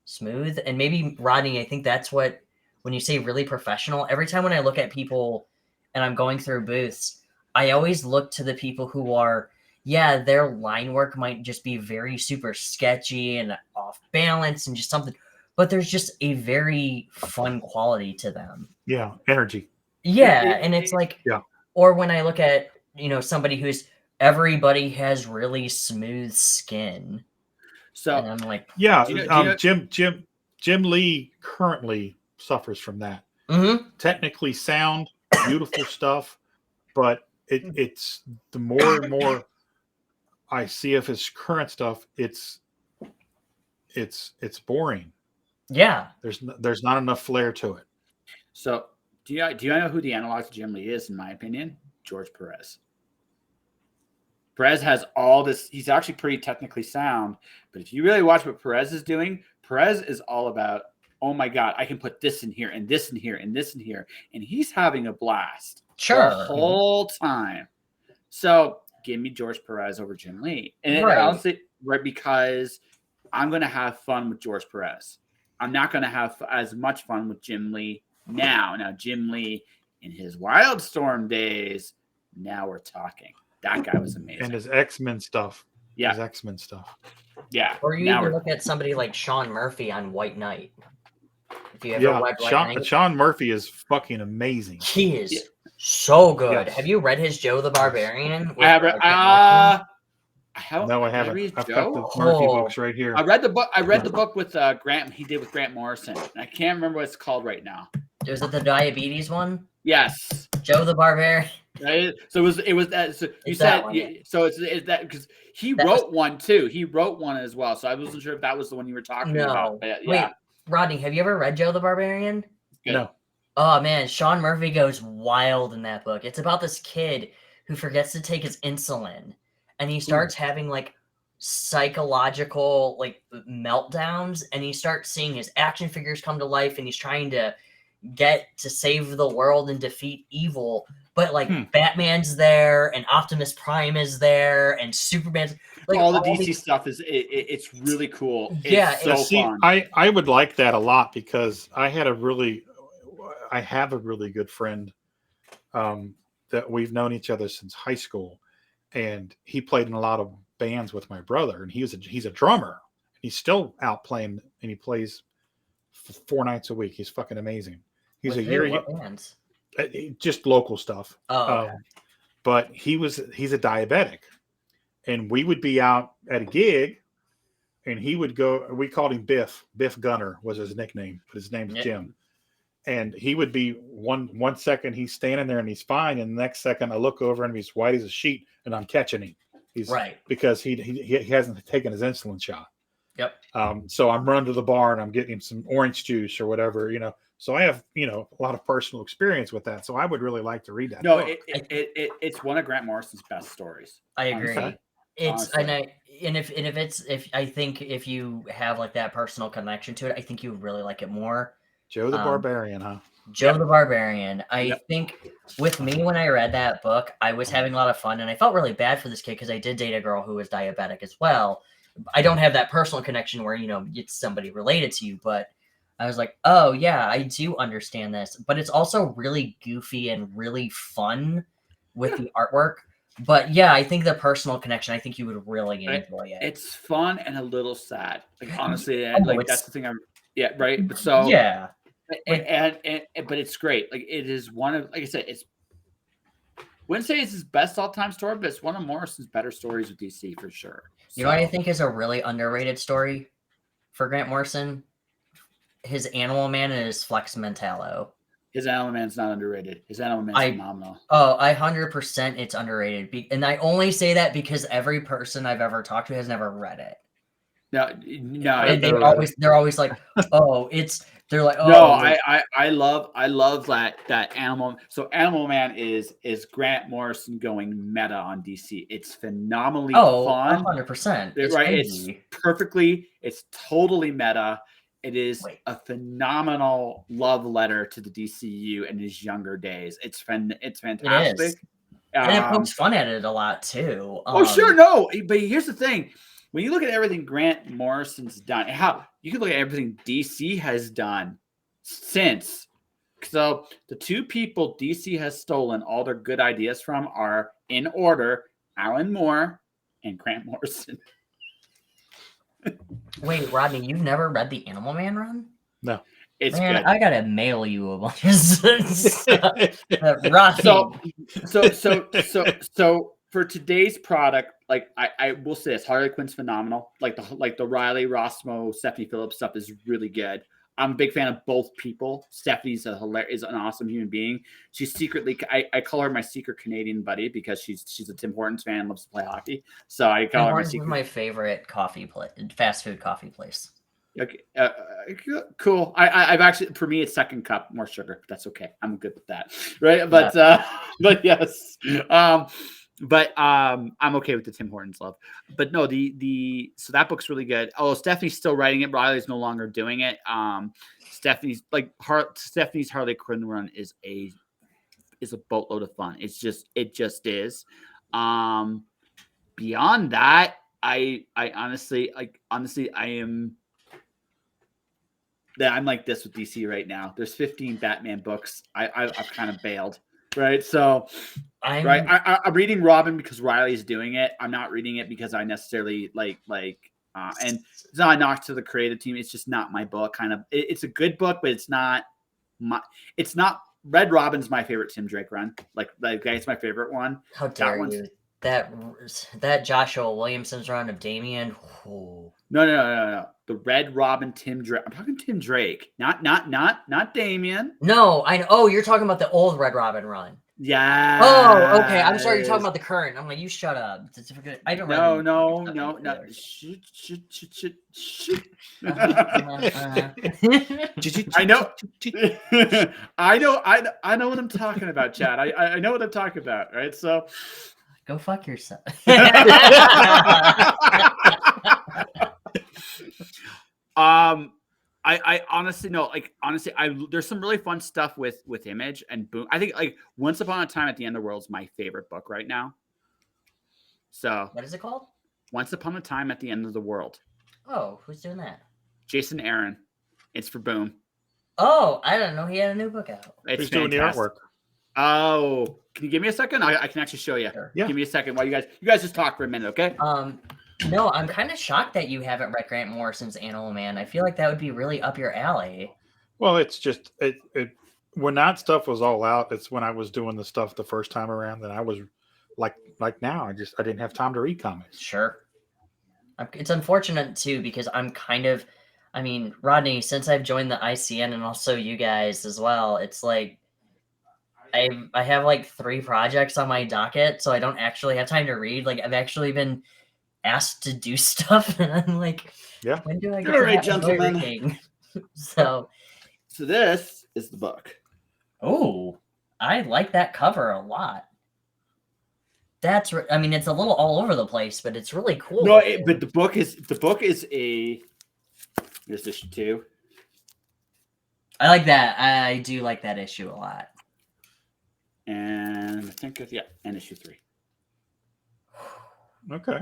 smooth. And maybe Rodney, I think that's what, when you say really professional, every time when I look at people and I'm going through booths, I always look to the people who are, yeah, their line work might just be very super sketchy and off balance and just something, but there's just a very fun quality to them. Yeah, energy. Yeah, and it's like, yeah. Or when I look at, somebody who's, everybody has really smooth skin. So and I'm like, yeah, Jim Lee currently suffers from that. Mm-hmm. Technically sound, beautiful stuff, but it's the more and more I see of his current stuff, it's boring. Yeah, there's not enough flair to it. So do you know who the analog to Jim Lee is? In my opinion, George Perez. Perez has all this. He's actually pretty technically sound, but if you really watch what Perez is doing, Perez is all about, oh my God, I can put this in here and this in here and this in here. And he's having a blast the whole time. So give me George Perez over Jim Lee. And honestly, because I'm going to have fun with George Perez. I'm not going to have as much fun with Jim Lee now. Now, Jim Lee in his Wildstorm days, now we're talking. That guy was amazing. And his X-Men stuff. Yeah. His X-Men stuff. Yeah. Or you even look at somebody like Sean Murphy on White Knight. If you ever read White Knight. Sean Murphy is fucking amazing. He is so good. Yes. Have you read his Joe the Barbarian? I have read. I haven't. I've got the Murphy books right here. I read the book. I read the book with Grant. He did with Grant Morrison. And I can't remember what it's called right now. Was it the diabetes one? Yes. Joe the Barbarian. Right. So it was that. So you said so it's that because he wrote one too. He wrote one as well. So I wasn't sure if that was the one you were talking about. But Wait, Rodney, have you ever read Joe the Barbarian? Good. No. Oh man, Sean Murphy goes wild in that book. It's about this kid who forgets to take his insulin, and he starts having like psychological like meltdowns, and he starts seeing his action figures come to life, and he's trying to get to save the world and defeat evil. But like Batman's there, and Optimus Prime is there, and Superman's like all the DC stuff is it's really cool. Yeah, it's so fun. I would like that a lot because I have a really good friend that we've known each other since high school, and he played in a lot of bands with my brother, and he's a drummer. He's still out playing, and he plays 4 nights a week. He's fucking amazing. He's bands? Just local stuff. Oh, okay. But he's a diabetic, and we would be out at a gig, and he would go. We called him Biff. Biff Gunner was his nickname, but his name's Jim. And he would be one second he's standing there and he's fine, and the next second I look over and he's white as a sheet, and I'm catching him. He's because he hasn't taken his insulin shot. Yep. So I'm running to the bar and I'm getting him some orange juice or whatever, So I have, a lot of personal experience with that. So I would really like to read that. No, it's one of Grant Morrison's best stories. I agree. Honestly. I think if you have like that personal connection to it, I think you really like it more. Joe the Barbarian, huh? Joe the Barbarian. I think with me, when I read that book, I was having a lot of fun, and I felt really bad for this kid because I did date a girl who was diabetic as well. I don't have that personal connection where, it's somebody related to you, but I was like, oh yeah, I do understand this, but it's also really goofy and really fun with the artwork. But yeah, I think the personal connection, I think you would really enjoy it. It's fun and a little sad. Like honestly, that's the thing right. But so yeah. But it's great. Like it is one of, like I said, wouldn't say it's his best all-time story, but it's one of Morrison's better stories with DC for sure. You know what I think is a really underrated story for Grant Morrison? His Animal Man and his Flex Mentallo. His Animal Man's not underrated. His Animal Man's phenomenal. Oh, 100% it's underrated. And I only say that because every person I've ever talked to has never read it. No. And they're always like, oh, it's They're like, oh No, I love that Animal. So Animal Man is Grant Morrison going meta on DC. It's phenomenally fun. 100%. It's Right? crazy. It's totally meta. It is a phenomenal love letter to the DCU in his younger days. It's fantastic. It is. And it pokes fun at it a lot too. But here's the thing: when you look at everything Grant Morrison's done, how you can look at everything DC has done since. So the two people DC has stolen all their good ideas from are, in order, Alan Moore and Grant Morrison. Wait, Rodney, you've never read the Animal Man run? No. It's Man, good. I gotta mail you a bunch of stuff. Rodney. So for today's product, like I will say this, Harley Quinn's phenomenal. Like the Riley Rossmo, Stephanie Phillips stuff is really good. I'm a big fan of both people. Stephanie's is an awesome human being. She's secretly, I call her my secret Canadian buddy because she's a Tim Hortons fan and loves to play hockey. So I call her my secret. My favorite fast food coffee place. Okay, cool. I've actually, for me, it's second cup, more sugar. But that's okay. I'm good with that, right? But but yes, but I'm okay with the Tim Hortons love. But no, so that book's really good. Oh, Stephanie's still writing it. Riley's no longer doing it. Stephanie's Harley Quinn run is a boatload of fun. It just is. Beyond that, I honestly I'm like this with DC right now. There's 15 Batman books. I've kind of bailed, right? So, I'm reading Robin because Riley's doing it. I'm not reading it because I necessarily and it's not a knock to the creative team. It's just not my book. It's a good book, but it's not Red Robin's my favorite Tim Drake run. Like that's my favorite one. How dare you? That Joshua Williamson's run of Damian. Ooh. No. The Red Robin Tim Drake. I'm talking Tim Drake, not Damian. No, I know. Oh, you're talking about the old Red Robin run. Yeah. Oh, okay. I'm sorry. You're talking about the current. I'm like, you shut up. I don't. No. Shit. I know. I know what I'm talking about, Chad. I know what I'm talking about, right? So. Go fuck yourself. I honestly no, there's some really fun stuff with Image and Boom. I think like Once Upon a Time at the End of the World is my favorite book right now. So what is it called? Once Upon a Time at the End of the World. Oh, who's doing that? Jason Aaron. It's for Boom. Oh, I didn't know he had a new book out. Who's doing the artwork? Oh, can you give me a second? I can actually show you. Sure. Yeah. Give me a second while you guys just talk for a minute, okay? No, I'm kind of shocked that you haven't read Grant Morrison's Animal Man. I feel like that would be really up your alley. Well, it's just when that stuff was all out. It's when I was doing the stuff the first time around that I was like now. I didn't have time to read comics. Sure. It's unfortunate too because Rodney, since I've joined the ICN and also you guys as well, it's like I have like 3 projects on my docket, so I don't actually have time to read. Like I've actually been asked to do stuff, and I'm like, yeah, when do I get all to right, have gentlemen? So this is the book. Oh, I like that cover a lot. It's a little all over the place, but it's really cool. No, but the book is a. There's issue 2. I like that. I do like that issue a lot. And I think and issue 3. Okay.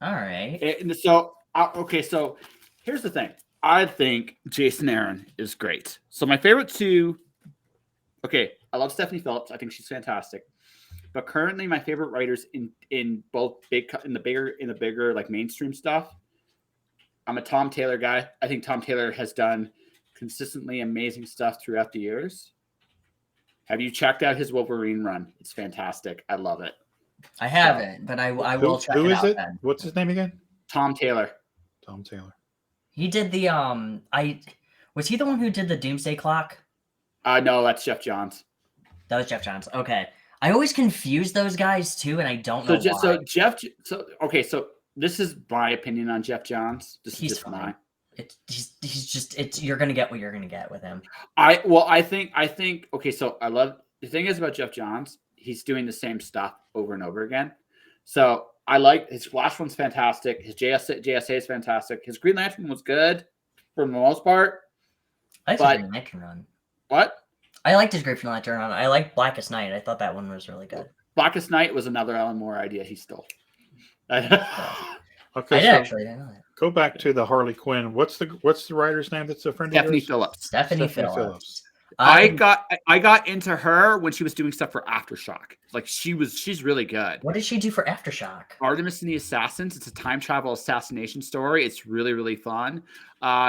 All right. And so so here's the thing. I think Jason Aaron is great. So my favorite 2. Okay, I love Stephanie Phillips. I think she's fantastic. But currently, my favorite writers in the bigger like mainstream stuff. I'm a Tom Taylor guy. I think Tom Taylor has done consistently amazing stuff throughout the years. Have you checked out his Wolverine run? It's fantastic. I love it. I haven't, but I will check it out. Who is it? Then. What's his name again? Tom Taylor. Tom Taylor. He did the was he the one who did the Doomsday Clock? No, that's Jeff Johns. That was Jeff Johns. Okay. I always confuse those guys too, and I don't know why. So this is my opinion on Jeff Johns. He's fine. he's just you're gonna get what you're gonna get with him. I think okay, so I love the thing is about Jeff Johns, he's doing the same stuff over and over again. So I like his Flash one's fantastic, his JSA is fantastic, his Green Lantern was good for the most part. I liked his Green Lantern run. What? I liked his Green Lantern run. I liked Blackest Night. I thought that one was really good. Blackest Night was another Alan Moore idea he stole. Okay, I actually didn't know that. Go back to the Harley Quinn. What's the writer's name that's a friend of Stephanie yours? Phillips. Stephanie Phillips. I got into her when she was doing stuff for Aftershock. Like she's really good. What did she do for Aftershock? Artemis and the Assassins. It's a time travel assassination story. It's really, really fun.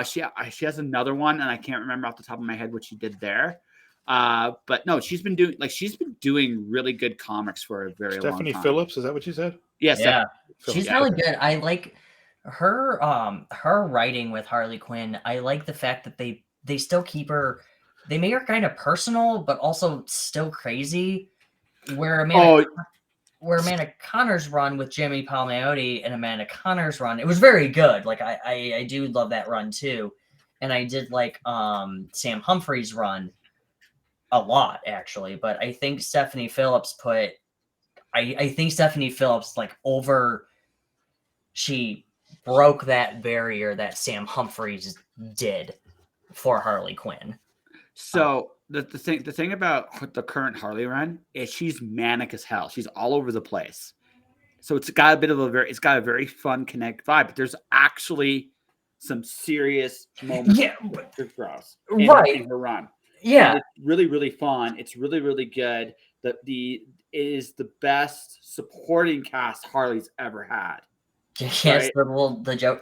She has another one, and I can't remember off the top of my head what she did there. But no, she's been doing really good comics for a very long time. Stephanie Phillips, is that what you said? Yes, yeah. She's really good. I like her writing with Harley Quinn. I like the fact that they still keep her. They made her kind of personal, but also still crazy. Where Amanda Connor's run with Jimmy Palmiotti and Amanda Connor's run, it was very good. Like I do love that run too, and I did like Sam Humphrey's run a lot actually. But I think Stephanie Phillips I think Stephanie Phillips she broke that barrier that Sam Humphreys did for Harley Quinn. So the thing about the current Harley run is she's manic as hell. She's all over the place. So it's got a very fun connect vibe, but there's actually some serious moments in her run. Yeah. And it's really, really fun. It's really, really good. It is the best supporting cast Harley's ever had. Yes, right? the joke.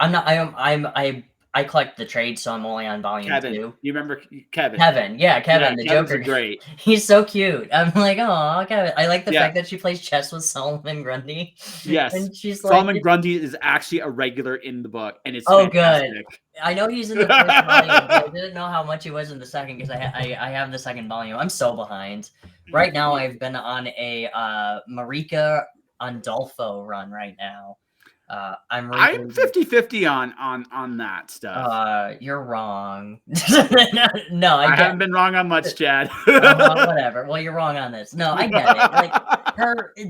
I collect the trade, so I'm only on volume 2. You remember Kevin? Kevin, yeah, Kevin, the Kevin's Joker. Great. He's so cute. I'm like, oh, Kevin. I like the fact that she plays chess with Solomon Grundy. Yes, and she's Solomon Grundy is actually a regular in the book, and it's fantastic. Good. I know he's in the first volume, but I didn't know how much he was in the second because I have the second volume. I'm so behind. Right now, I've been on a Marika Andolfo run right now. I'm 50-50 on that stuff. You're wrong. no, I haven't been wrong on much, Chad. Whatever. Well, you're wrong on this. No, I get it. Like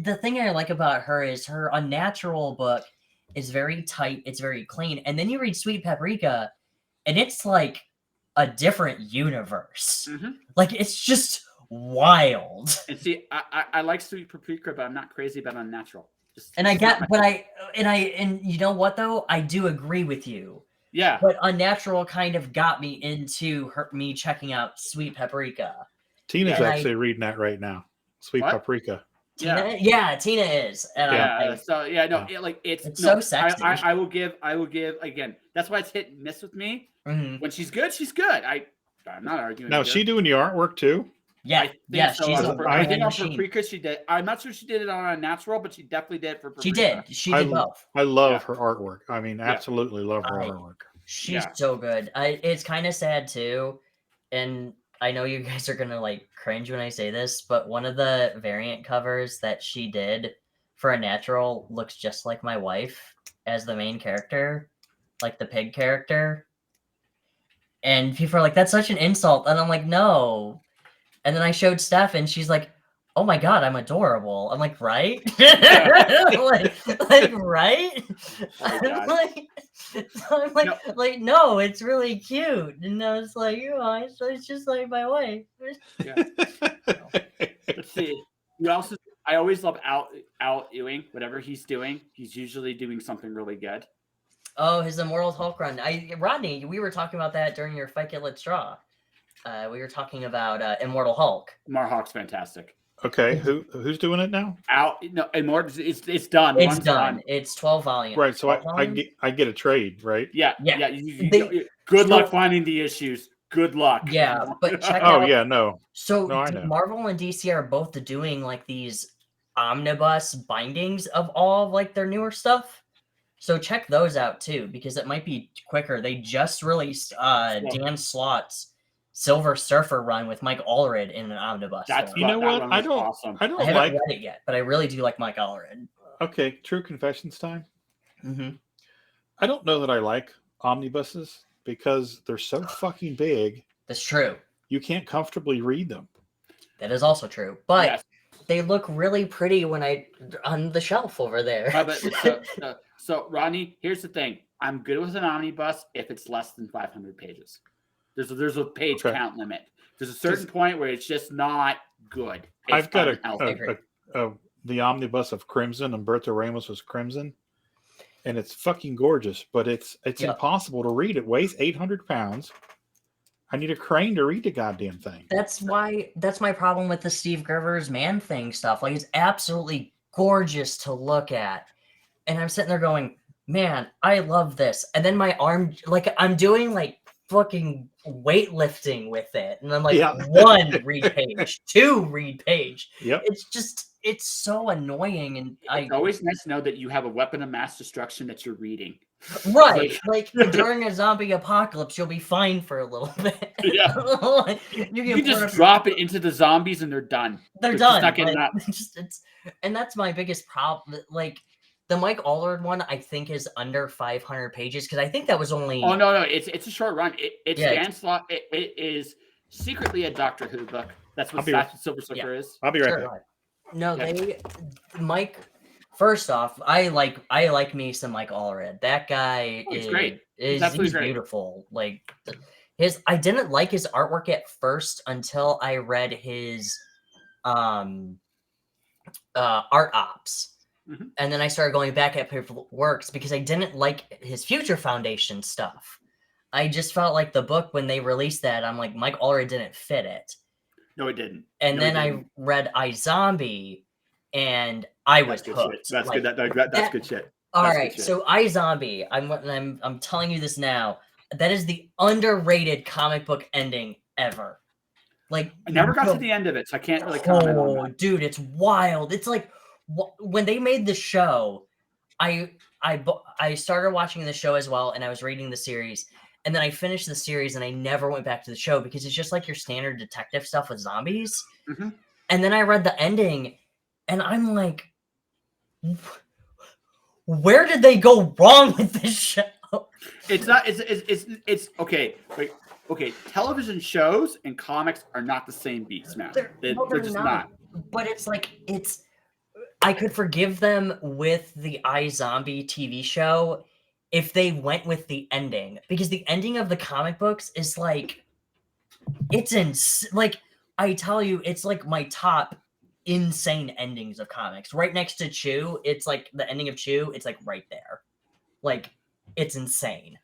the thing I like about her is her Unnatural book is very tight. It's very clean. And then you read Sweet Paprika, and it's like a different universe. Mm-hmm. Like it's just wild. And see, I like Sweet Paprika, but I'm not crazy about Unnatural. And you know what though? I do agree with you. Yeah. But Unnatural kind of got me into me checking out Sweet Paprika. Tina's actually reading that right now. Sweet Paprika. Tina? Yeah, Tina is. And it's so sexy. I will give again. That's why it's hit and miss with me. Mm-hmm. When she's good, she's good. I'm not arguing. Now, is she doing the artwork too? Yeah, she's I think on Paprika she did. I'm not sure she did it on Unnatural, but she definitely did for Paprika. She did both. I love her artwork. I mean, absolutely love her artwork. She's so good. It's kind of sad too, and I know you guys are gonna like cringe when I say this, but one of the variant covers that she did for Unnatural looks just like my wife as the main character, like the pig character. And people are like, "That's such an insult," and I'm like, "No." And then I showed Steph, and she's like, "Oh my god, I'm adorable." I'm like, "Right?" like right? I'm like, no, it's really cute. And I was like, it's just like my wife. Yeah. Let's see. I always love Al Ewing. Whatever he's doing, he's usually doing something really good. Oh, his Immortal Hulk run. Rodney, we were talking about that during your Fyke Let's Draw. We were talking about Immortal Hulk. Immortal Hulk's fantastic. Okay, who's doing it now? Immortal. It's done. It's done. It's 12 volumes. Right, so I get a trade, right? Yeah. Good luck finding the issues. Good luck. Yeah, but check out. Oh yeah, no. So I know. Marvel and DC are both doing like these omnibus bindings of all of like their newer stuff. So check those out too, because it might be quicker. They just released Dan Slott's Silver Surfer run with Mike Allred in an omnibus. You know what? I don't haven't read it yet, but I really do like Mike Allred. Okay, true confessions time. Mm-hmm. I don't know that I like omnibuses because they're so fucking big. That's true. You can't comfortably read them. That is also true. But Yes. they look really pretty on the shelf over there. So Rodney, here's the thing. I'm good with an omnibus if it's less than 500 pages. There's a page count limit. There's a certain point where it's just not good. I've got the omnibus of Crimson. Umberto Ramos was Crimson, and it's fucking gorgeous. But it's impossible to read. It weighs 800 pounds. I need a crane to read the goddamn thing. That's my problem with the Steve Gerber's Man Thing stuff. Like, it's absolutely gorgeous to look at, and I'm sitting there going, man, I love this. And then my arm, like, I'm doing like fucking weightlifting with it, and I'm like, 1 read page, 2 read page. Yep. It's so annoying, and it's always nice to know that you have a weapon of mass destruction that you're reading. Right, like during a zombie apocalypse, you'll be fine for a little bit. Yeah, you can just drop it into the zombies, and they're done. They're done. Not getting up. And that's my biggest problem. Like, the Mike Allred one, I think, is under 500 pages because I think that was only. Oh no, it's a short run. It is secretly a Doctor Who book. That's what Silver Slipper is. I'll be right back. No, Mike. First off, I like me some Mike Allred. That guy is great. He's great. Beautiful. Like I didn't like his artwork at first until I read his art ops. Mm-hmm. And then I started going back at Paper Works because I didn't like his Future Foundation stuff. I just felt like the book, when they released that, I'm like, Mike Allred didn't fit it. No, it didn't. And then I read iZombie, and I was hooked. That's good. That's good shit. All right, so iZombie, I'm telling you this now. That is the underrated comic book ending ever. Like, I never got to the end of it, so I can't really comment on that. Dude, it's wild. It's like when they made the show, I started watching the show as well, and I was reading the series, and then I finished the series, and I never went back to the show because it's just like your standard detective stuff with zombies. Mm-hmm. And then I read the ending, and I'm like, where did they go wrong with this show? It's not. It's okay. Wait, okay. Television shows and comics are not the same beats, man. They're just not. But it's like I could forgive them with the iZombie TV show if they went with the ending, because the ending of the comic books is like, like, I tell you, it's like my top insane endings of comics. Right next to Chew, it's like the ending of Chew, it's like right there. Like, it's insane.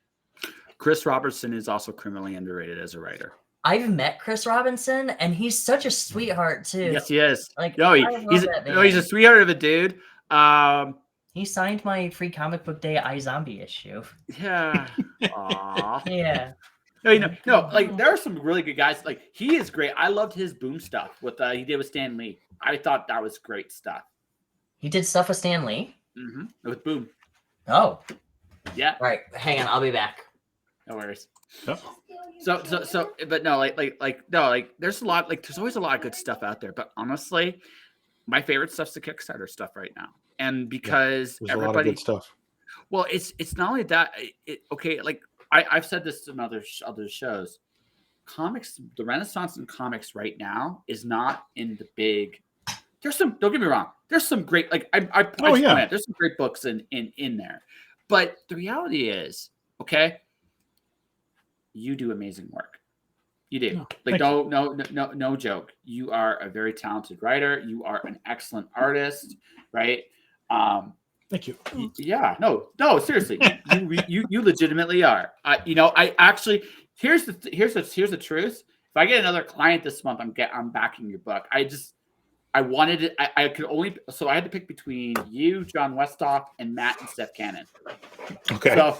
Chris Robertson is also criminally underrated as a writer. I've met Chris Robinson, and he's such a sweetheart too. Yes, he is. Like, he's a sweetheart of a dude. He signed my free comic book day iZombie issue. Yeah. Aww. Yeah. No, like, there are some really good guys. Like, he is great. I loved his Boom stuff with he did with Stan Lee. I thought that was great stuff. He did stuff with Stan Lee? Mm-hmm. With Boom. Oh. Yeah. All right, hang on, I'll be back. No worries. Yep. But no, there's always a lot of good stuff out there. But honestly, my favorite stuff's the Kickstarter stuff right now. And because there's a lot of good stuff. Well, it's not only that. Like I've said this in other shows. Comics, the renaissance in comics right now is not in the big. There's some. Don't get me wrong. There's some great. Like there's some great books in there. But the reality is, okay, you do amazing work. You do. No joke. You are a very talented writer. You are an excellent artist, right? Thank you. Yeah. No. Seriously, you legitimately are. I actually here's the truth. If I get another client this month, I'm backing your book. I wanted it. I could only, so I had to pick between you, John Westhoff, and Matt and Steph Cannon. Okay. So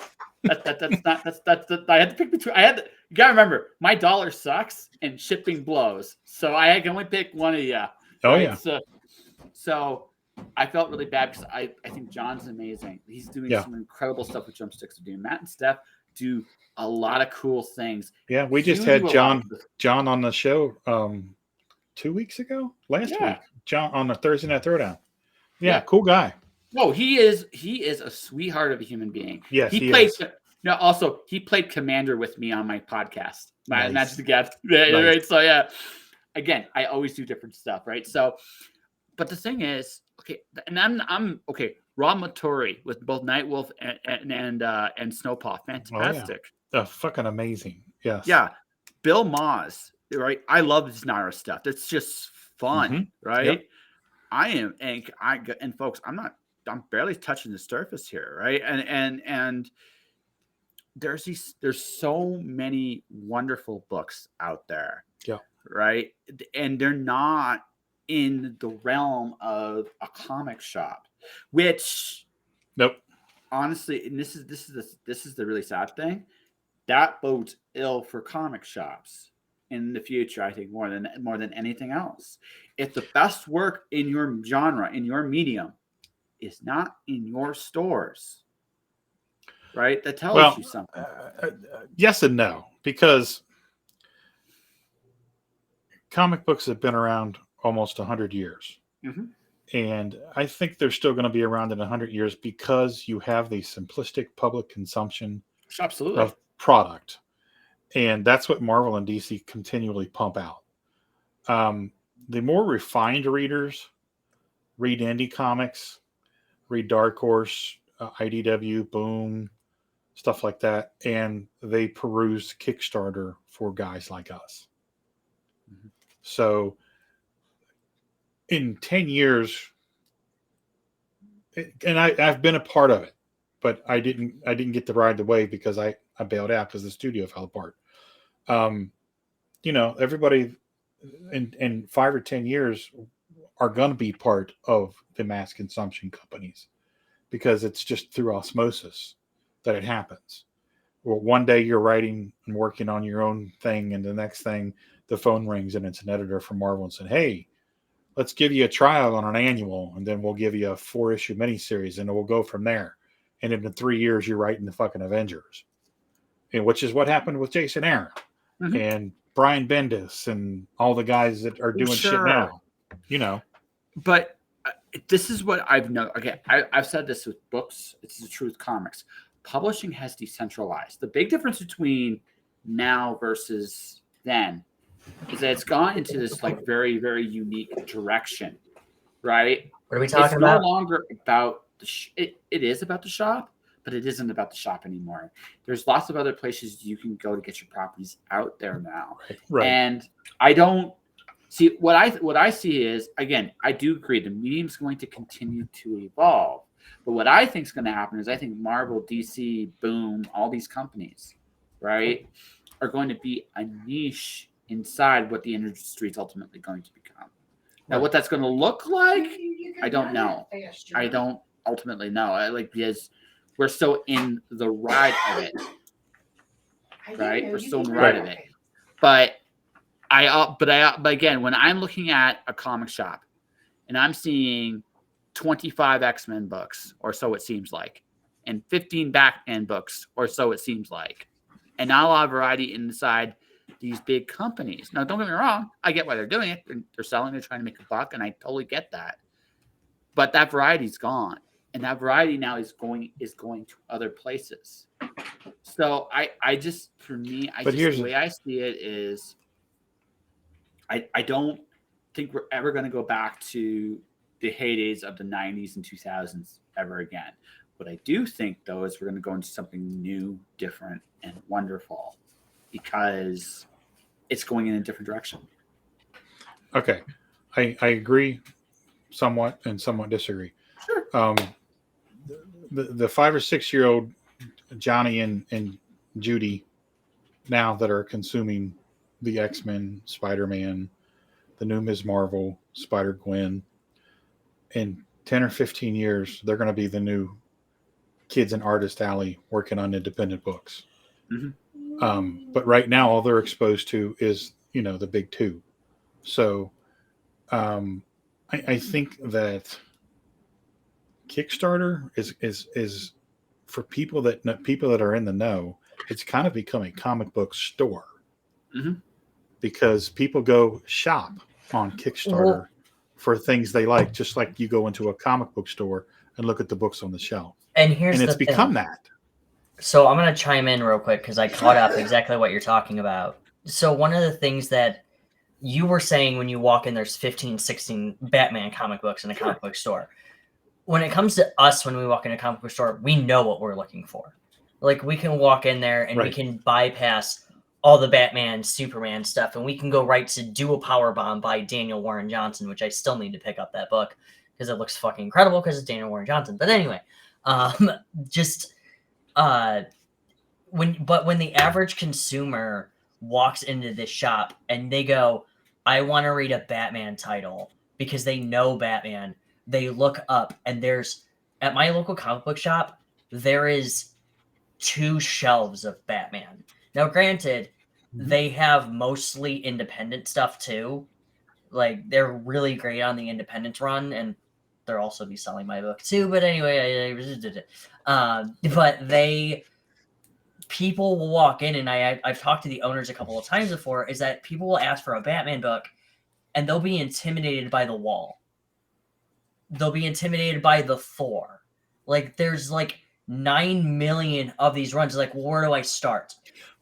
I had to pick between. You gotta remember, my dollar sucks and shipping blows, so I can only pick one of you. Oh right? yeah. So I felt really bad because I think John's amazing. He's doing some incredible stuff with Drumsticks to do. Matt and Steph do a lot of cool things. Yeah, we just had John on the show 2 weeks ago, last week. John on the Thursday Night Throwdown. Yeah, cool guy. No, he is a sweetheart of a human being. Yes, he plays. No, also he played Commander with me on my podcast. Nice. Magic the Gathering. Yeah, Nice. right. So yeah, again, I always do different stuff, right? So, but the thing is, okay, and I'm okay. Rob Matori with both Nightwolf and Snowpaw, fantastic. Fucking amazing. Yes. Yeah, Bill Maws, right? I love this Naira stuff. That's just fun, right? Yep. I am, and folks, I'm barely touching the surface here, right? And there's so many wonderful books out there, yeah, right? And they're not in the realm of a comic shop, which, nope. Honestly, and this is the really sad thing, that bodes ill for comic shops in the future. I think more than anything else, if the best work in your genre, in your medium, is not in your stores, right? That tells you something. Yes and no, because comic books have been around almost 100 years. And I think they're still going to be around in 100 years because you have the simplistic public consumption of product. And that's what Marvel and DC continually pump out. The more refined readers read indie comics, read Dark Horse, IDW, Boom, stuff like that, and they peruse Kickstarter for guys like us. So in 10 years, and I've been a part of it, but I didn't get to ride the wave because I bailed out because the studio fell apart. Everybody in 5 or 10 years are going to be part of the mass consumption companies because it's just through osmosis that it happens. Well, one day you're writing and working on your own thing, and the next thing the phone rings and it's an editor from Marvel and said, "Hey, let's give you a trial on an annual, and then we'll give you a 4-issue miniseries, and we'll go from there." And in 3 years, you're writing the fucking Avengers, and which is what happened with Jason Aaron and Brian Bendis and all the guys that are doing shit now. But this is what I've known. Okay, I've said this with books. It's the truth. Comics publishing has decentralized. The big difference between now versus then is that it's gone into this like very, very unique direction, right? What are we talking about? It's no longer about it is about the shop, but it isn't about the shop anymore. There's lots of other places you can go to get your properties out there now. Right. And I don't see what I see is, again, I do agree the medium's going to continue to evolve. But what I think is going to happen is I think Marvel, DC, Boom, all these companies, right, are going to be a niche inside what the industry is ultimately going to become. Now, what that's going to look like, I don't know. I don't ultimately know. Because we're so in the ride of it, right? We're still in the ride of it. But again, when I'm looking at a comic shop and I'm seeing 25 X-Men books, or so it seems like, and 15 Batman books, or so it seems like, and not a lot of variety inside these big companies. Now, don't get me wrong. I get why they're doing it. They're selling. They're trying to make a buck, and I totally get that. But that variety's gone, and that variety now is going to other places. So I just, for me, the way I see it is, I don't think we're ever going to go back to the heydays of the 90s and 2000s ever again. What I do think, though, is we're going to go into something new, different, and wonderful because it's going in a different direction. Okay. I agree somewhat and somewhat disagree. Sure. The 5 or 6 year old Johnny and Judy now that are consuming the X-Men, Spider-Man, the new Ms. Marvel, Spider-Gwen, in 10 or 15 years, they're going to be the new kids in Artist Alley working on independent books. But right now, all they're exposed to is, the big two. So I think that Kickstarter is for people that are in the know, it's kind of become a comic book store because people go shop on Kickstarter for things they like, just like you go into a comic book store and look at the books on the shelf. And it's become that. So I'm going to chime in real quick because I caught up exactly what you're talking about. So one of the things that you were saying when you walk in, there's 15, 16 Batman comic books in a comic book store. When it comes to us, when we walk in a comic book store, we know what we're looking for. Like, we can walk in there and we can bypass all the Batman, Superman stuff, and we can go right to Do a Power Bomb by Daniel Warren Johnson, which I still need to pick up that book because it looks fucking incredible because it's Daniel Warren Johnson. But anyway, when the average consumer walks into this shop and they go, I want to read a Batman title because they know Batman, they look up and there's, at my local comic book shop, there is 2 shelves of Batman. Now, granted, they have mostly independent stuff too. Like, they're really great on the independent run, and they'll also be selling my book too. But anyway, people will walk in, and I've talked to the owners a couple of times before, is that people will ask for a Batman book, and they'll be intimidated by the wall. They'll be intimidated by the Thor. Like, there's like 9 million of these runs. Like, well, where do I start?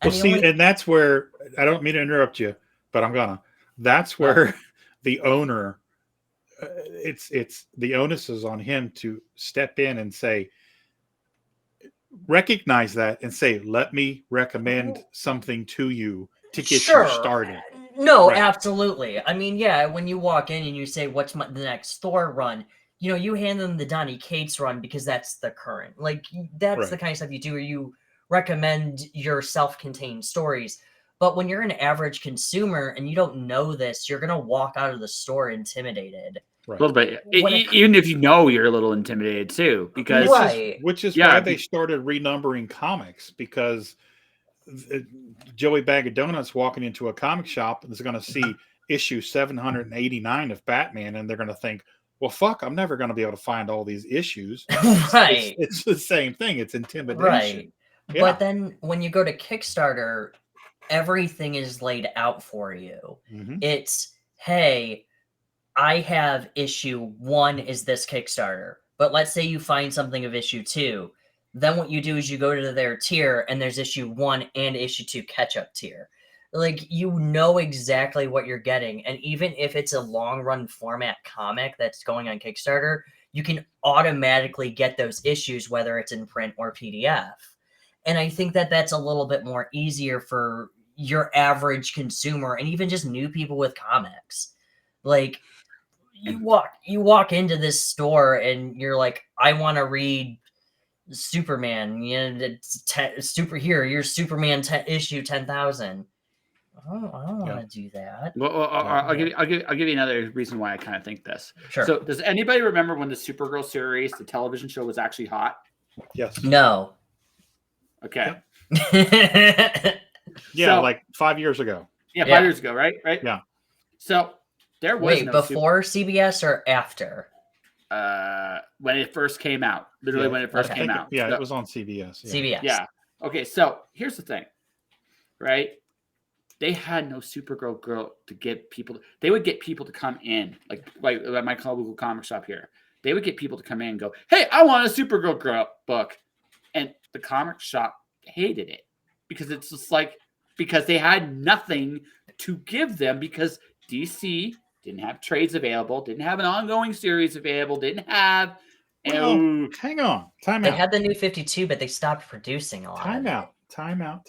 Well, and that's where, I don't mean to interrupt you, but I'm gonna. That's where the owner, it's the onus is on him to step in and say, recognize that and say, let me recommend something to you to get you started. No, absolutely. I mean, yeah, when you walk in and you say, what's the next Thor run? You know, you hand them the Donny Cates run because that's the current. Like, that's the kind of stuff you do, where you recommend your self-contained stories. But when you're an average consumer and you don't know this, you're going to walk out of the store intimidated. Right. A little bit. Even if you know, you're a little intimidated too, because which is why they started renumbering comics, because Joey Bag of Donuts walking into a comic shop is going to see issue 789 of Batman, and they're going to think, well, fuck, I'm never going to be able to find all these issues. Right. It's the same thing. It's intimidation. Right. Yeah. But then when you go to Kickstarter, everything is laid out for you. It's, hey, I have issue 1 is this Kickstarter, but let's say you find something of issue 2. Then what you do is you go to their tier and there's issue 1 and issue 2 catch-up tier. Like, you know exactly what you're getting. And even if it's a long run format comic that's going on Kickstarter, you can automatically get those issues, whether it's in print or PDF. And I think that that's a little bit more easier for your average consumer and even just new people with comics. Like, you walk into this store and you're like, I want to read Superman. You know, superhero. You're Superman issue 10,000. I don't want to do that. Well, I'll give you another reason why I kind of think this. Sure. So, does anybody remember when the Supergirl series, the television show, was actually hot? Yes. No. Okay. Yeah, so, like 5 years ago. Yeah, 5 years ago, right? Right. Yeah. So there was before CBS or after? When it first came out, literally when it first came out. Yeah, it was on CBS. Yeah. CBS. Yeah. Okay, so here's the thing, right? They had no Supergirl girl to get people. They would get people to come in, like at my local comic shop here. They would get people to come in and go, "Hey, I want a Supergirl girl book," and the comic shop hated it because it's just like, because they had nothing to give them, because DC didn't have trades available, didn't have an ongoing series available, didn't have. Hang on, time out. They had the New 52, but they stopped producing a lot. Time out.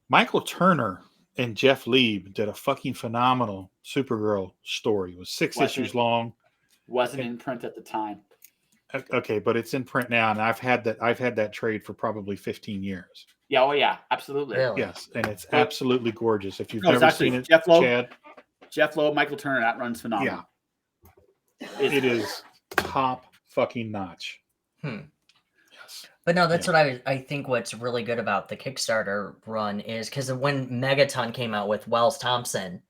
Michael Turner and Jeff Lieb did a fucking phenomenal Supergirl story. It was 6 issues long. Wasn't in print at the time. Okay, but it's in print now, and I've had that trade for probably 15 years. Yeah, oh yeah, absolutely. Really? Yes, and it's absolutely gorgeous. If you've never seen it, Jeff Loeb, Michael Turner, that runs phenomenal. Yeah, it is top fucking notch. Yes, but no, that's what I think. What's really good about the Kickstarter run is because when Megaton came out with Wells Thompson,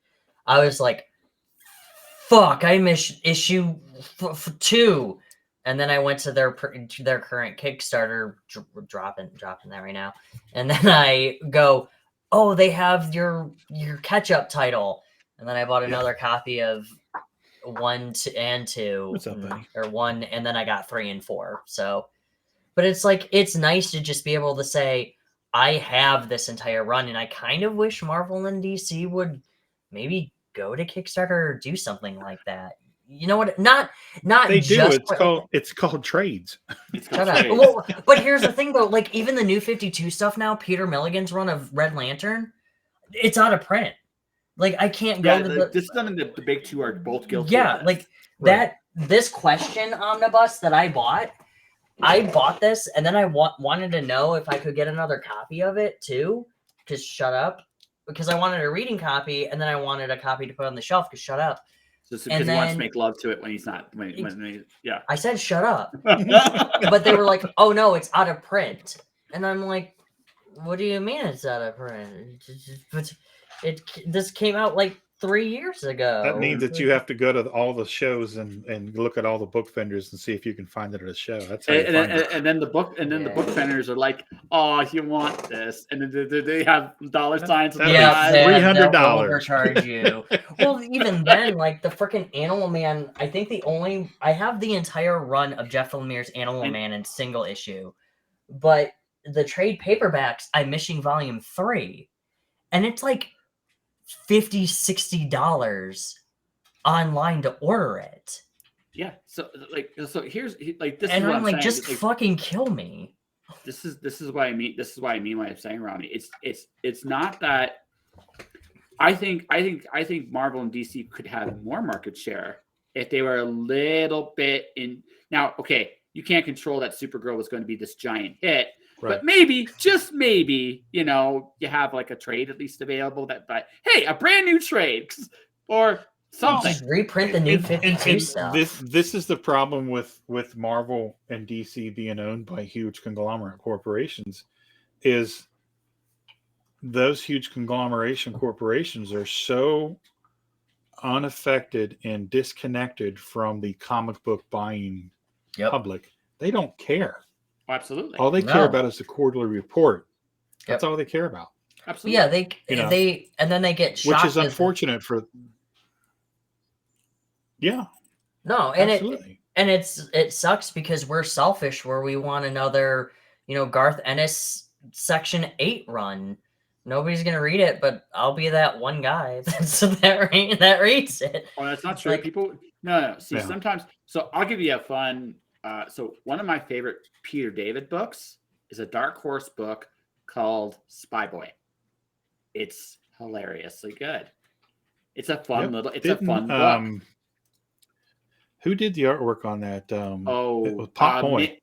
I was like, "Fuck, I missed issue 2." And then I went to their current Kickstarter, dropping that right now. And then I go, oh, they have your catch-up title. And then I bought another copy of 1 and 2. What's up, buddy? Or 1, and then I got 3 and 4. So But it's like, it's nice to just be able to say, I have this entire run, and I kind of wish Marvel and DC would maybe go to Kickstarter or do something like that. You know what? Not They do. just It's called trades. Shut up. Well, but here's the thing, though. Like, even the New 52 stuff now, Peter Milligan's run of Red Lantern, it's out of print. Like, I can't go to the... This done in the big two are both guilty. Yeah, like, this question omnibus that I bought this, and then I wanted to know if I could get another copy of it, too. Because shut up. Because I wanted a reading copy, and then I wanted a copy to put on the shelf, because shut up. Just because he wants to make love to it when he's not. Yeah. I said shut up. But they were like, oh, no, it's out of print. And I'm like, what do you mean it's out of print? This came out like 3 years ago. That means that you have to go to all the shows and look at all the book vendors and see if you can find it at a show. That's how and then the book vendors are like, oh, you want this, and then they have dollar signs. Yeah, $300 overcharge you. Well, even then, like the freaking Animal Man. I think I have the entire run of Jeff Lemire's Animal Man in single issue, but the trade paperbacks, I'm missing volume 3, and it's like $50-$60 online to order it. Yeah, so here's like this, and is what I'm like, saying. just fucking kill me. This is what I mean. This is what I mean when I'm saying, Rodney. It's not that I think Marvel and DC could have more market share if they were a little bit in. Now, okay, you can't control that Supergirl was going to be this giant hit. Right. But maybe, just maybe, you have like a trade at least available hey, a brand new trade or something. Just reprint the New 52 stuff. This is the problem with Marvel and DC being owned by huge conglomerate corporations, is those huge conglomeration corporations are so unaffected and disconnected from the comic book buying public. They don't care. Absolutely. All they care about is the quarterly report. That's all they care about. Absolutely. Yeah, they and then they get shocked, which is unfortunate for. Yeah. No, and it sucks because we're selfish where we want another, Garth Ennis Section 8 run. Nobody's gonna read it, but I'll be that one guy that reads it. Oh, that's not true. Like, people no. See, sometimes. So I'll give you a fun. So one of my favorite Peter David books is a Dark Horse book called Spy Boy. It's hilariously good. It's a fun fun book. Who did the artwork on that? It was Pop Moy.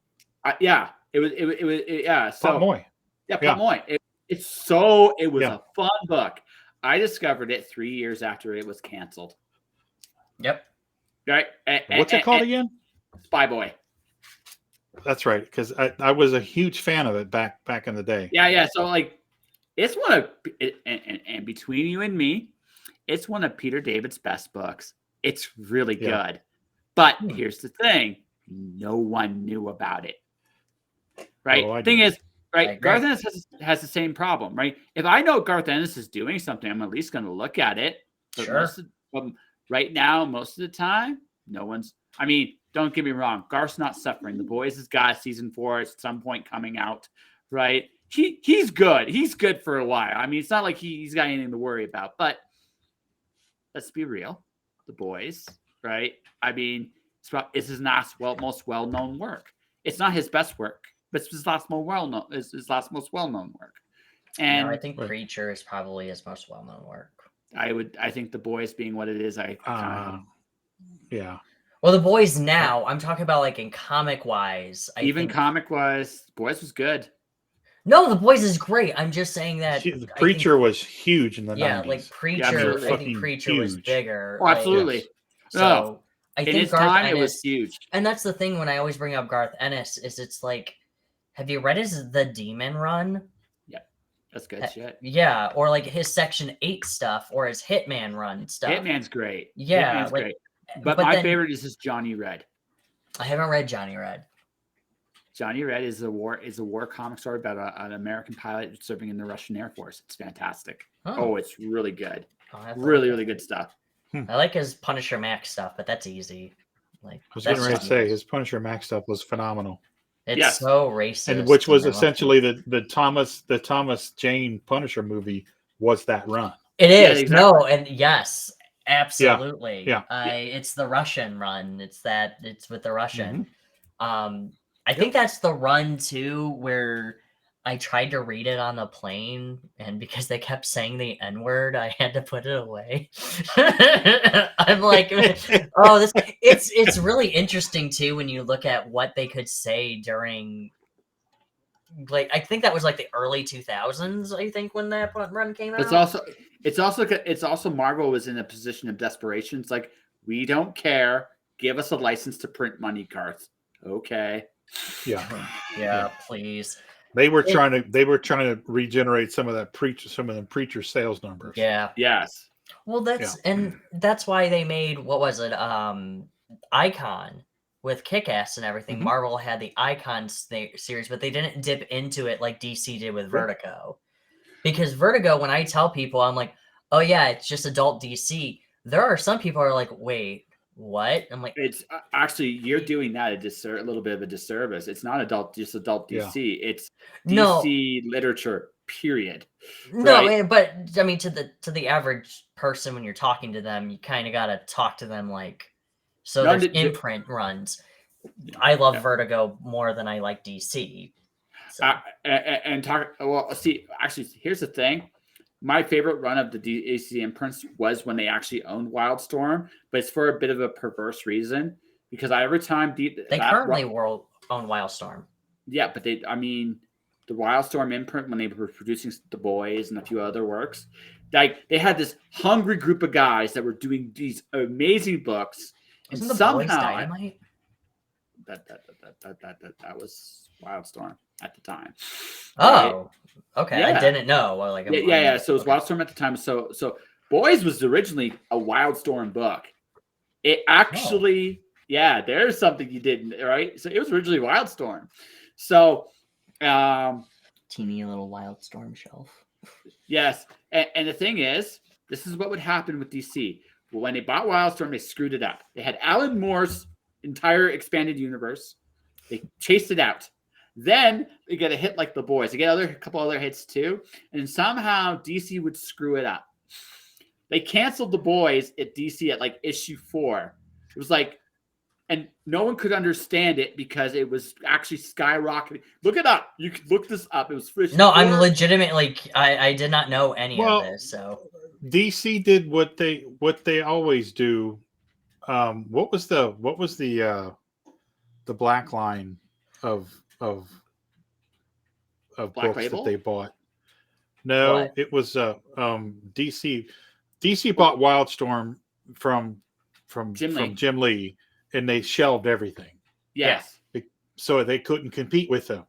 It was. So, Pop Moy. Yeah, Pop Moy. It was a fun book. I discovered it 3 years after it was canceled. Yep. Right. What's it called again? Spy Boy. That's right, because I was a huge fan of it back in the day. Yeah. So like, it's one of and between you and me, it's one of Peter David's best books. It's really good. But here's the thing: no one knew about it. Right. Thing is, right? Garth Ennis has the same problem, right? If I know Garth Ennis is doing something, I'm at least going to look at it. But sure. Right now, most of the time, no one's. I mean, don't get me wrong. Garth's not suffering. The Boys has got season 4 at some point coming out, right? He's good. He's good for a while. I mean, it's not like he's got anything to worry about. But let's be real. The Boys, right? I mean, it's his most well-known work. It's not his best work, but it's his last most well-known work. And I think Preacher is probably his most well-known work. I think The Boys being what it is, yeah. Well, The Boys now, I'm talking about like in comic-wise. Comic-wise, Boys was good. No, The Boys is great. I'm just saying that the Preacher was huge in the 90s. Yeah, like Preacher, I think Preacher was bigger. Oh, absolutely. Yes. So I think in his time, it was huge. And that's the thing when I always bring up Garth Ennis is it's like, have you read his The Demon run? Yeah, that's good shit. Yeah, or like his Section 8 stuff or his Hitman run stuff. Hitman's great. Yeah, Hitman's great. But my favorite is Johnny Red. I haven't read Johnny Red. Johnny Red is a war comic story about an American pilot serving in the Russian Air Force. It's fantastic. Oh, it's really good. Really good stuff. I like his Punisher Max stuff, but that's easy. Like I was getting ready to say his Punisher Max stuff was phenomenal. It's so racist. And which was and essentially the Thomas Jane Punisher movie was that run. It is. Yeah, exactly. No, and yes, absolutely. Yeah. It's the Russian run. It's with the Russian. Mm-hmm. I think that's the run too where I tried to read it on the plane, and because they kept saying the N-word, I had to put it away. I'm like, oh, it's really interesting too when you look at what they could say during, like, I think that was like the early 2000s. I think when that run came out. It's also Marvel was in a position of desperation. It's like, we don't care. Give us a license to print money cards. Okay. Yeah. Please. They were trying to regenerate some of them preacher sales numbers. Yeah. Yes. Well, that's why they made, what was it? Icon with Kick-Ass and everything. Mm-hmm. Marvel had the Icon series, but they didn't dip into it like DC did with Vertigo. Because Vertigo, when I tell people, I'm like, oh yeah, it's just adult DC. There are some people who are like, wait, what? I'm like, it's actually, you're doing that a little bit of a disservice. It's not just adult DC. Yeah. It's DC literature. Period. No, right? But I mean, to the average person, when you're talking to them, you kind of gotta talk to them like. So there's imprint runs. I love Vertigo more than I like DC. So. Actually, here's the thing. My favorite run of the DC imprints was when they actually owned Wildstorm, but it's for a bit of a perverse reason, because every time they currently own Wildstorm. Yeah, but the Wildstorm imprint, when they were producing The Boys and a few other works, like, they had this hungry group of guys that were doing these amazing books. Wasn't The Boys Dynamite? That was Wildstorm at the time. Oh, okay. Yeah. I didn't know. Well, yeah. So it was Wildstorm at the time. So Boys was originally a Wildstorm book. It actually, there's something you didn't, right? So it was originally Wildstorm. So, teeny little Wildstorm shelf. Yes, and the thing is, this is what would happen with DC. When they bought Wildstorm, they screwed it up. They had Alan Moore's entire expanded universe. They chased it out. Then they get a hit like The Boys. They get a couple other hits too, and somehow DC would screw it up. They canceled The Boys at DC at like issue 4. It was like, and no one could understand it because it was actually skyrocketing. Look it up. You can look this up. It was first. No, I'm legitimately. I did not know any of this. So DC did what they always do. What was the black line of Black books Label? that they bought? No, it was DC. DC bought Wildstorm from Jim Lee, and they shelved everything. Yes. So they couldn't compete with them.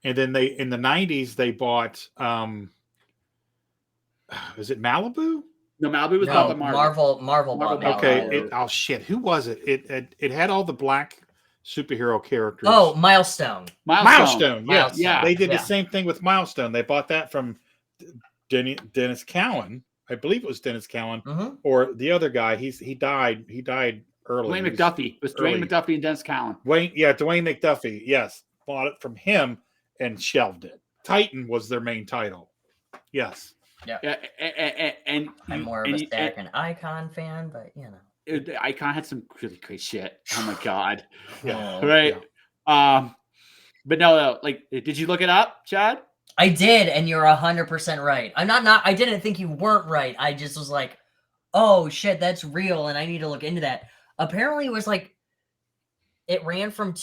And then in the 90s, they bought, is it Malibu? No, Malibu was bought by Marvel. Marvel bought Malibu. Okay. Shit. Who was it? It had all the black superhero characters. Oh, Milestone. Yeah. They did the same thing with Milestone. They bought that from Dennis Cowan. I believe it was Dennis Cowan, or the other guy. He died early. Dwayne McDuffie. It was Dwayne McDuffie and Dennis Cowan. Dwayne McDuffie. Yes, bought it from him and shelved it. Titan was their main title. Yes. Yeah. And I'm more of a Stack and Icon fan, but you know, Icon had some really great shit. Oh my god. Yeah. Right. Yeah. But no, like, did you look it up, Chad? I did, and you're 100% right. I'm not. I didn't think you weren't right. I just was like, oh shit, that's real, and I need to look into that. Apparently, it was like, it ran from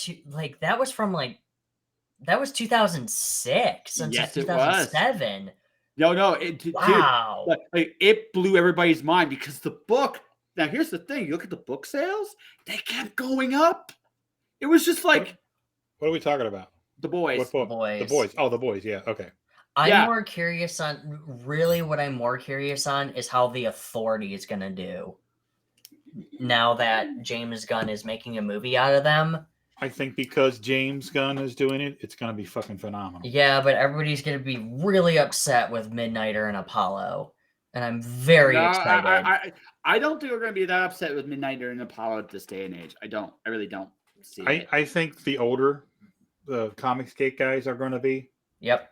that was 2006 until 2007. No, wow. Dude, it blew everybody's mind because the book. Now, here's the thing: you look at the book sales; they kept going up. It was just like, what are we talking about? The Boys. What book? The Boys. Oh, The Boys. Yeah. Okay. I'm more curious on. Really, what I'm more curious on is how The Authority is going to do. Now that James Gunn is making a movie out of them. I think because James Gunn is doing it, it's going to be fucking phenomenal. Yeah, but everybody's going to be really upset with Midnighter and Apollo. And I'm very excited. I don't think we're going to be that upset with Midnighter and Apollo at this day and age. I really don't see it. I think the older the Comics Gate guys are going to be. Yep.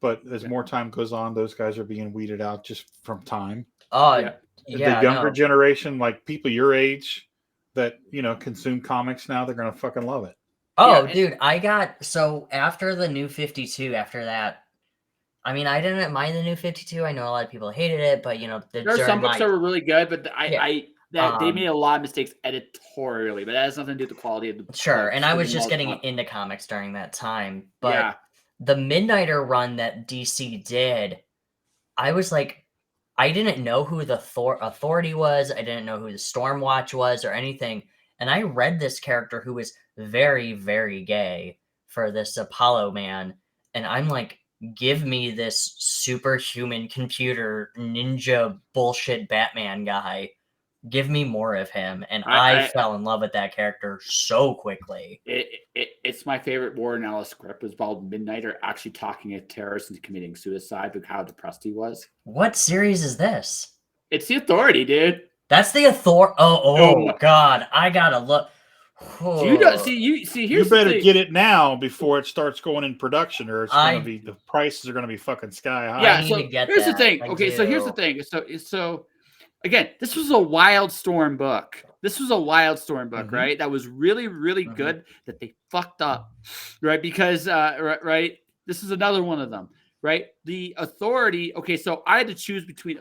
But as more time goes on, those guys are being weeded out just from time. Oh, Yeah. yeah. The younger generation, like people your age that, consume comics now, they're going to fucking love it. Oh, Yeah, dude, so after the New 52, after that, I mean, I didn't mind the New 52. I know a lot of people hated it, but there are some books that were really good, but they made a lot of mistakes editorially, but that has nothing to do with the quality of the Sure, books and I for was the just most getting part. into comics during that time. But Yeah. the Midnighter run that DC did, I was like, I didn't know who the Authority was. I didn't know who the Stormwatch was or anything. And I read this character who was very, very gay for this Apollo man. And I'm like, give me this superhuman computer ninja bullshit Batman guy. Give me more of him. And I fell in love with that character so quickly. It's my favorite Warren Ellis script. It was called Midnighter actually talking to terrorists and committing suicide with how depressed he was. What series is this? It's the Authority, dude. That's the Authority. Oh God. I gotta look. So you don't see. Here's you better get it now before it starts going in production, or it's going to be the prices are going to be fucking sky high. Yeah. So here's the thing. Okay. So here's the thing. So again, this was a Wildstorm book. Right? That was really, really good that they fucked up, right? Because right, this is another one of them, right? The Authority. Okay. So I had to choose between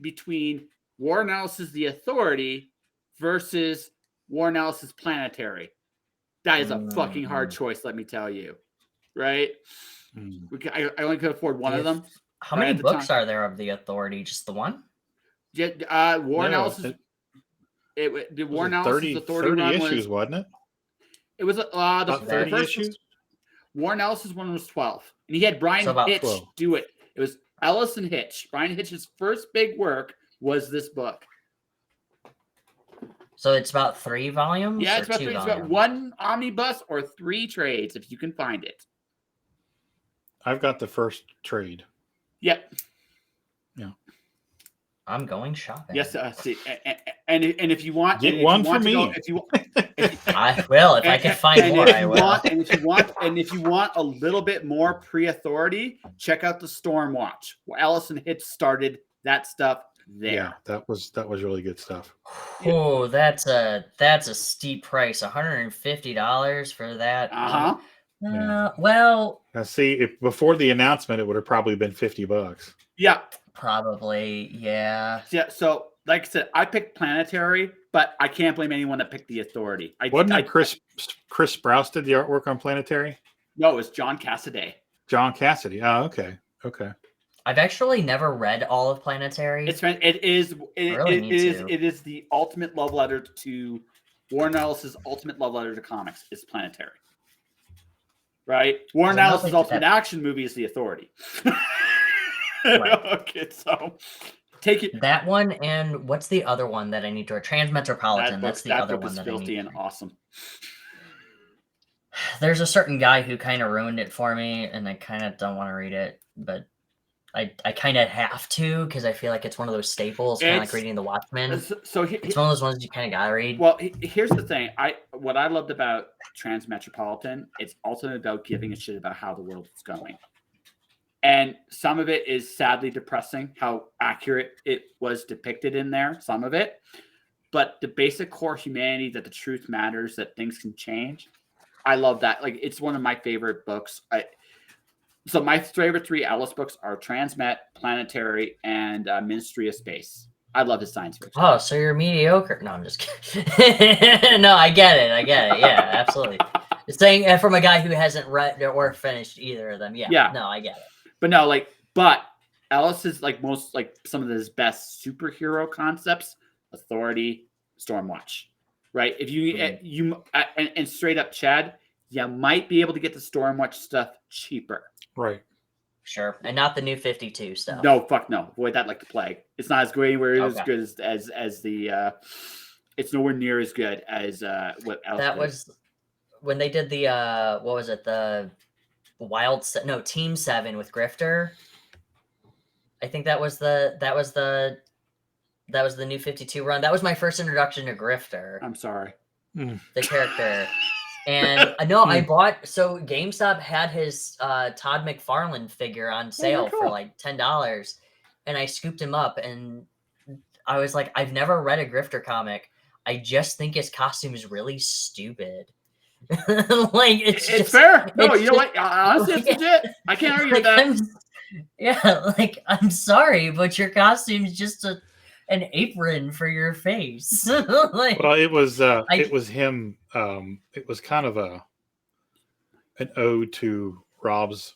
between Warren Ellis's The Authority versus Warren Ellis's Planetary. That is a fucking hard choice, let me tell you. Right? I only could afford one of them. How many books are there of The Authority? Just the one? Yeah, Warren Ellis's. The Warren Ellis's Authority 30 run issues, wasn't it? It was the 30 first issues. Warren Ellis's one was 12, and he had Brian Hitch 12. do it. It was Ellis and Hitch. Brian Hitch's first big work was this book. So it's about 3 volumes? Yeah, it's about 3. It's about 1 omnibus or 3 trades if you can find it. I've got the first trade. Yep. Yeah. I'm going shopping. Yes, see, and if you want, get one for me. I will if I can find more. I will. And if you want a little bit more pre-Authority, check out the Stormwatch. Ellis and Hitch started that stuff there. Yeah, that was really good stuff. Oh, that's a steep price. $150 for that. Well, now see, if before the announcement, it would have probably been $50. Yeah, probably. Yeah. Yeah. So, like I said, I picked Planetary, but I can't blame anyone that picked the Authority. Wasn't that Chris Sprouse did the artwork on Planetary? No, it was John Cassaday. John Cassidy. Oh, okay. I've actually never read all of Planetary. It is the ultimate love letter to Warren Ellis's ultimate love letter to comics is Planetary. Right? Warren Ellis's ultimate action movie is The Authority. Right. Okay, so take it. That one, and what's the other one that I need to read? Transmetropolitan. That's the other one that I need. Filthy and awesome. There's a certain guy who kind of ruined it for me, and I kind of don't want to read it, but I kind of have to because I feel like it's one of those staples, kind of like reading The Watchmen. So it's one of those ones you kind of gotta read. Well, here's the thing. What I loved about Transmetropolitan, it's also about giving a shit about how the world is going. And some of it is sadly depressing, how accurate it was depicted in there, some of it. But the basic core humanity, that the truth matters, that things can change. I love that. Like, it's one of my favorite books. So my favorite 3 Ellis books are Transmet, Planetary, and Ministry of Space. I love his science fiction. Oh, so you're mediocre. No, I'm just kidding. No, I get it. Yeah, absolutely. Saying from a guy who hasn't read or finished either of them. Yeah. No, I get it. But Ellis is most some of his best superhero concepts, Authority, Stormwatch, right? If you and straight up, Chad, you might be able to get the Stormwatch stuff cheaper. Right. Sure. And not the New 52 stuff. No, fuck no. Avoid that like the plague. It's not as great anywhere as good as the it's nowhere near as good as what else. That was when they did the what was it? The Team 7 with Grifter. I think that was the New 52 run. That was my first introduction to Grifter. I'm sorry. The character. And no, I bought. So GameStop had his Todd McFarlane figure on sale for like $10, and I scooped him up, and I was like, I've never read a Grifter comic. I just think his costume is really stupid. Like it's just, fair. No, it's you know what? Honestly, it's legit. I can't argue with that. I'm sorry, but your costume's just an apron for your face. Like, well, it was him. It was kind of an ode to Rob's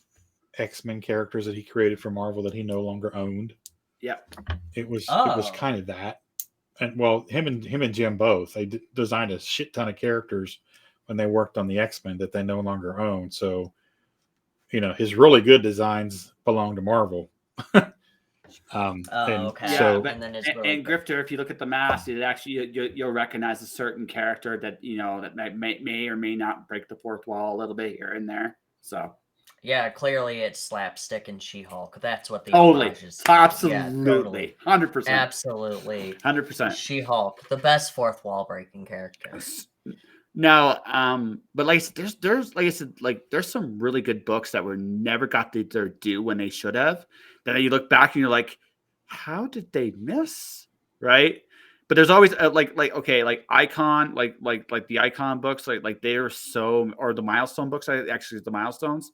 X-Men characters that he created for Marvel that he no longer owned. Yeah, it was kind of that. And well, him and Jim both, they designed a shit ton of characters when they worked on the X-Men that they no longer own. So, his really good designs belong to Marvel. okay. So, and Grifter, if you look at the mask, it actually you'll recognize a certain character that that may or may not break the fourth wall a little bit here and there. So. Yeah, clearly it's slapstick and She-Hulk. That's what the homage is. Absolutely. 100%. Absolutely. 100%. She-Hulk, the best fourth wall breaking character. No, but like there's some really good books that were never got their due when they should have. Then you look back and you're like, how did they miss? Right? But there's always like Icon, like the Icon books, like they're so, or the Milestone books. Actually, the Milestones.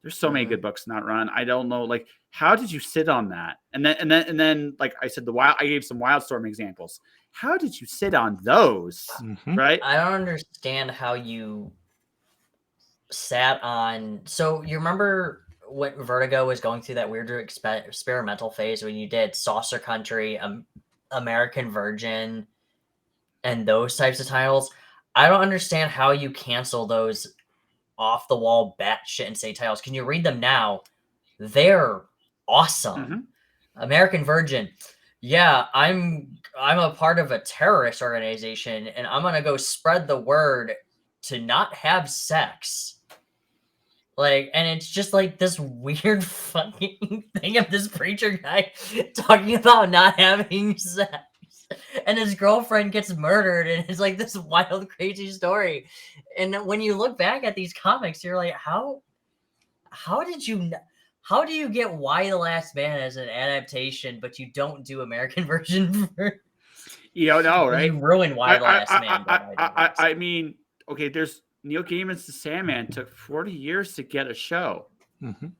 There's so many good books not run. I don't know, like, how did you sit on that? And then, like I said, I gave some Wildstorm examples. How did you sit on those? Right? I don't understand how you sat on. So you remember what Vertigo was going through that weird experimental phase when you did Saucer Country, American Virgin, and those types of titles? I don't understand how you cancel those off the wall batshit insane titles. Can you read them now? They're awesome. American Virgin. Yeah, I'm a part of a terrorist organization, and I'm gonna go spread the word to not have sex. Like, and it's just like this weird fucking thing of this preacher guy talking about not having sex. And his girlfriend gets murdered, and it's like this wild, crazy story. And when you look back at these comics, you're like, how do you get Y the Last Man as an adaptation, but you don't do American Virgin? You don't know, right? You ruin Y the Last Man. I mean, okay, there's Neil Gaiman's The Sandman took 40 years to get a show.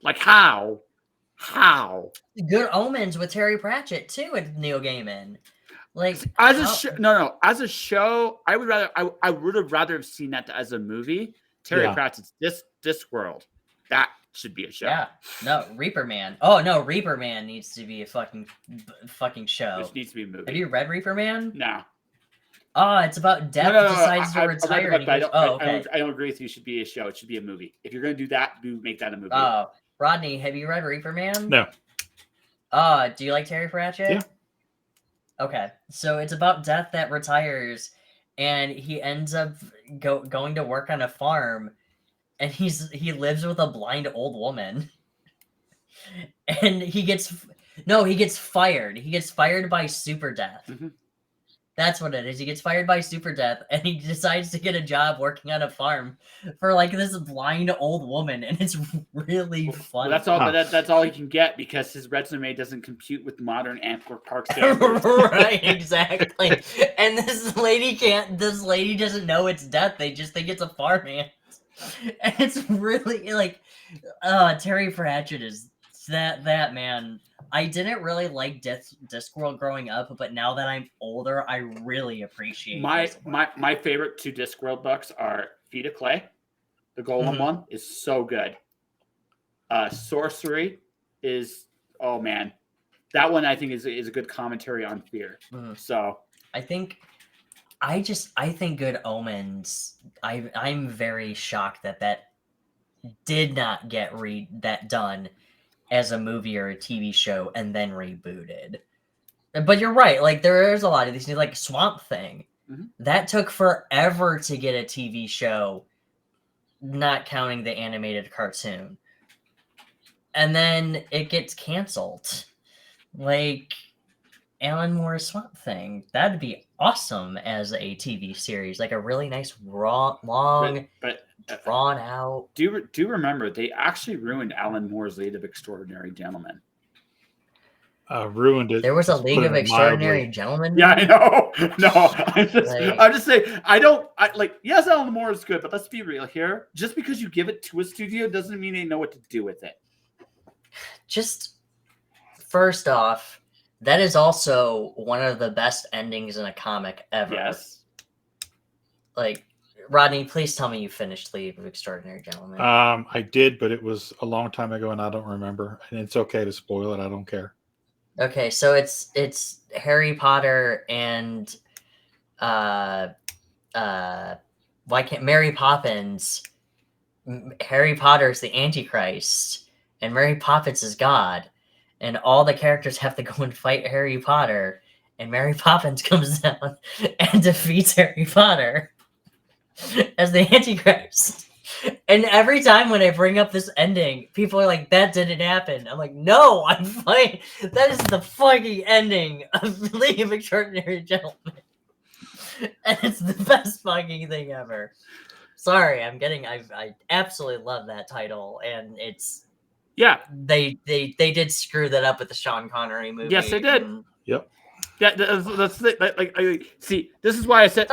Like how? Good Omens with Terry Pratchett too, with Neil Gaiman. Like as a show, I would have rather have seen that as a movie. Terry Pratchett's Discworld, that should be a show. Yeah, no, Reaper Man. Oh no, Reaper Man needs to be a fucking show. This needs to be a movie. Have you read Reaper Man? No. Oh, it's about Death decides to retire. I don't agree with you. It should be a show. It should be a movie. If you're gonna do that, make that a movie. Oh, Rodney, have you read Reaper Man? No. Do you like Terry Pratchett? Yeah. Okay, so it's about Death that retires, and he ends up going to work on a farm, and he lives with a blind old woman, and he gets fired. He gets fired by Super Death. That's what it is. He gets fired by Super Death, and he decides to get a job working on a farm for like this blind old woman, and it's really fun. Well, that's all. But that's all he can get because his resume doesn't compute with modern Antwerp Park standards. Right, exactly. And this lady doesn't know it's Death. They just think it's a farmhand, and it's really like, Terry Pratchett is that man. I didn't really like Discworld growing up, but now that I'm older, I really appreciate my favorite two Discworld books are Feet of Clay. The Golem one is so good. Sorcery is, oh man, that one I think is a good commentary on fear. So I think Good Omens. I'm very shocked that did not get done as a movie or a TV show and then rebooted. But you're right, like there is a lot of these new, like Swamp Thing. That took forever to get a TV show, not counting the animated cartoon. And then it gets canceled. Like, Alan Moore's Swamp Thing. That'd be awesome as a TV series, like a really nice, raw, long, drawn out. Do you remember they actually ruined Alan Moore's League of Extraordinary Gentlemen? Ruined it. There was a League of Extraordinary mildly. Gentlemen. Yeah, I know. No, Like- I'm just saying. Yes, Alan Moore is good, but let's be real here. Just because you give it to a studio doesn't mean they know what to do with it. Just first off, that is also one of the best endings in a comic ever. Yes. Like, Rodney, please tell me you finished League of Extraordinary Gentlemen. I did, but it was a long time ago, and I don't remember. And it's okay to spoil it. I don't care. Okay, so it's Harry Potter and why can't Mary Poppins? Harry Potter's the Antichrist, and Mary Poppins is God, and all the characters have to go and fight Harry Potter, and Mary Poppins comes down and defeats Harry Potter as the Antichrist. And every time when I bring up this ending, people are like, that didn't happen. I'm like, no, I'm fine. That is the fucking ending of League of Extraordinary Gentlemen. And it's the best fucking thing ever. Sorry, I absolutely love that title. And it's, Yeah. they did screw that up with the Sean Connery movie. Yes, they did. and Yep. Yeah, that's see. This is why I said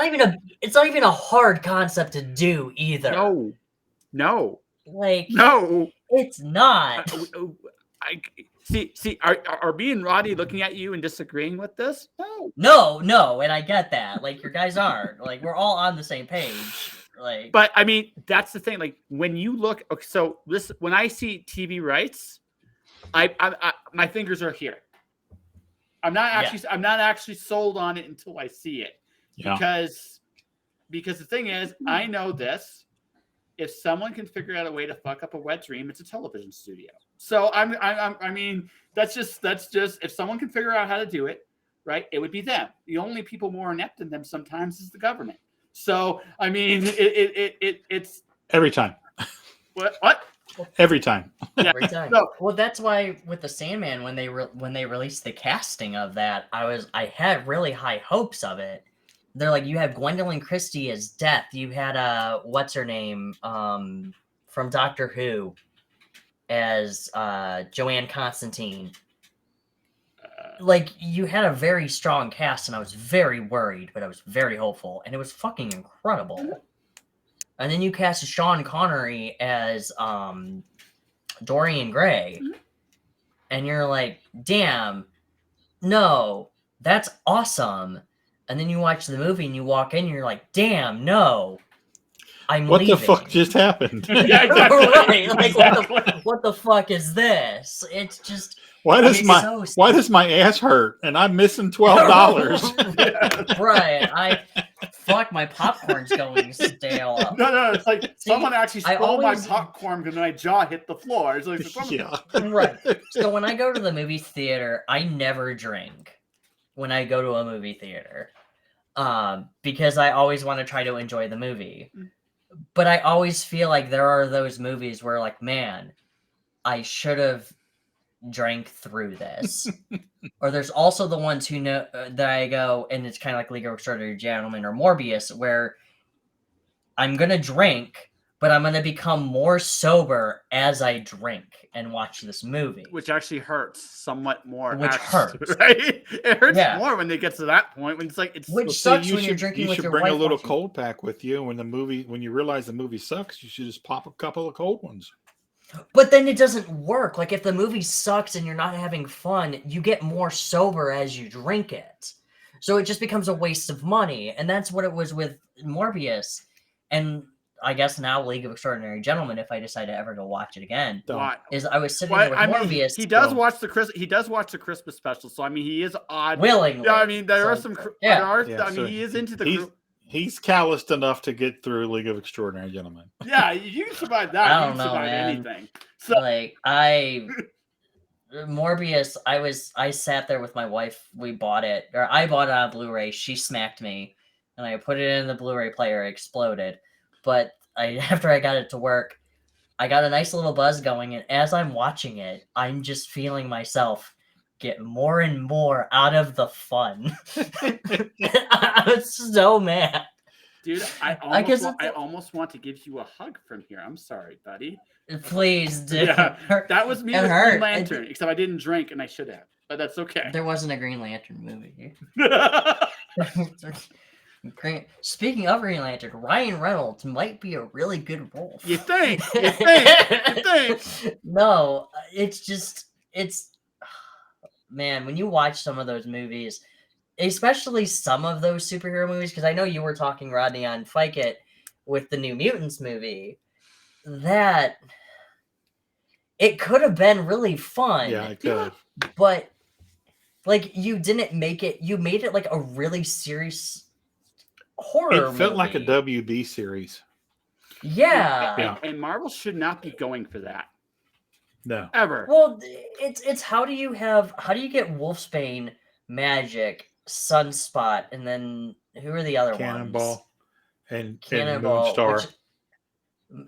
It's not even a hard concept to do either. no. Like, No. it's not. I see. Are me and Roddy looking at you and disagreeing with this? No, and I get that. Like, your guys aren't. Like, we're all on the same page. Like, But I mean, that's the thing. Like when you look, okay, so this when I see TV rights, I my fingers are here. I'm not actually sold on it until I see it. Yeah. Because the thing is, I know this. If someone can figure out a way to fuck up a wet dream, it's a television studio. So I mean, that's just if someone can figure out how to do it, right? It would be them. The only people more inept than them sometimes is the government. So I mean, it's Every time. what? Every time. Yeah. every time. No. Well, that's why with the Sandman, when they released the casting of that, I had really high hopes of it. They're like, you have Gwendolyn Christie as Death. You had what's her name from Doctor Who as Joanne Constantine. Like, you had a very strong cast, and I was very worried, but I was very hopeful, and it was fucking incredible. And then you cast Sean Connery as Dorian Gray, and you're like, damn, no, that's awesome. And then you watch the movie, and you walk in, and you're like, damn, no, I'm What leaving. the fuck just happened? Yeah, exactly. Right, like, what the fuck is this? It's just... Why does it's why does my ass hurt and I'm missing $12? Right. Fuck, my popcorn's going stale. No, it's like someone actually stole my always- popcorn because my jaw hit the floor. It's like Yeah. Right. So when I go to the movie theater, I never drink when I go to a movie theater. Because I always want to try to enjoy the movie. But I always feel like there are those movies where, like, man, I should have drank through this. Or there's also the ones who know that I go, and it's kind of like League of Extraordinary Gentlemen or Morbius, where I'm gonna drink, but I'm gonna become more sober as I drink and watch this movie. which actually hurts somewhat more. Which hurts. Right? It hurts Yeah. more when it gets to that point when it's like it's Which So sucks when you're drinking you with should your bring wife a little watching. cold pack with you. When you realize the movie sucks, you should just pop a couple of cold ones. But then it doesn't work. Like, if the movie sucks and you're not having fun, you get more sober as you drink it. So it just becomes a waste of money. And that's what it was with Morbius. And I guess now League of Extraordinary Gentlemen, if I decide to ever go watch it again, why. is I was sitting Well, there with I mean, Morbius. he does watch the Christmas special, so I mean, he is odd. willingly. Yeah, I mean, there are So, some. yeah. There are, Yeah, I mean, so he is into the he's- group. He's calloused enough to get through League of Extraordinary Gentlemen. Yeah, you can survive that. I You don't can know, survive man. anything. So Like, Morbius, I sat there with my wife. We bought it, or I bought it on Blu-ray. She smacked me, and I put it in the Blu-ray player. It exploded. But after I got it to work, I got a nice little buzz going, and as I'm watching it, I'm just feeling myself get more and more out of the fun. I'm so mad. Dude, I almost want to give you a hug from here. I'm sorry, buddy. Please, dude. Yeah, that was me with Green Lantern, except I didn't drink and I should have, but that's okay. There wasn't a Green Lantern movie. Speaking of Green Lantern, Ryan Reynolds might be a really good wolf. You think? You think? No, it's man, when you watch some of those movies, especially some of those superhero movies, because I know you were talking, Rodney, on Fyke with the New Mutants movie, that it could have been really fun. Yeah, it could. But like you didn't make it. You made it like a really serious horror. It felt movie. like a WB series. Yeah. And Marvel should not be going for that. No. Ever. Well, it's how do you get Wolfsbane, Magic, Sunspot, and then who are the other Cannonball ones? and Cannonball, Moonstar.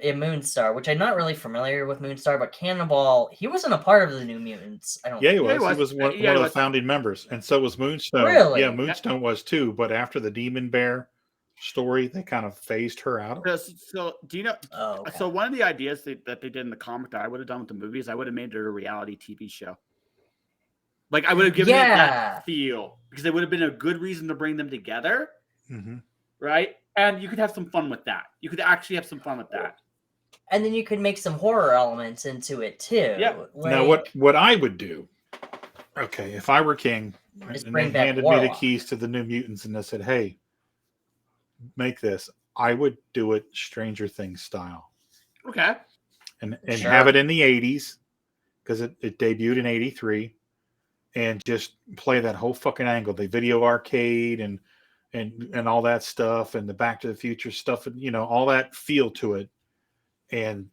Moonstar, which I'm not really familiar with Moonstar, but Cannonball, he wasn't a part of the New Mutants. I don't. Yeah, he was. Yeah, He was one of the founding members, and so was Moonstone. Really? Yeah, Moonstone was too. But after the Demon Bear story, they kind of phased her out. So do you know? Oh, okay. So one of the ideas that they did in the comic that I would have done with the movies, I would have made it a reality TV show. Like I would have given it that feel because it would have been a good reason to bring them together, right? And you could have some fun with that. You could actually have some fun with that. And then you could make some horror elements into it too. Yeah. Like, Now, what I would do, okay, if I were king, and they handed me the keys to the New Mutants, and they said, "Hey, make this," I would do it Stranger Things style. Okay. And have it in the 80s because it debuted in 83. And just play that whole fucking angle, the video arcade and all that stuff, and the Back to the Future stuff, and all that feel to it, and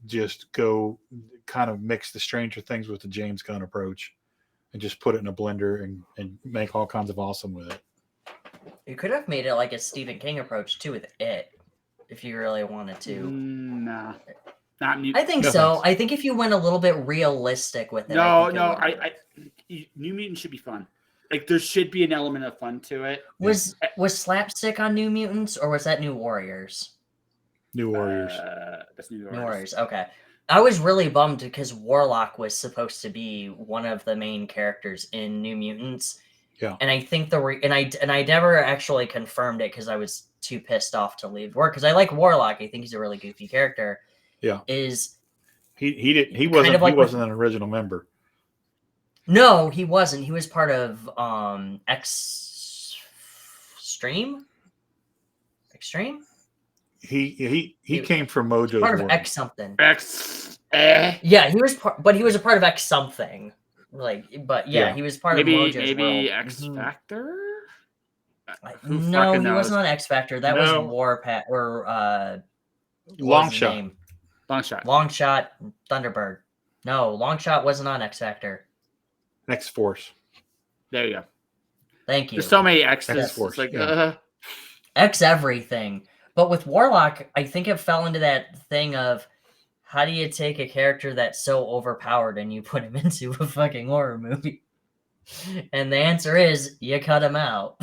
just go kind of mix the Stranger Things with the James Gunn approach, and just put it in a blender and make all kinds of awesome with it. You could have made it like a Stephen King approach too with it, if you really wanted to. Nah. Not I think so. I think if you went a little bit realistic with it. New Mutants should be fun. Like there should be an element of fun to it. Was Slapstick on New Mutants or was that New Warriors? New Warriors. That's New New Warriors. Okay. I was really bummed because Warlock was supposed to be one of the main characters in New Mutants. Yeah. And I think I never actually confirmed it because I was too pissed off to leave work because I like Warlock. I think he's a really goofy character. Yeah. He wasn't an original member. No, he wasn't. He was part of Extreme. He came from Mojo's part of world. X something. Yeah, he was but he was a part of X something. He was part of Mojo's world. X Factor. No, he wasn't on X Factor. That was Warpath or Longshot. Longshot, Thunderbird. No, Longshot wasn't on X Factor. X Force. There you go. Thank you. There's so many X's. X Force. X everything. But with Warlock, I think it fell into that thing of how do you take a character that's so overpowered and you put him into a fucking horror movie? And the answer is you cut him out.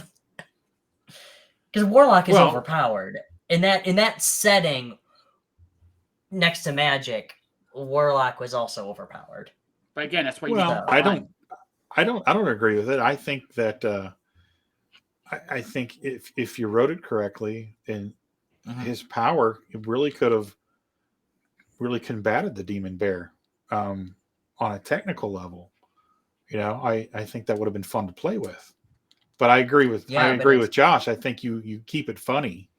Because Warlock is overpowered. In that setting, next to Magic, Warlock was also overpowered. But again, that's why I don't agree with it. I think that I think if you wrote it correctly, and his power, it really could have really combated the Demon Bear on a technical level. I think that would have been fun to play with. But I agree with Josh. I think you keep it funny.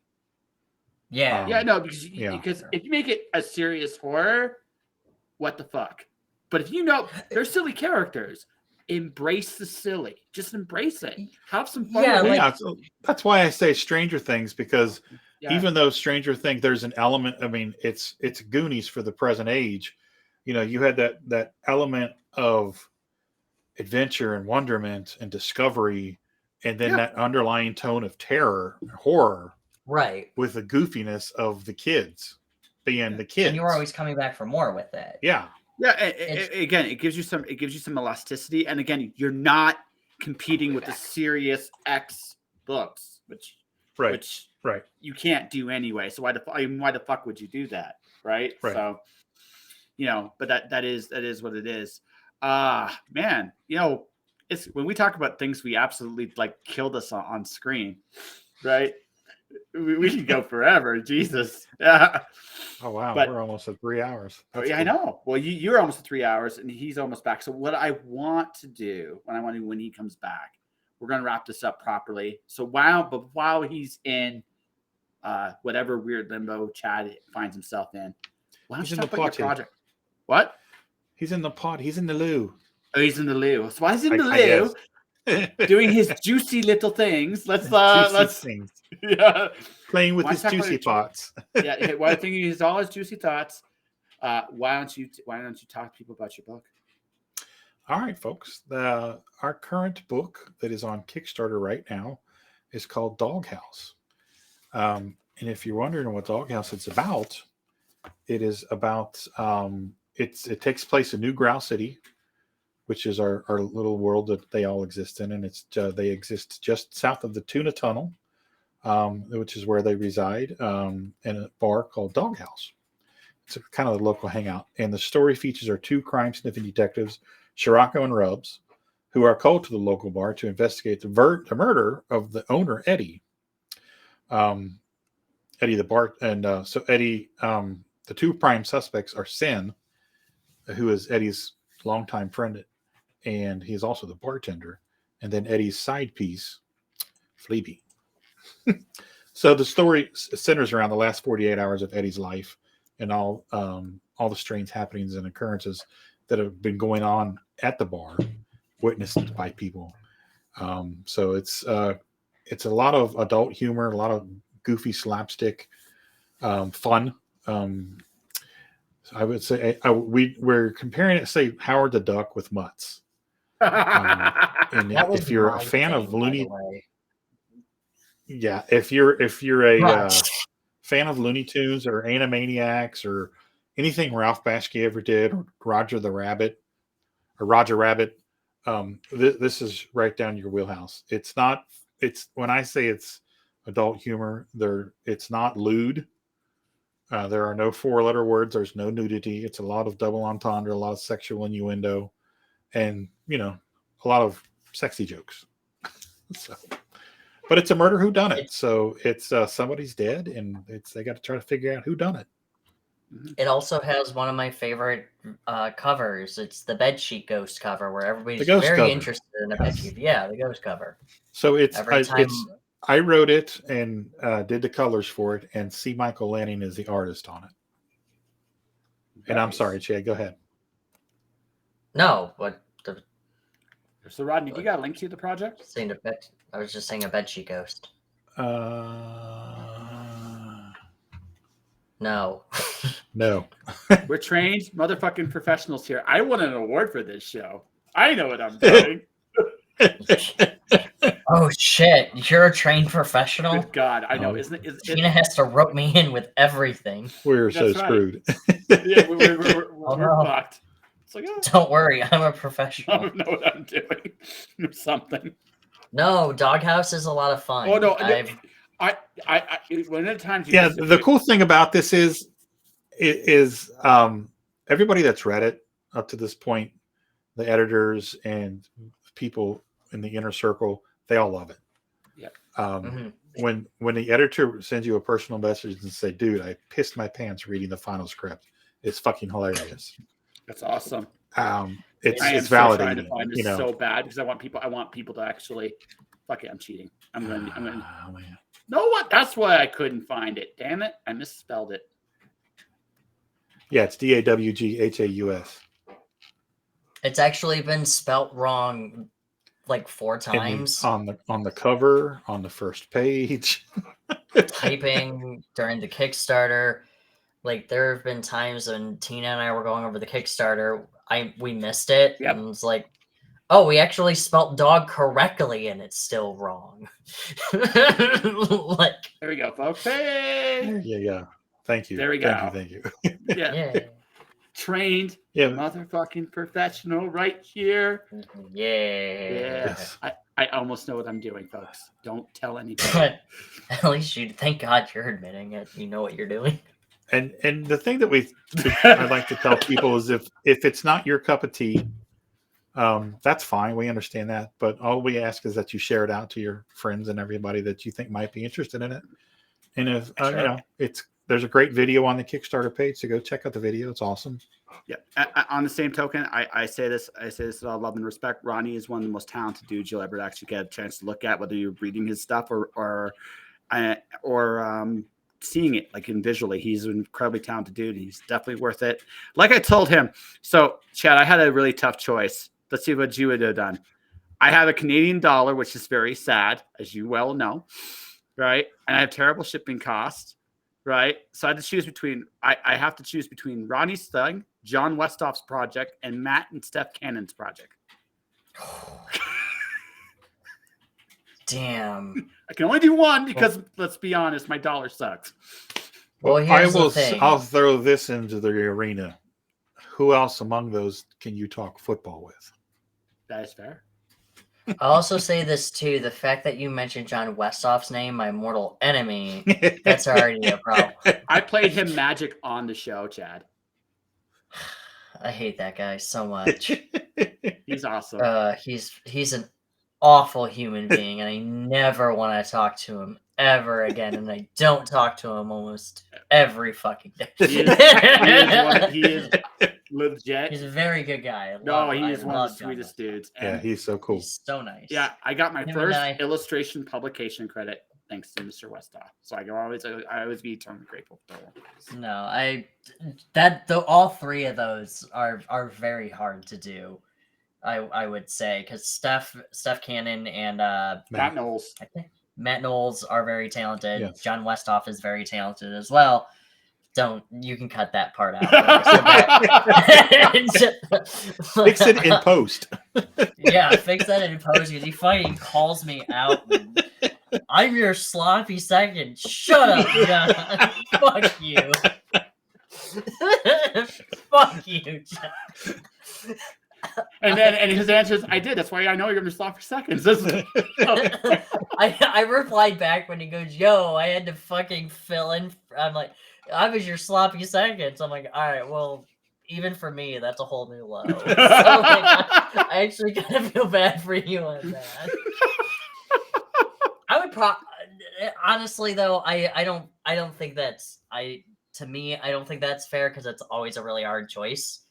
Yeah. Because if you make it a serious horror, what the fuck? But if they're silly characters, embrace the silly. Just embrace it. Have some fun. That's why I say Stranger Things, because even though Stranger Things, there's an element. I mean, it's Goonies for the present age. You had that element of adventure and wonderment and discovery, and then that underlying tone of terror, horror, right, with the goofiness of the kids being the kids. And you were always coming back for more with it. Yeah. Yeah, again, it gives you some elasticity, and again, you're not competing with the serious X books, which you can't do anyway. So why the fuck would you do that, right? So, but that is what it is. Man, it's when we talk about things we absolutely like killed us on screen, right? We can go forever. Jesus. Yeah. Oh, wow. We're almost at 3 hours. That's cool. I know. Well, you're almost at 3 hours and he's almost back. So what I want to do when he comes back, we're going to wrap this up properly. So while he's in whatever weird limbo Chad finds himself in, why don't you talk about your project? What? He's in the pot. He's in the loo. Oh, he's in the loo. So why is he in the loo? Doing his juicy little things. Let's things. Yeah, playing with his juicy thoughts. Yeah, while I think he's all his juicy thoughts. Why don't you talk to people about your book? All right, folks. Our current book that is on Kickstarter right now is called Doghouse. And if you're wondering what Doghouse is about, it is about it takes place in New Growl City, which is our little world that they all exist in, and they exist just south of the Tuna Tunnel, which is where they reside, in a bar called Doghouse. It's kind of a local hangout, and the story features our two crime-sniffing detectives, Scirocco and Rubs, who are called to the local bar to investigate the murder of the owner, Eddie. Eddie the bar, and so Eddie, the two prime suspects are Sin, who is Eddie's longtime friend, and he's also the bartender, and then Eddie's side piece, Fleabee. So the story centers around the last 48 hours of Eddie's life and all the strange happenings and occurrences that have been going on at the bar, witnessed by people. So it's a lot of adult humor, a lot of goofy slapstick, fun. I would say we're comparing it, say, Howard the Duck with Mutts. And if you're a fan of Looney, if you're a fan of Looney Tunes or Animaniacs or anything Ralph Bashki ever did, or Roger Rabbit, this is right down your wheelhouse. It's when I say it's adult humor, it's not lewd. There are no 4-letter words. There's no nudity. It's a lot of double entendre, a lot of sexual innuendo, and a lot of sexy jokes. But it's a murder whodunit. So it's somebody's dead, and they got to try to figure out who done it. It also has one of my favorite covers. It's the bedsheet ghost cover, where everybody's very interested in the bedsheet. Yeah, the ghost cover. So I wrote it and did the colors for it, and C. Michael Lanning is the artist on it. Nice. And I'm sorry, Chad, go ahead. No, but so Rodney, do you got a link to the project? I was just saying a bedsheet ghost. No. No. We're trained motherfucking professionals here. I won an award for this show. I know what I'm doing. Oh shit! You're a trained professional. Good God, I know. Isn't it? Tina has to rope me in with everything. We're so screwed. Yeah, we're fucked. It's like, don't worry, I'm a professional. I don't know what I'm doing. Or something. No, Doghouse is a lot of fun. Oh no, I one of the times. The cool thing about this is everybody that's read it up to this point, the editors and people in the inner circle, they all love it. Yeah. When the editor sends you a personal message and say, "Dude, I pissed my pants reading the final script," it's fucking hilarious. That's awesome. It's validating. Trying to find this so bad because I want people to actually. Fuck it, I'm cheating. I'm going. Oh man. No, what? That's why I couldn't find it. Damn it, I misspelled it. Yeah, it's Dawghaus. It's actually been spelt wrong like 4 times. On the cover, on the first page. Typing during the Kickstarter. Like there have been times when Tina and I were going over the Kickstarter, we missed it. Yep. And it's like, oh, we actually spelt dog correctly and it's still wrong. Like there we go, folks. Hey. Yeah. Thank you. There we go. Thank you. Yeah. trained motherfucking professional right here. Yeah. Yes. I almost know what I'm doing, folks. Don't tell anybody. But at least thank God you're admitting it. You know what you're doing. And the thing that I like to tell people is if it's not your cup of tea, that's fine. We understand that. But all we ask is that you share it out to your friends and everybody that you think might be interested in it. And if Sure. there's a great video on the Kickstarter page, so go check out the video. It's awesome. Yeah. On the same token, I say this with all love and respect. Rodney is one of the most talented dudes you'll ever actually get a chance to look at, whether you're reading his stuff or seeing it like in visually. He's an incredibly talented dude. He's definitely worth it. Like I told him. So, Chad, I had a really tough choice. Let's see what you would have done. I have a Canadian dollar, which is very sad, as you well know, right? And I have terrible shipping costs, right? So I have to choose between Rodney's thing, John Westhoff's project, and Matt and Steph Cannon's project. Damn. I can only do one because, let's be honest, my dollar sucks. Well, here's the thing. I'll throw this into the arena. Who else among those can you talk football with? That is fair. I'll also say this too: the fact that you mentioned John Westhoff's name, my mortal enemy, that's already a problem. I played him Magic on the show, Chad. I hate that guy so much. He's awesome. He's an awful human being, and I never want to talk to him ever again. And I don't talk to him almost every fucking day. He is legit. He's a very good guy. He is one of the sweetest dudes. And he's so cool. He's so nice. Yeah, I got my first illustration publication credit thanks to Mr. Westhoff. So I always be eternally grateful for him. No, all three of those are very hard to do. I would say because Steph Cannon and Matt Knowles. I think Matt Knowles are very talented. Yes. John Westhoff is very talented as well. You can cut that part out. Fix it in post. Yeah, fix that in post because he fucking calls me out. I'm your sloppy second. Shut up, John. Fuck you. Fuck you, John. And his answer is, I did. That's why I know you're going to stop for seconds. I replied back when he goes, yo, I had to fucking fill in. I'm like, I was your sloppy seconds. I'm like, all right, well, even for me, that's a whole new low. So, I actually kind of feel bad for you on that. I would honestly though, I don't think that's I don't think that's fair because it's always a really hard choice.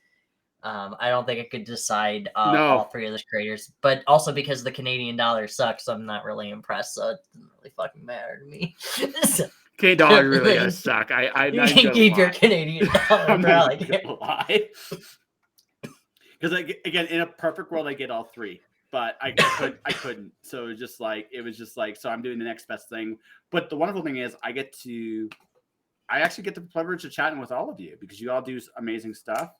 I don't think I could decide all three of those creators, but also because the Canadian dollar sucks, I'm not really impressed. So it doesn't really fucking matter to me. Canadian dollar really does suck. You can keep your Canadian dollar. I'm not gonna lie. Because again, in a perfect world, I get all three, but I couldn't. So it was just like, so I'm doing the next best thing. But the wonderful thing is, I actually get the privilege of chatting with all of you because you all do amazing stuff.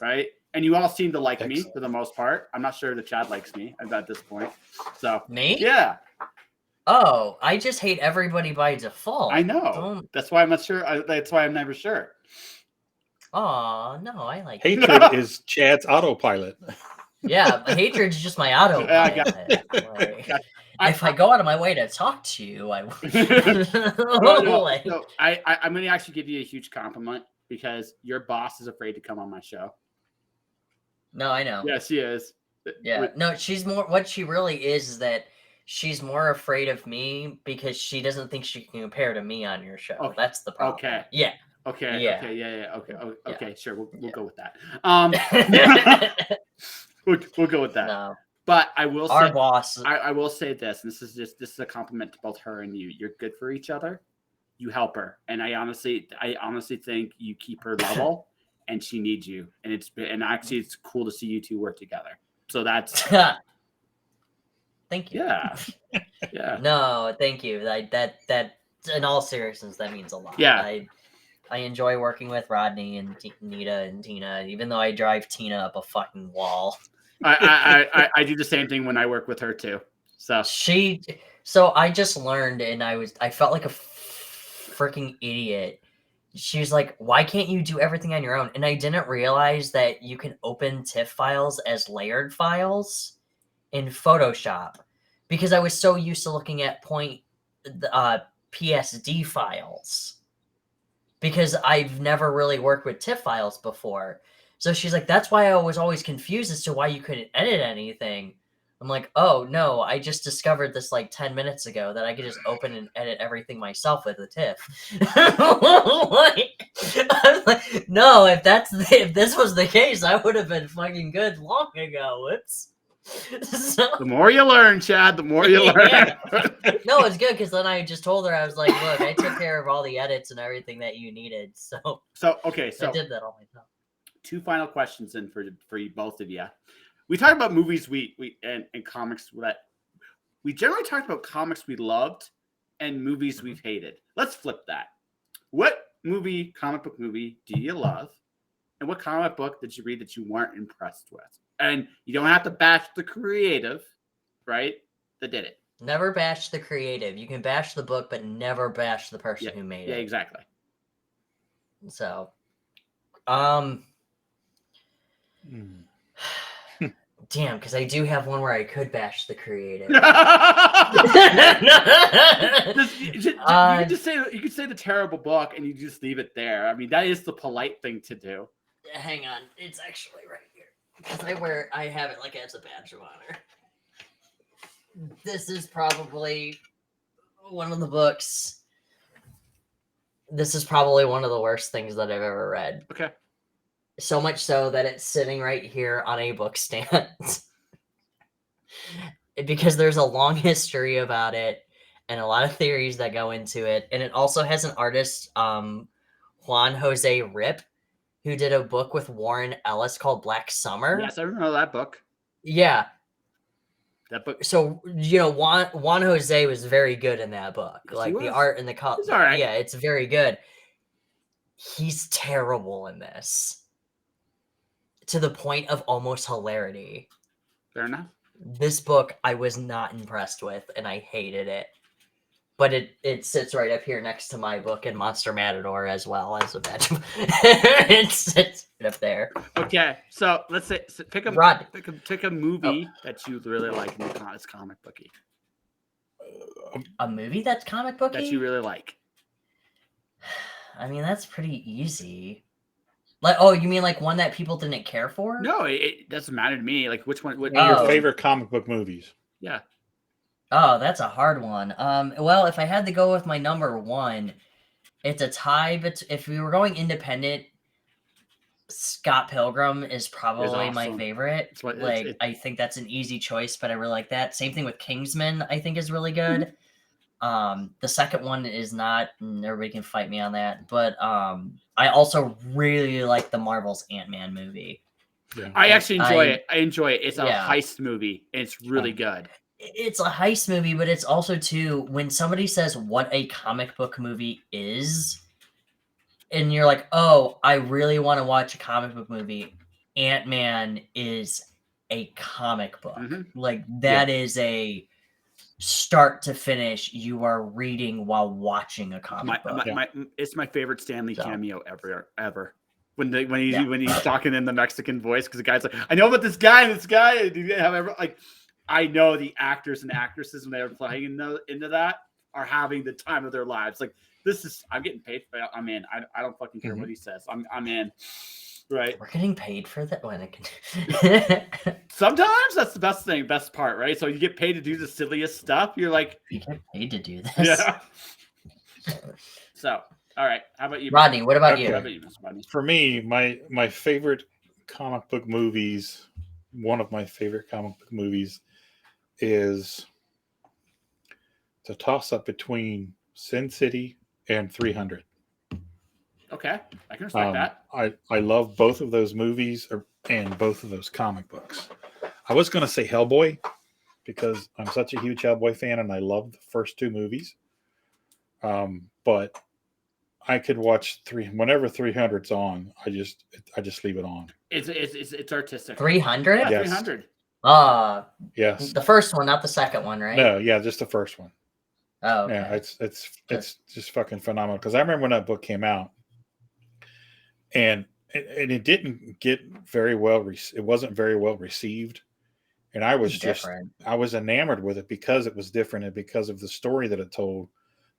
Right, and you all seem to like me for the most part. I'm not sure that Chad likes me at this point. So me, yeah. Oh, I just hate everybody by default. I know. That's why I'm not sure. That's why I'm never sure. Oh no, I like hatred is Chad's autopilot. Yeah, hatred's just my autopilot. If I go out of my way to talk to you, I will. So I'm going to actually give you a huge compliment because your boss is afraid to come on my show. No, I know. Yeah, she is. Yeah, no, she's more. What she really is that she's more afraid of me because she doesn't think she can compare to me on your show. Okay. That's the problem. Okay. Yeah. Okay. Yeah. Okay. Yeah. Okay. Okay. Yeah. Sure. We'll go with that. We'll go with that. No. But I will say, our boss. I will say this, and this is a compliment to both her and you. You're good for each other. You help her, and I honestly think you keep her level, and she needs you. And actually, it's cool to see you two work together. So that's. Thank you. Yeah. Yeah. No, thank you. That in all seriousness, that means a lot. Yeah. I enjoy working with Rodney and Nita and Tina, even though I drive Tina up a fucking wall. I do the same thing when I work with her too. So I just learned, and I felt like a freaking idiot. she was like, why can't you do everything on your own? And I didn't realize that you can open TIFF files as layered files in Photoshop because I was so used to looking at PSD files because I've never really worked with TIFF files before. So she's like, that's why I was always confused as to why you couldn't edit anything. I'm like, oh, no, I just discovered this like 10 minutes ago that I could just open and edit everything myself with a TIFF. I'm like, no, if this was the case, I would have been fucking good long ago. So, The more you learn, Chad, the more you learn. Yeah. No, it's good because then I just told her, I was like, look, I took care of all the edits and everything that you needed. So Okay, I did that all myself. 2 final questions in for you, both of you. We talked about movies and comics that we generally talked about comics we loved and movies we've hated. Let's flip that. What comic book movie do you love? And what comic book did you read that you weren't impressed with? And you don't have to bash the creative, right? That did it. Never bash the creative. You can bash the book, but never bash the person who made it. Yeah, exactly. So, damn, because I do have one where I could bash the creative. You could say the terrible book and you just leave it there. I mean, that is the polite thing to do. Hang on, it's actually right here because I have it like as a badge of honor. This is probably one of the books. This is probably one of the worst things that I've ever read. Okay. So much so that it's sitting right here on a book stand. Because there's a long history about it and a lot of theories that go into it. And it also has an artist, Juan Jose Rip, who did a book with Warren Ellis called Black Summer. Yes, I remember that book. Yeah. That book. So, Juan Jose was very good in that book. Yes, like the art and the color. It's all right. Yeah, it's very good. He's terrible in this. To the point of almost hilarity. Fair enough. This book I was not impressed with, and I hated it. But it sits right up here next to my book and Monster Matador as well as a badge. It sits right up there. Okay, so let's say pick a movie that you really like in the comic booky. A movie that's comic booky? That you really like. I mean, that's pretty easy. Like, oh, you mean like one that people didn't care for? No, it doesn't matter to me. Like, which one? What your favorite comic book movies? Yeah. Oh, that's a hard one. Well, if I had to go with my number one, it's a tie. But if we were going independent, Scott Pilgrim is probably my favorite. I think that's an easy choice, but I really like that. Same thing with Kingsman. I think is really good. The second one is not, and everybody can fight me on that. But I also really like the Marvel's Ant-Man movie. Yeah. I actually enjoy it. I enjoy it. It's a heist movie, and it's really good. It's a heist movie, but it's also, too, when somebody says what a comic book movie is, and you're like, oh, I really want to watch a comic book movie, Ant-Man is a comic book. Mm-hmm. Like, that is a start to finish, you are reading while watching a comic book. It's my favorite Stanley cameo ever. When he's talking in the Mexican voice, because the guy's like, I know about this guy and this guy. Like, I know the actors and actresses when they're playing into that are having the time of their lives. Like, I'm getting paid for it. I'm in. I don't fucking care what he says. I'm in. Right. We're getting paid for that one. Sometimes that's the best part, right? So you get paid to do the silliest stuff. You're like, you get paid to do this. Yeah. So, all right. How about you, Rodney? What about you? How about you, Mr. Rodney? For me, my favorite comic book movies, one of my favorite comic book movies, is to toss up between Sin City and 300. Okay, I can respect that. I love both of those movies and both of those comic books. I was going to say Hellboy because I'm such a huge Hellboy fan and I love the first two movies. But I could watch whenever 300's on. I just leave it on. It's artistic. 300? Yeah, yes. 300. Yes. The first one, not the second one, right? No, yeah, just the first one. Oh, okay. Yeah, it's just fucking phenomenal. Because I remember when that book came out, and it didn't get very well. It wasn't very well received, and I was I was enamored with it because it was different and because of the story that it told.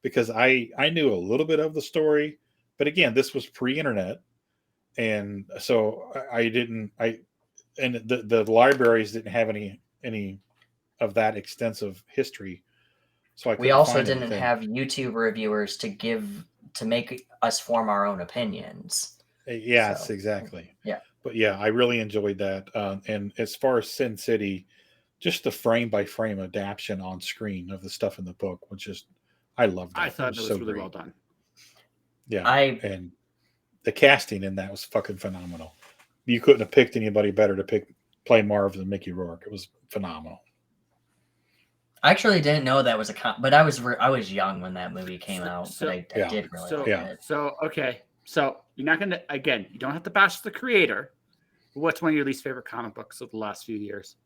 Because I knew a little bit of the story, but again, this was pre-internet, and so and the libraries didn't have any of that extensive history. So we also didn't have YouTube reviewers to make us form our own opinions. Yes, exactly. Yeah. But yeah, I really enjoyed that. And as far as Sin City, just the frame by frame adaptation on screen of the stuff in the book, which is, I loved it. I thought it was really well done. Yeah. And the casting in that was fucking phenomenal. You couldn't have picked anybody better to play Marv than Mickey Rourke. It was phenomenal. I actually didn't know that was but I was young when that movie came out. But I did really like it. So okay, so you're not gonna you don't have to bash the creator. What's one of your least favorite comic books of the last few years?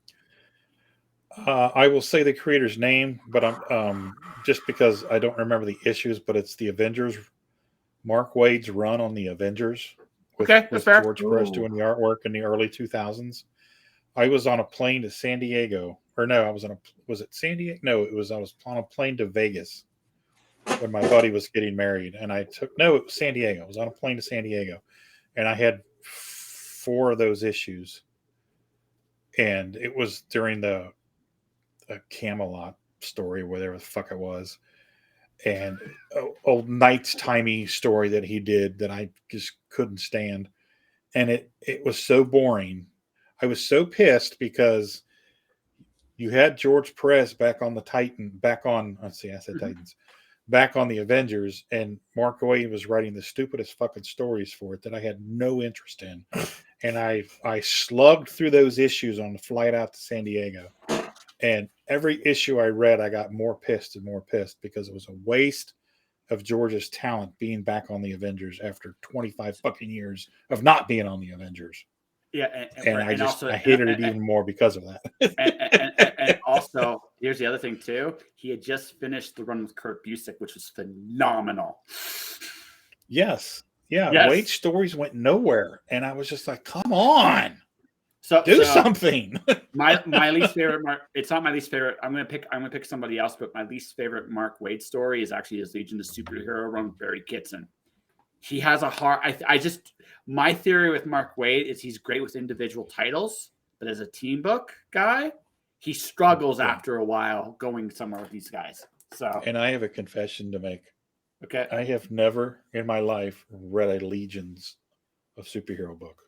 I will say the creator's name, but I'm just because I don't remember the issues. But it's the Avengers. Mark Waid's run on the Avengers with George Perez doing the artwork in the early 2000s. I was on a plane to San Diego. Or no, was it San Diego? No, I was on a plane to Vegas when my buddy was getting married. And it was San Diego. I was on a plane to San Diego. And I had 4 of those issues. And it was during the Camelot story, whatever the fuck it was. And old Knight's timey story that he did that I just couldn't stand. And it was so boring. I was so pissed because you had George Perez back on the Titans, back on the Avengers, and Mark Waid was writing the stupidest fucking stories for it that I had no interest in. And I slugged through those issues on the flight out to San Diego. And every issue I read, I got more pissed and more pissed because it was a waste of George's talent being back on the Avengers after 25 fucking years of not being on the Avengers. Yeah, I hated it even more because of that. and also, here's the other thing too. He had just finished the run with Kurt Busiek, which was phenomenal. Yes. Wade's stories went nowhere, and I was just like, "Come on, do something." my least favorite Mark. It's not my least favorite. I'm gonna pick somebody else, but my least favorite Mark Waid story is actually his Legion of Superhero run with Barry Kitson. He has a hard. My theory with Mark Waid is he's great with individual titles, but as a team book guy, he struggles after a while going somewhere with these guys. So, and I have a confession to make. Okay, I have never in my life read a Legions of superhero book.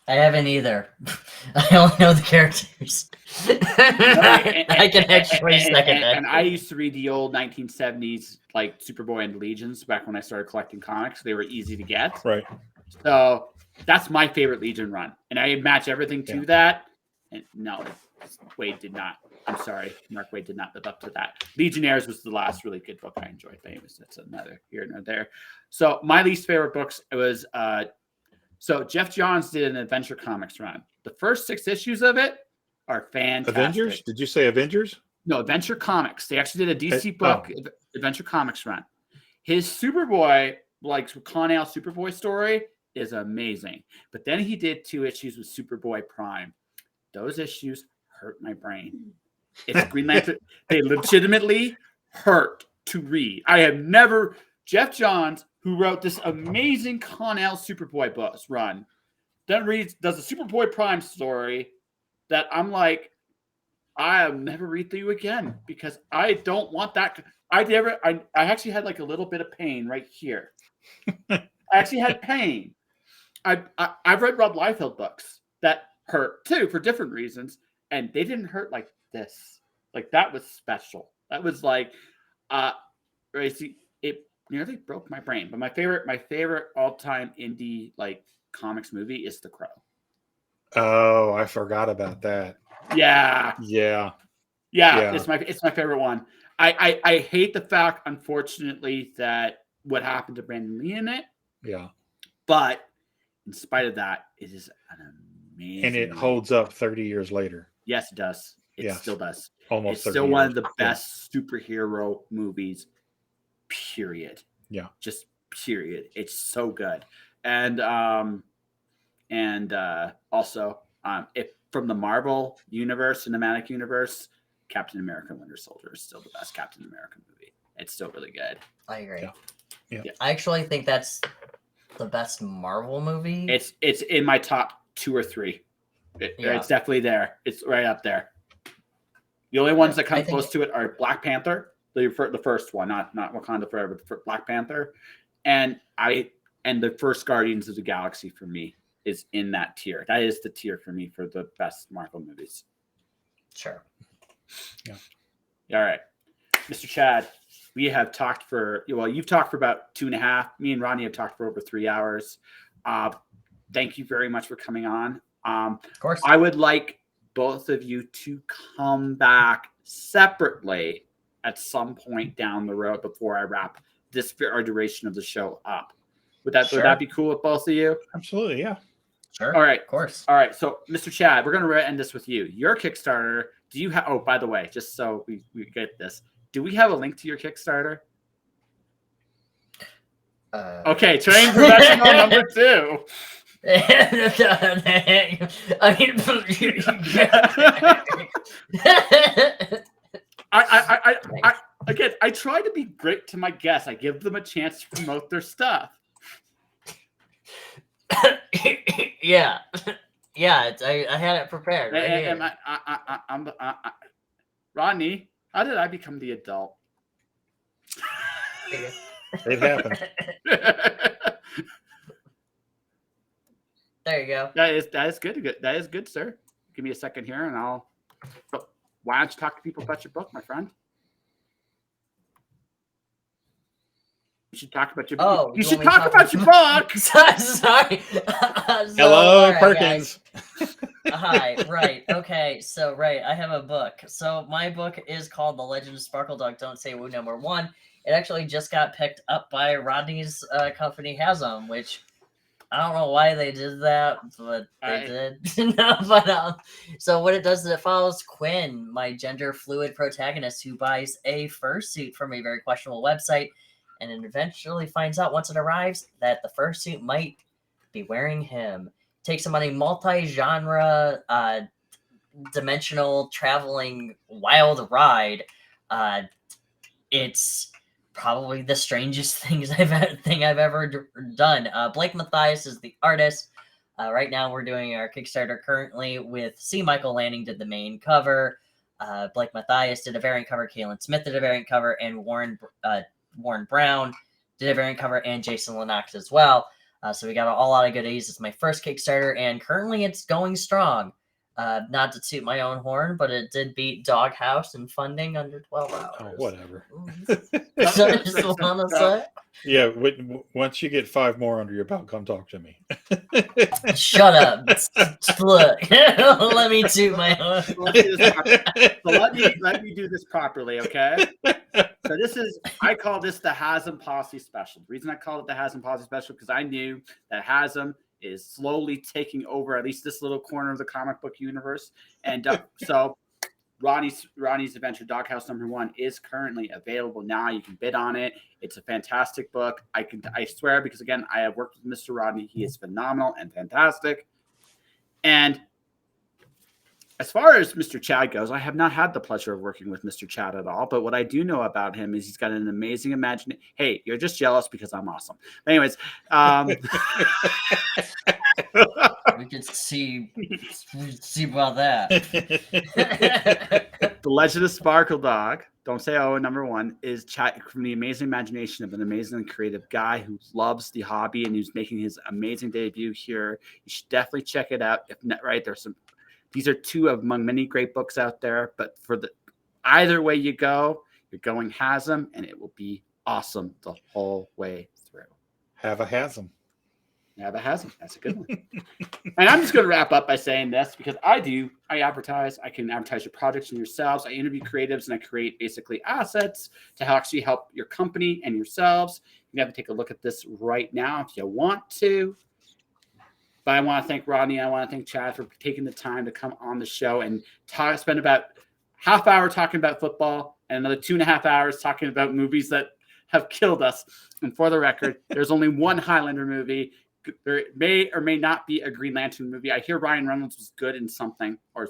I haven't either. I only know the characters. I can actually second that. And I used to read the old 1970s like Superboy and Legions back when I started collecting comics. They were easy to get. Right. So that's my favorite Legion run. And I match everything to that. And no, Waid did not. I'm sorry. Mark Waid did not live up to that. Legionnaires was the last really good book I enjoyed. That's another here and there. So my least favorite books was so Jeff Johns did an Adventure Comics run. The first 6 issues of it are fantastic. Avengers? Did you say Avengers? No, Adventure Comics. They actually did a DC book, Adventure Comics run. His Superboy, like Con-El Superboy story, is amazing. But then he did 2 issues with Superboy Prime. Those issues hurt my brain. It's Green Lantern. They legitimately hurt to read. I have never... Jeff Johns, who wrote this amazing Con-El Superboy books run, then does a Superboy Prime story that I'm like, I'll never read through again because I don't want that. I actually had like a little bit of pain right here. I actually had pain. I've read Rob Liefeld books that hurt too for different reasons, and they didn't hurt like this. Like that was special. That was like, it nearly broke my brain. But my favorite all-time indie like comics movie is The Crow. Oh, I forgot about that. Yeah. It's my favorite one. I hate the fact, unfortunately, that what happened to Brandon Lee in it. Yeah. But in spite of that, it is an amazing. And it holds up 30 years later. Yes, it does. It still does. Almost. It's still one of the best superhero movies. Period. Yeah. Just period. It's so good. and also if from the Marvel universe, cinematic universe, Captain America: Winter Soldier is still the best Captain America movie. It's still really good. I agree. Yeah. I actually think that's the best Marvel movie. It's in my top 2 or 3. It's definitely there. It's right up there. The only ones that come close to it are Black Panther, the first one, not Wakanda Forever, but Black Panther, and the first Guardians of the Galaxy for me is in that tier. That is the tier for me for the best Marvel movies. Sure. Yeah. All right, Mr. Chad, we have talked you've talked for about 2.5. Me and Rodney have talked for over 3 hours. Thank you very much for coming on. Of course. I would like both of you to come back separately at some point down the road before I wrap our duration of the show up. Would that be cool with both of you? Absolutely, yeah. Sure. All right. Of course. All right. So, Mr. Chad, we're going to end this with you. Your Kickstarter, do you have... Oh, by the way, just so we get this, do we have a link to your Kickstarter? Okay, trained professional number 2. I mean, again, I try to be great to my guests. I give them a chance to promote their stuff. Yeah. I had it prepared. Rodney, how did I become the adult? It happened. There you go. That is good. That is good, sir. Give me a second here, and I'll. Why don't you talk to people about your book, my friend? You should talk about your book. Oh, you should talk about your book. Sorry. Hello, Perkins. Hi. Right. Okay. So, I have a book. So, my book is called The Legend of Sparkle Dog. Don't Say Woo #1. It actually just got picked up by Rodney's company, Hazzum, which I don't know why they did that, but they did. So what it does is it follows Quinn, my gender fluid protagonist, who buys a fursuit from a very questionable website, and then eventually finds out once it arrives that the fursuit might be wearing him. Takes him on a multi-genre, dimensional, traveling, wild ride. It's probably the strangest thing I've ever done. Blake Mathias is the artist. Right now we're doing our Kickstarter currently with C. Michael Lanning did the main cover. Blake Mathias did a variant cover. Kaylin Smith did a variant cover, and Warren Brown did a variant cover, and Jason Lennox as well. So we got a lot of goodies. It's my first Kickstarter, and currently it's going strong. Not to toot my own horn, but it did beat Doghouse in funding under 12 hours. Oh, whatever. So I just want to say. Yeah, once you get 5 more under your belt, come talk to me. Shut up. Look, let me toot my horn. Let me do this properly, okay? So I call this the Hazzim Posse Special. The reason I call it the Hazzim Posse Special because I knew that Hazzim is slowly taking over at least this little corner of the comic book universe. And so Rodney's Adventure Doghouse #1 is currently available now. You can bid on it. It's a fantastic book. I swear, because again, I have worked with Mr. Rodney. He is phenomenal and fantastic. And as far as Mr. Chad goes, I have not had the pleasure of working with Mr. Chad at all. But what I do know about him is he's got an amazing imagination. Hey, you're just jealous because I'm awesome. But anyways, we can see about that. The Legend of Sparkle Dog, Don't Say Oh, #1 is from the amazing imagination of an amazing creative guy who loves the hobby and who's making his amazing debut here. You should definitely check it out. If not, right, these are 2 among many great books out there, but either way you go, you're going Hazzum, and it will be awesome the whole way through. Have a Hazzum. Have a Hazzum. That's a good one. And I'm just going to wrap up by saying this because I advertise. I can advertise your projects and yourselves. I interview creatives, and I create basically assets to actually help your company and yourselves. You have to take a look at this right now if you want to. But I want to thank Rodney. I want to thank Chad for taking the time to come on the show and spend about half hour talking about football and another 2.5 hours talking about movies that have killed us. And for the record, there's only one Highlander movie. there may or may not be a Green Lantern movie. I hear Ryan Reynolds was good in something or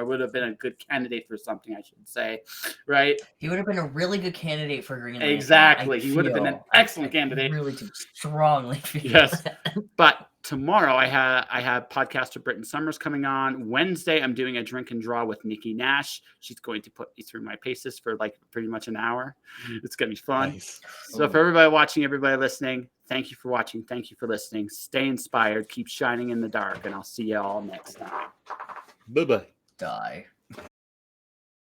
would have been a good candidate for something, I should say, right? He would have been a really good candidate for Green Lantern. Exactly. He would have been an excellent candidate. Really do strongly feel Yes. that. But tomorrow I have podcaster Britton Summers coming on. Wednesday I'm doing a drink and draw with Nikki Nash. She's going to put me through my paces for like pretty much an hour. It's gonna be fun. Nice. So for everybody watching, everybody listening, thank you for watching. Thank you for listening. Stay inspired. Keep shining in the dark, and I'll see you all next time. Bye-bye. Die.